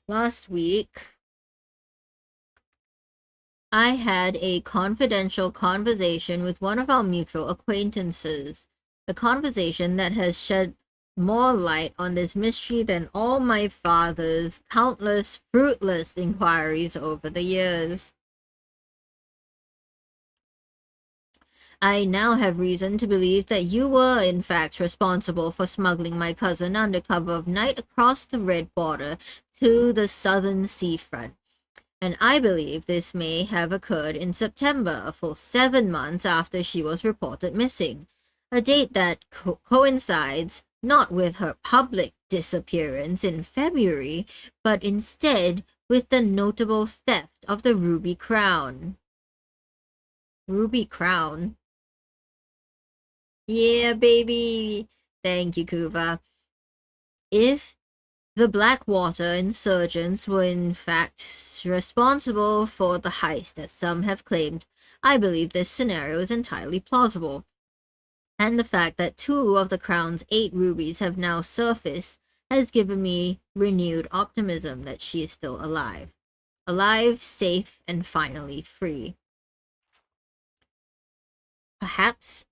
Last week, I had a confidential conversation with one of our mutual acquaintances. A conversation that has shed more light on this mystery than all my father's countless fruitless inquiries over the years. I now have reason to believe that you were in fact responsible for smuggling my cousin under cover of night across the red border to the southern seafront. And I believe this may have occurred in September, a full 7 months after she was reported missing, a date that coincides not with her public disappearance in February, but instead with the notable theft of the ruby crown. Ruby crown? Yeah, baby! Thank you, Kuva. If the Blackwater insurgents were in fact responsible for the heist that some have claimed, I believe this scenario is entirely plausible. And the fact that 2 of the crown's 8 rubies have now surfaced has given me renewed optimism that she is still alive. Alive, safe, and finally free. Perhaps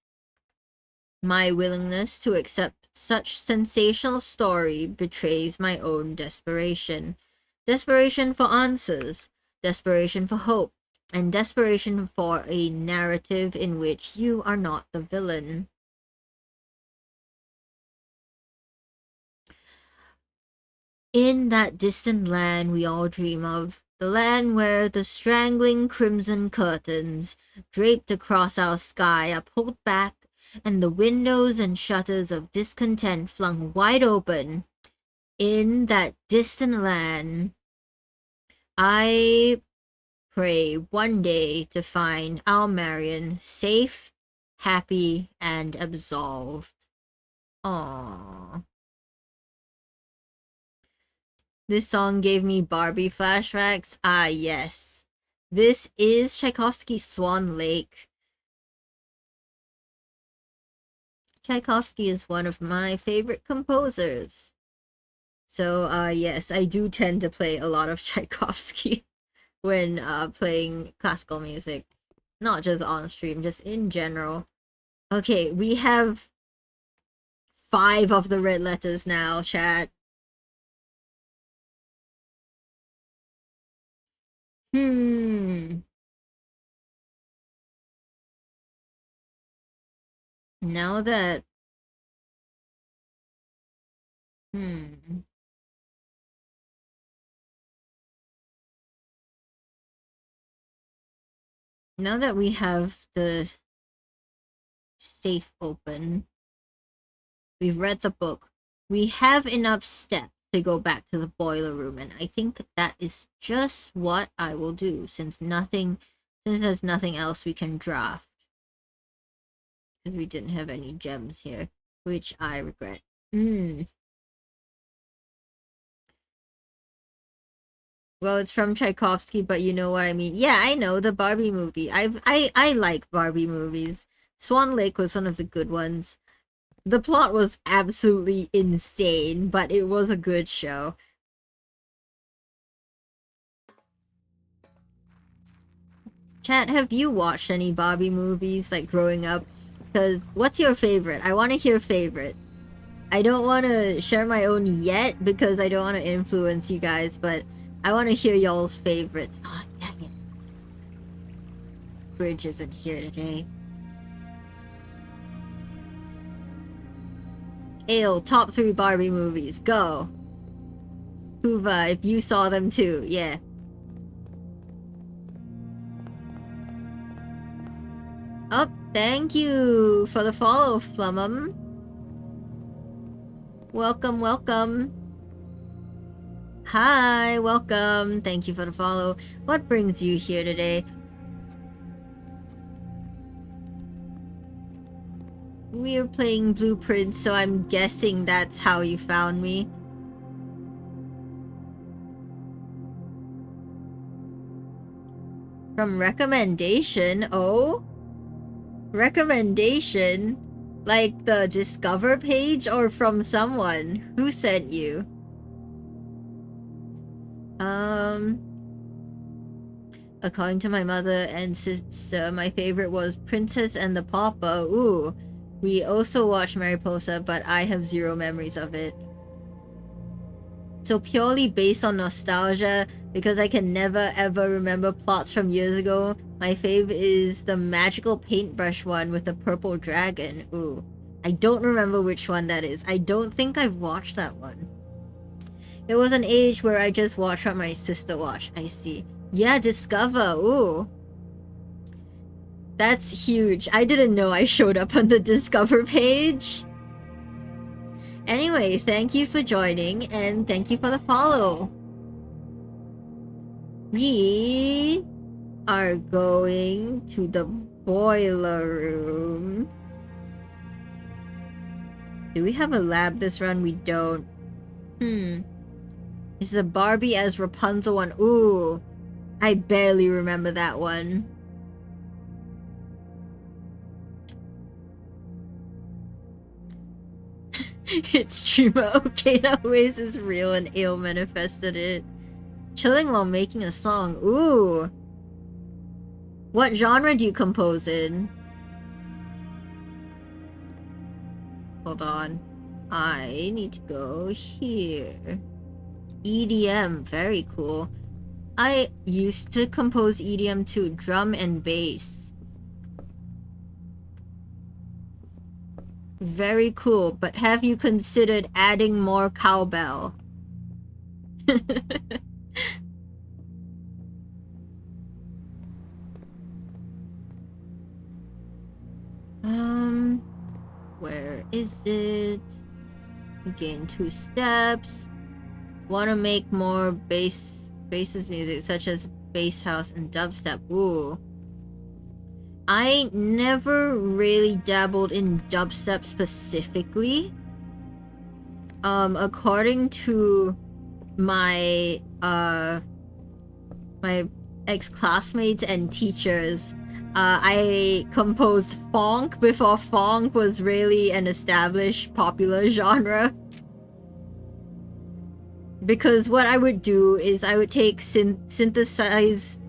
my willingness to accept such sensational story betrays my own desperation. Desperation for answers, desperation for hope, and desperation for a narrative in which you are not the villain. In that distant land we all dream of, the land where the strangling crimson curtains draped across our sky are pulled back and the windows and shutters of discontent flung wide open. In that distant land, I pray one day to find our Marion safe, happy, and absolved. Aww. This song gave me Barbie flashbacks. Ah, yes. This is Tchaikovsky's Swan Lake. Tchaikovsky is one of my favorite composers. So, yes, I do tend to play a lot of Tchaikovsky when playing classical music. Not just on stream, just in general. Okay, we have 5 of the red letters now, chat. Hmm. Now that... Hmm. Now that we have the safe open, we've read the book, we have enough steps to go back to the boiler room, and I think that is just what I will do, since there's nothing else we can draft. Because we didn't have any gems here, which I regret. Well, it's from Tchaikovsky, but you know what I mean. Yeah, I know the Barbie movie. I like Barbie movies. Swan Lake was one of the good ones. The plot was absolutely insane, but it was a good show. Chat, have you watched any Barbie movies, like, growing up? Because, what's your favorite? I want to hear favorites. I don't want to share my own yet, because I don't want to influence you guys, but I want to hear y'all's favorites. Oh, dang it. Bridge isn't here today. Ale, top 3 Barbie movies. Go. Huva, if you saw them too. Yeah. Oh, thank you for the follow, Flummum. Welcome, welcome. Hi, welcome. Thank you for the follow. What brings you here today? We're playing Blueprints, so I'm guessing that's how you found me. From recommendation? Oh? Recommendation? Like the Discover page or from someone? Who sent you? According to my mother and sister, my favorite was Princess and the Pauper. Ooh. We also watched Mariposa, but I have zero memories of it. So purely based on nostalgia, because I can never ever remember plots from years ago, my fave is the magical paintbrush one with the purple dragon. Ooh. I don't remember which one that is. I don't think I've watched that one. It was an age where I just watched what my sister watched. I see. Yeah, Discover. Ooh. That's huge. I didn't know I showed up on the Discover page. Anyway, thank you for joining, and thank you for the follow. We are going to the boiler room. Do we have a lab this run? We don't. This is a Barbie as Rapunzel one. Ooh. I barely remember that one. It's streamer okay now waves is real and Ale manifested it. Chilling while making a song. Ooh. What genre do you compose in? Hold on. I need to go here. EDM, very cool. I used to compose EDM too, drum and bass. Very cool, but have you considered adding more cowbell? Where is it? Gain 2 steps. Want to make more basses music, such as bass house and dubstep. Ooh. I never really dabbled in dubstep specifically. According to my my ex-classmates and teachers, I composed funk before funk was really an established popular genre. Because what I would do is I would take synthesize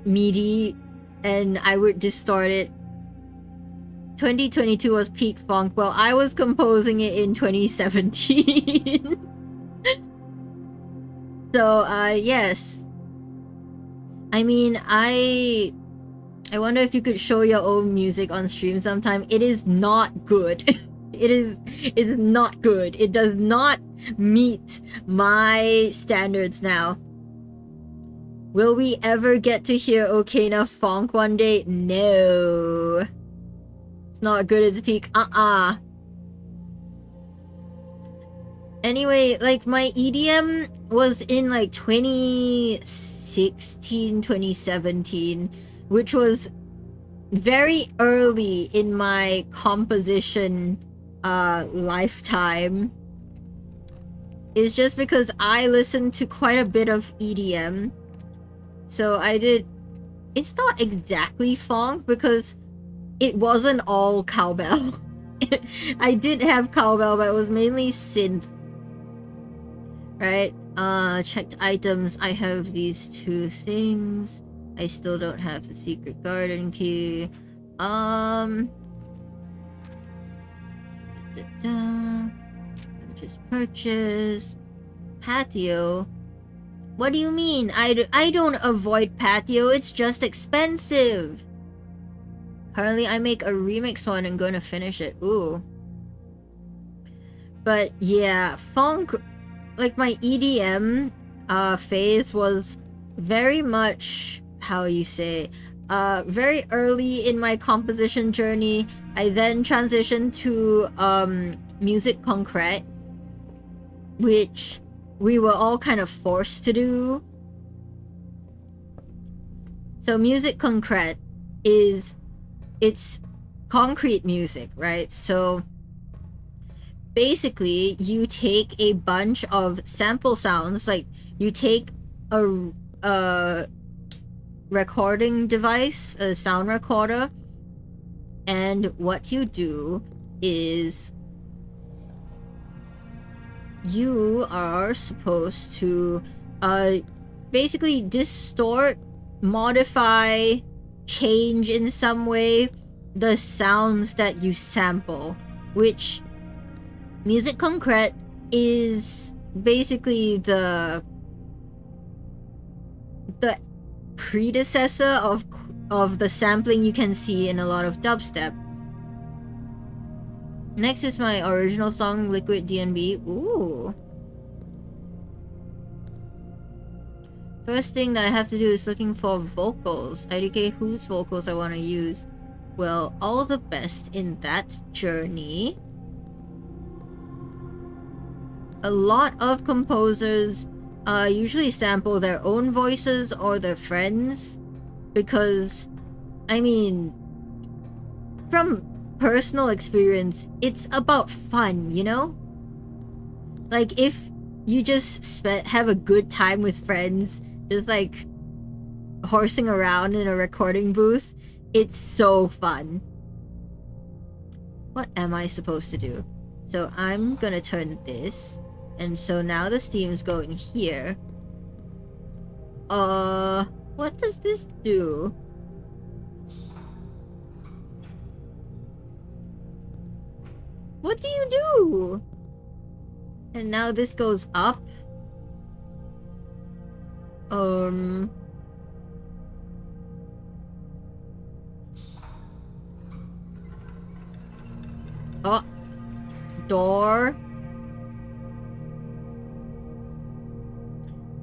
MIDI and I would distort it. 2022 was peak funk. Well, I was composing it in 2017. So, yes. I mean, I wonder if you could show your own music on stream sometime. It is not good. It is not good. It does not meet my standards now. Will we ever get to hear Okana Funk one day? No. It's not good as a peak. Anyway, like, my EDM was in, like, 2016, 2017, which was very early in my composition lifetime. It's just because I listened to quite a bit of EDM. So I did... It's not exactly funk because it wasn't all cowbell. I did have cowbell, but it was mainly synth. Right? Checked items. I have these 2 things. I still don't have the secret garden key. Just purchase. Patio. What do you mean? I don't avoid patio. It's just expensive. Currently, I make a remix one and gonna finish it. Ooh. But yeah, funk, like my EDM phase was very much, how you say, very early in my composition journey. I then transitioned to music concrete, which we were all kind of forced to do. So music concrete it's concrete music, right? So basically you take a bunch of sample sounds, like you take a recording device, a sound recorder, and what you do is you are supposed to basically distort, modify, change in some way the sounds that you sample, which music concrete is basically the predecessor of the sampling you can see in a lot of dubstep. Next is my original song, Liquid DNB. Ooh. First thing that I have to do is looking for vocals. IDK whose vocals I want to use. Well, all the best in that journey. A lot of composers usually sample their own voices or their friends, because, I mean, from personal experience, it's about fun, you know? Like, if you just have a good time with friends, just like horsing around in a recording booth, it's so fun. What am I supposed to do? So I'm gonna turn this, and so now the steam's going here. What does this do? What do you do? And now this goes up. Oh, door.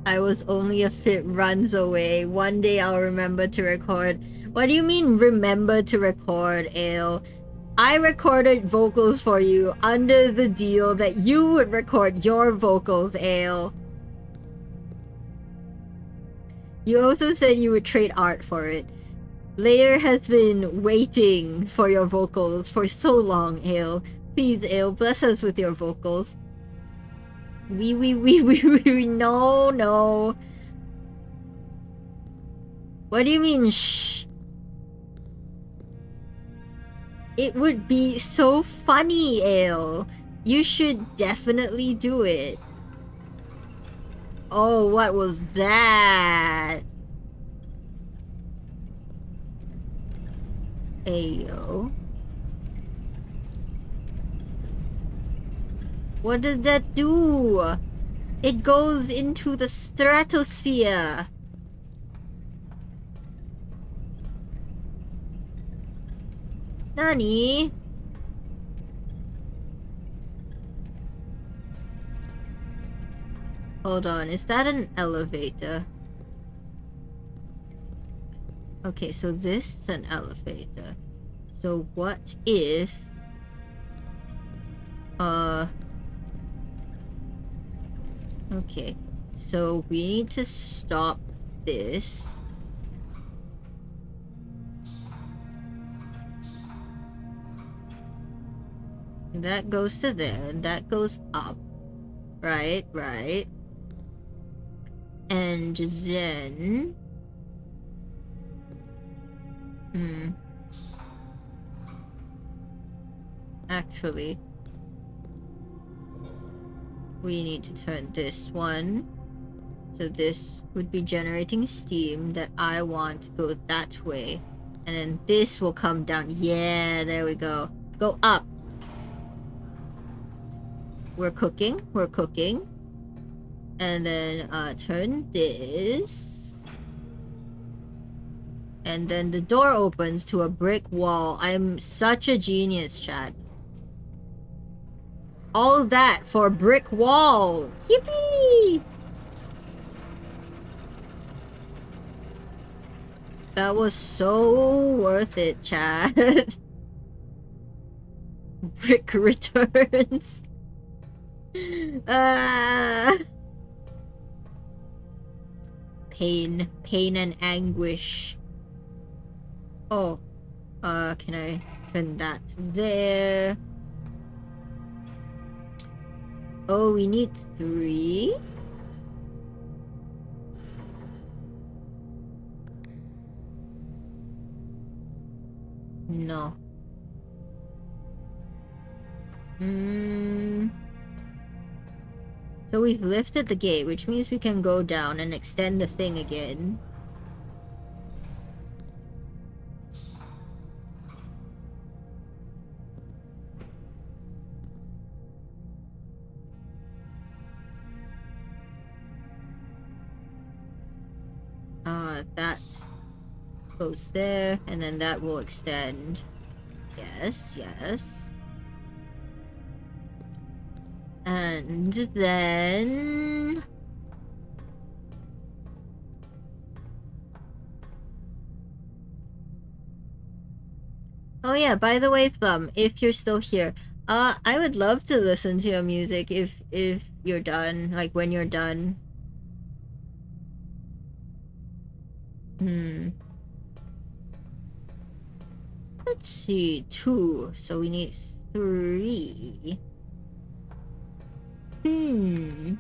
I was only a fit runs away. One day I'll remember to record. What do you mean remember to record, Ale? I recorded vocals for you under the deal that you would record your vocals, Ale. You also said you would trade art for it. Layer has been waiting for your vocals for so long, Ale. Please, Ale, bless us with your vocals. We, no. What do you mean, shh? It would be so funny, Ale. You should definitely do it. Oh, what was that? Ayo. What does that do? It goes into the stratosphere. Nani? Hold on, is that an elevator? Okay, so this is an elevator. So what if... Okay, so we need to stop this. That goes to there, and that goes up. Right. And then... Actually, we need to turn this one. So this would be generating steam that I want to go that way. And then this will come down. Yeah, there we go. Go up. We're cooking. We're cooking. And then turn this. And then the door opens to a brick wall. I'm such a genius, Chad. All that for a brick wall. Yippee! That was so worth it, Chad. Brick returns. Pain and anguish. Oh, can I turn that there? Oh, we need 3. No. So we've lifted the gate, which means we can go down and extend the thing again. That goes there, and then that will extend. Yes, yes. And then... Oh yeah, by the way, Flum, if you're still here, I would love to listen to your music if you're done, like when you're done. Let's see, 2, so we need 3. Do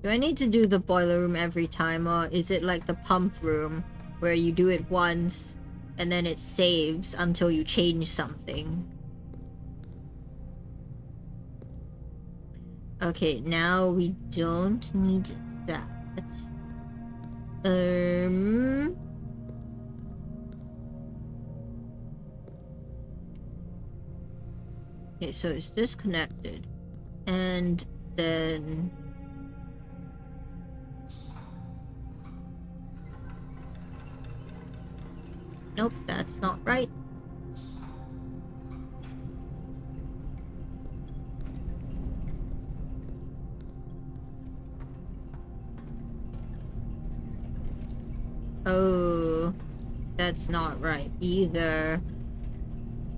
I need to do the boiler room every time, or is it like the pump room where you do it once and then it saves until you change something? Okay, now we don't need that. Okay, so it's disconnected. And then... Nope, that's not right. Oh, that's not right either.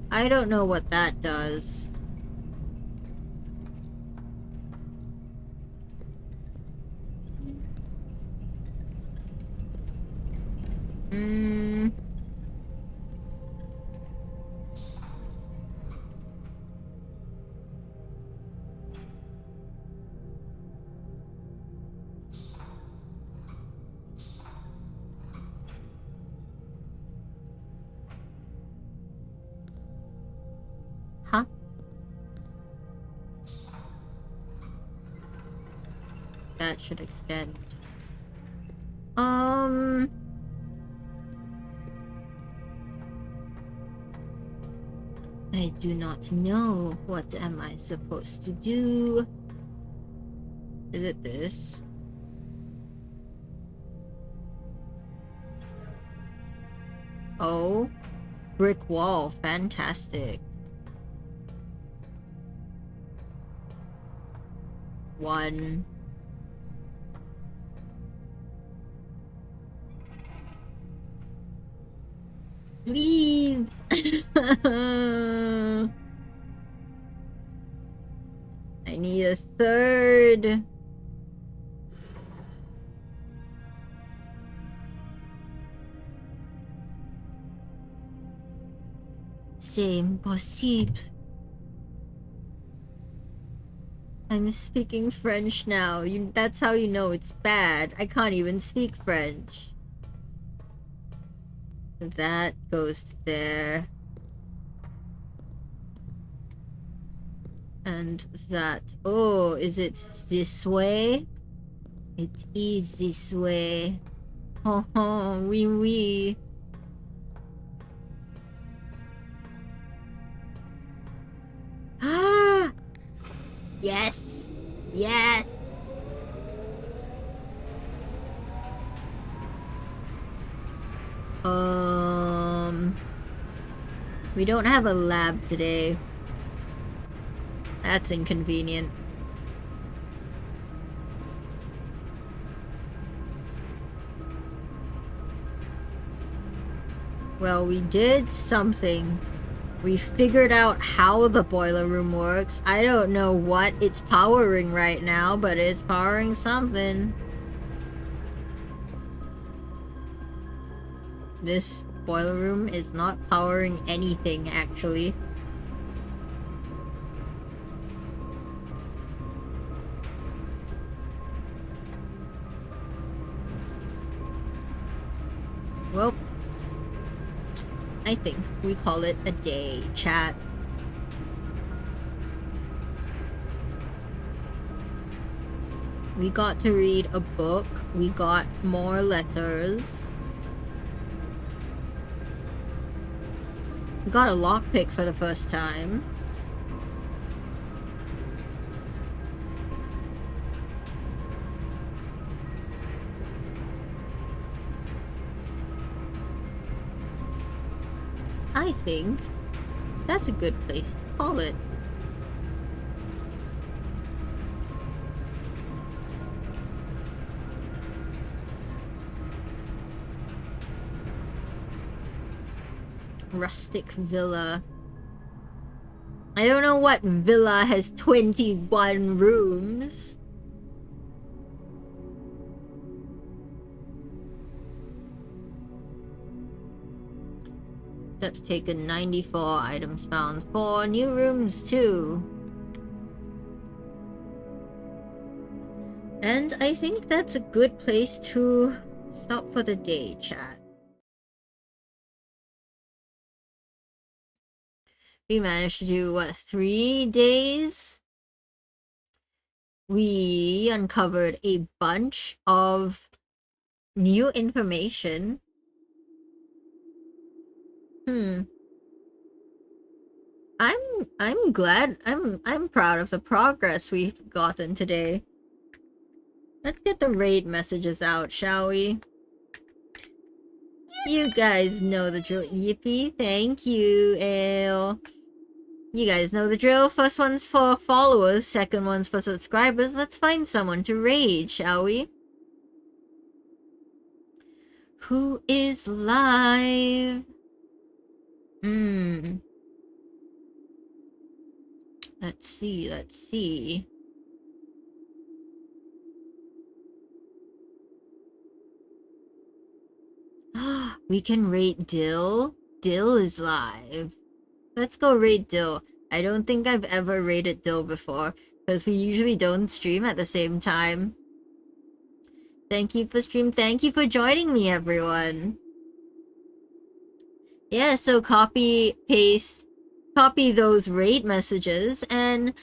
I don't know what that does. Huh? That should extend. I do not know. What am I supposed to do? Is it this? Oh, brick wall. Fantastic. 1. Please. I need a 3rd. C'est impossible. I'm speaking French now. That's how you know it's bad. I can't even speak French. That goes there. And that... Oh, is it this way? It is this way. Oh, oh, wee wee. Ah! Yes! Yes! We don't have a lab today. That's inconvenient. Well, we did something. We figured out how the boiler room works. I don't know what it's powering right now, but it's powering something. This boiler room is not powering anything, actually. Well, I think we call it a day, chat. We got to read a book. We got more letters. We got a lockpick for the first time. I think that's a good place to call it. Rustic villa. I don't know what villa has 21 rooms. Steps taken 94, items found 4, new rooms 2. And I think that's a good place to stop for the day, chat. We managed to do, what, 3 days? We uncovered a bunch of new information. I'm glad. I'm proud of the progress we've gotten today. Let's get the raid messages out, shall we? You guys know the drill. Yippee, thank you, Ale. You guys know the drill. First one's for followers, second one's for subscribers. Let's find someone to raid, shall we? Who is live? Let's see. We can rate Dill. Dill is live. Let's go raid Dill. I don't think I've ever raided Dill before, because we usually don't stream at the same time. Thank you for stream. Thank you for joining me, everyone. Yeah, so copy, paste, copy those raid messages, and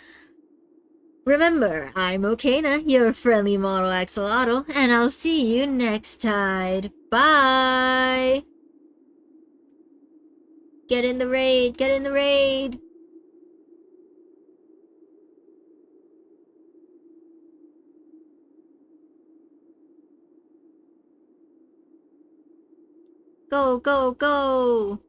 remember, I'm Okana, your friendly model axolotl, and I'll see you next tide. Bye! Get in the raid, get in the raid! Go, go, go!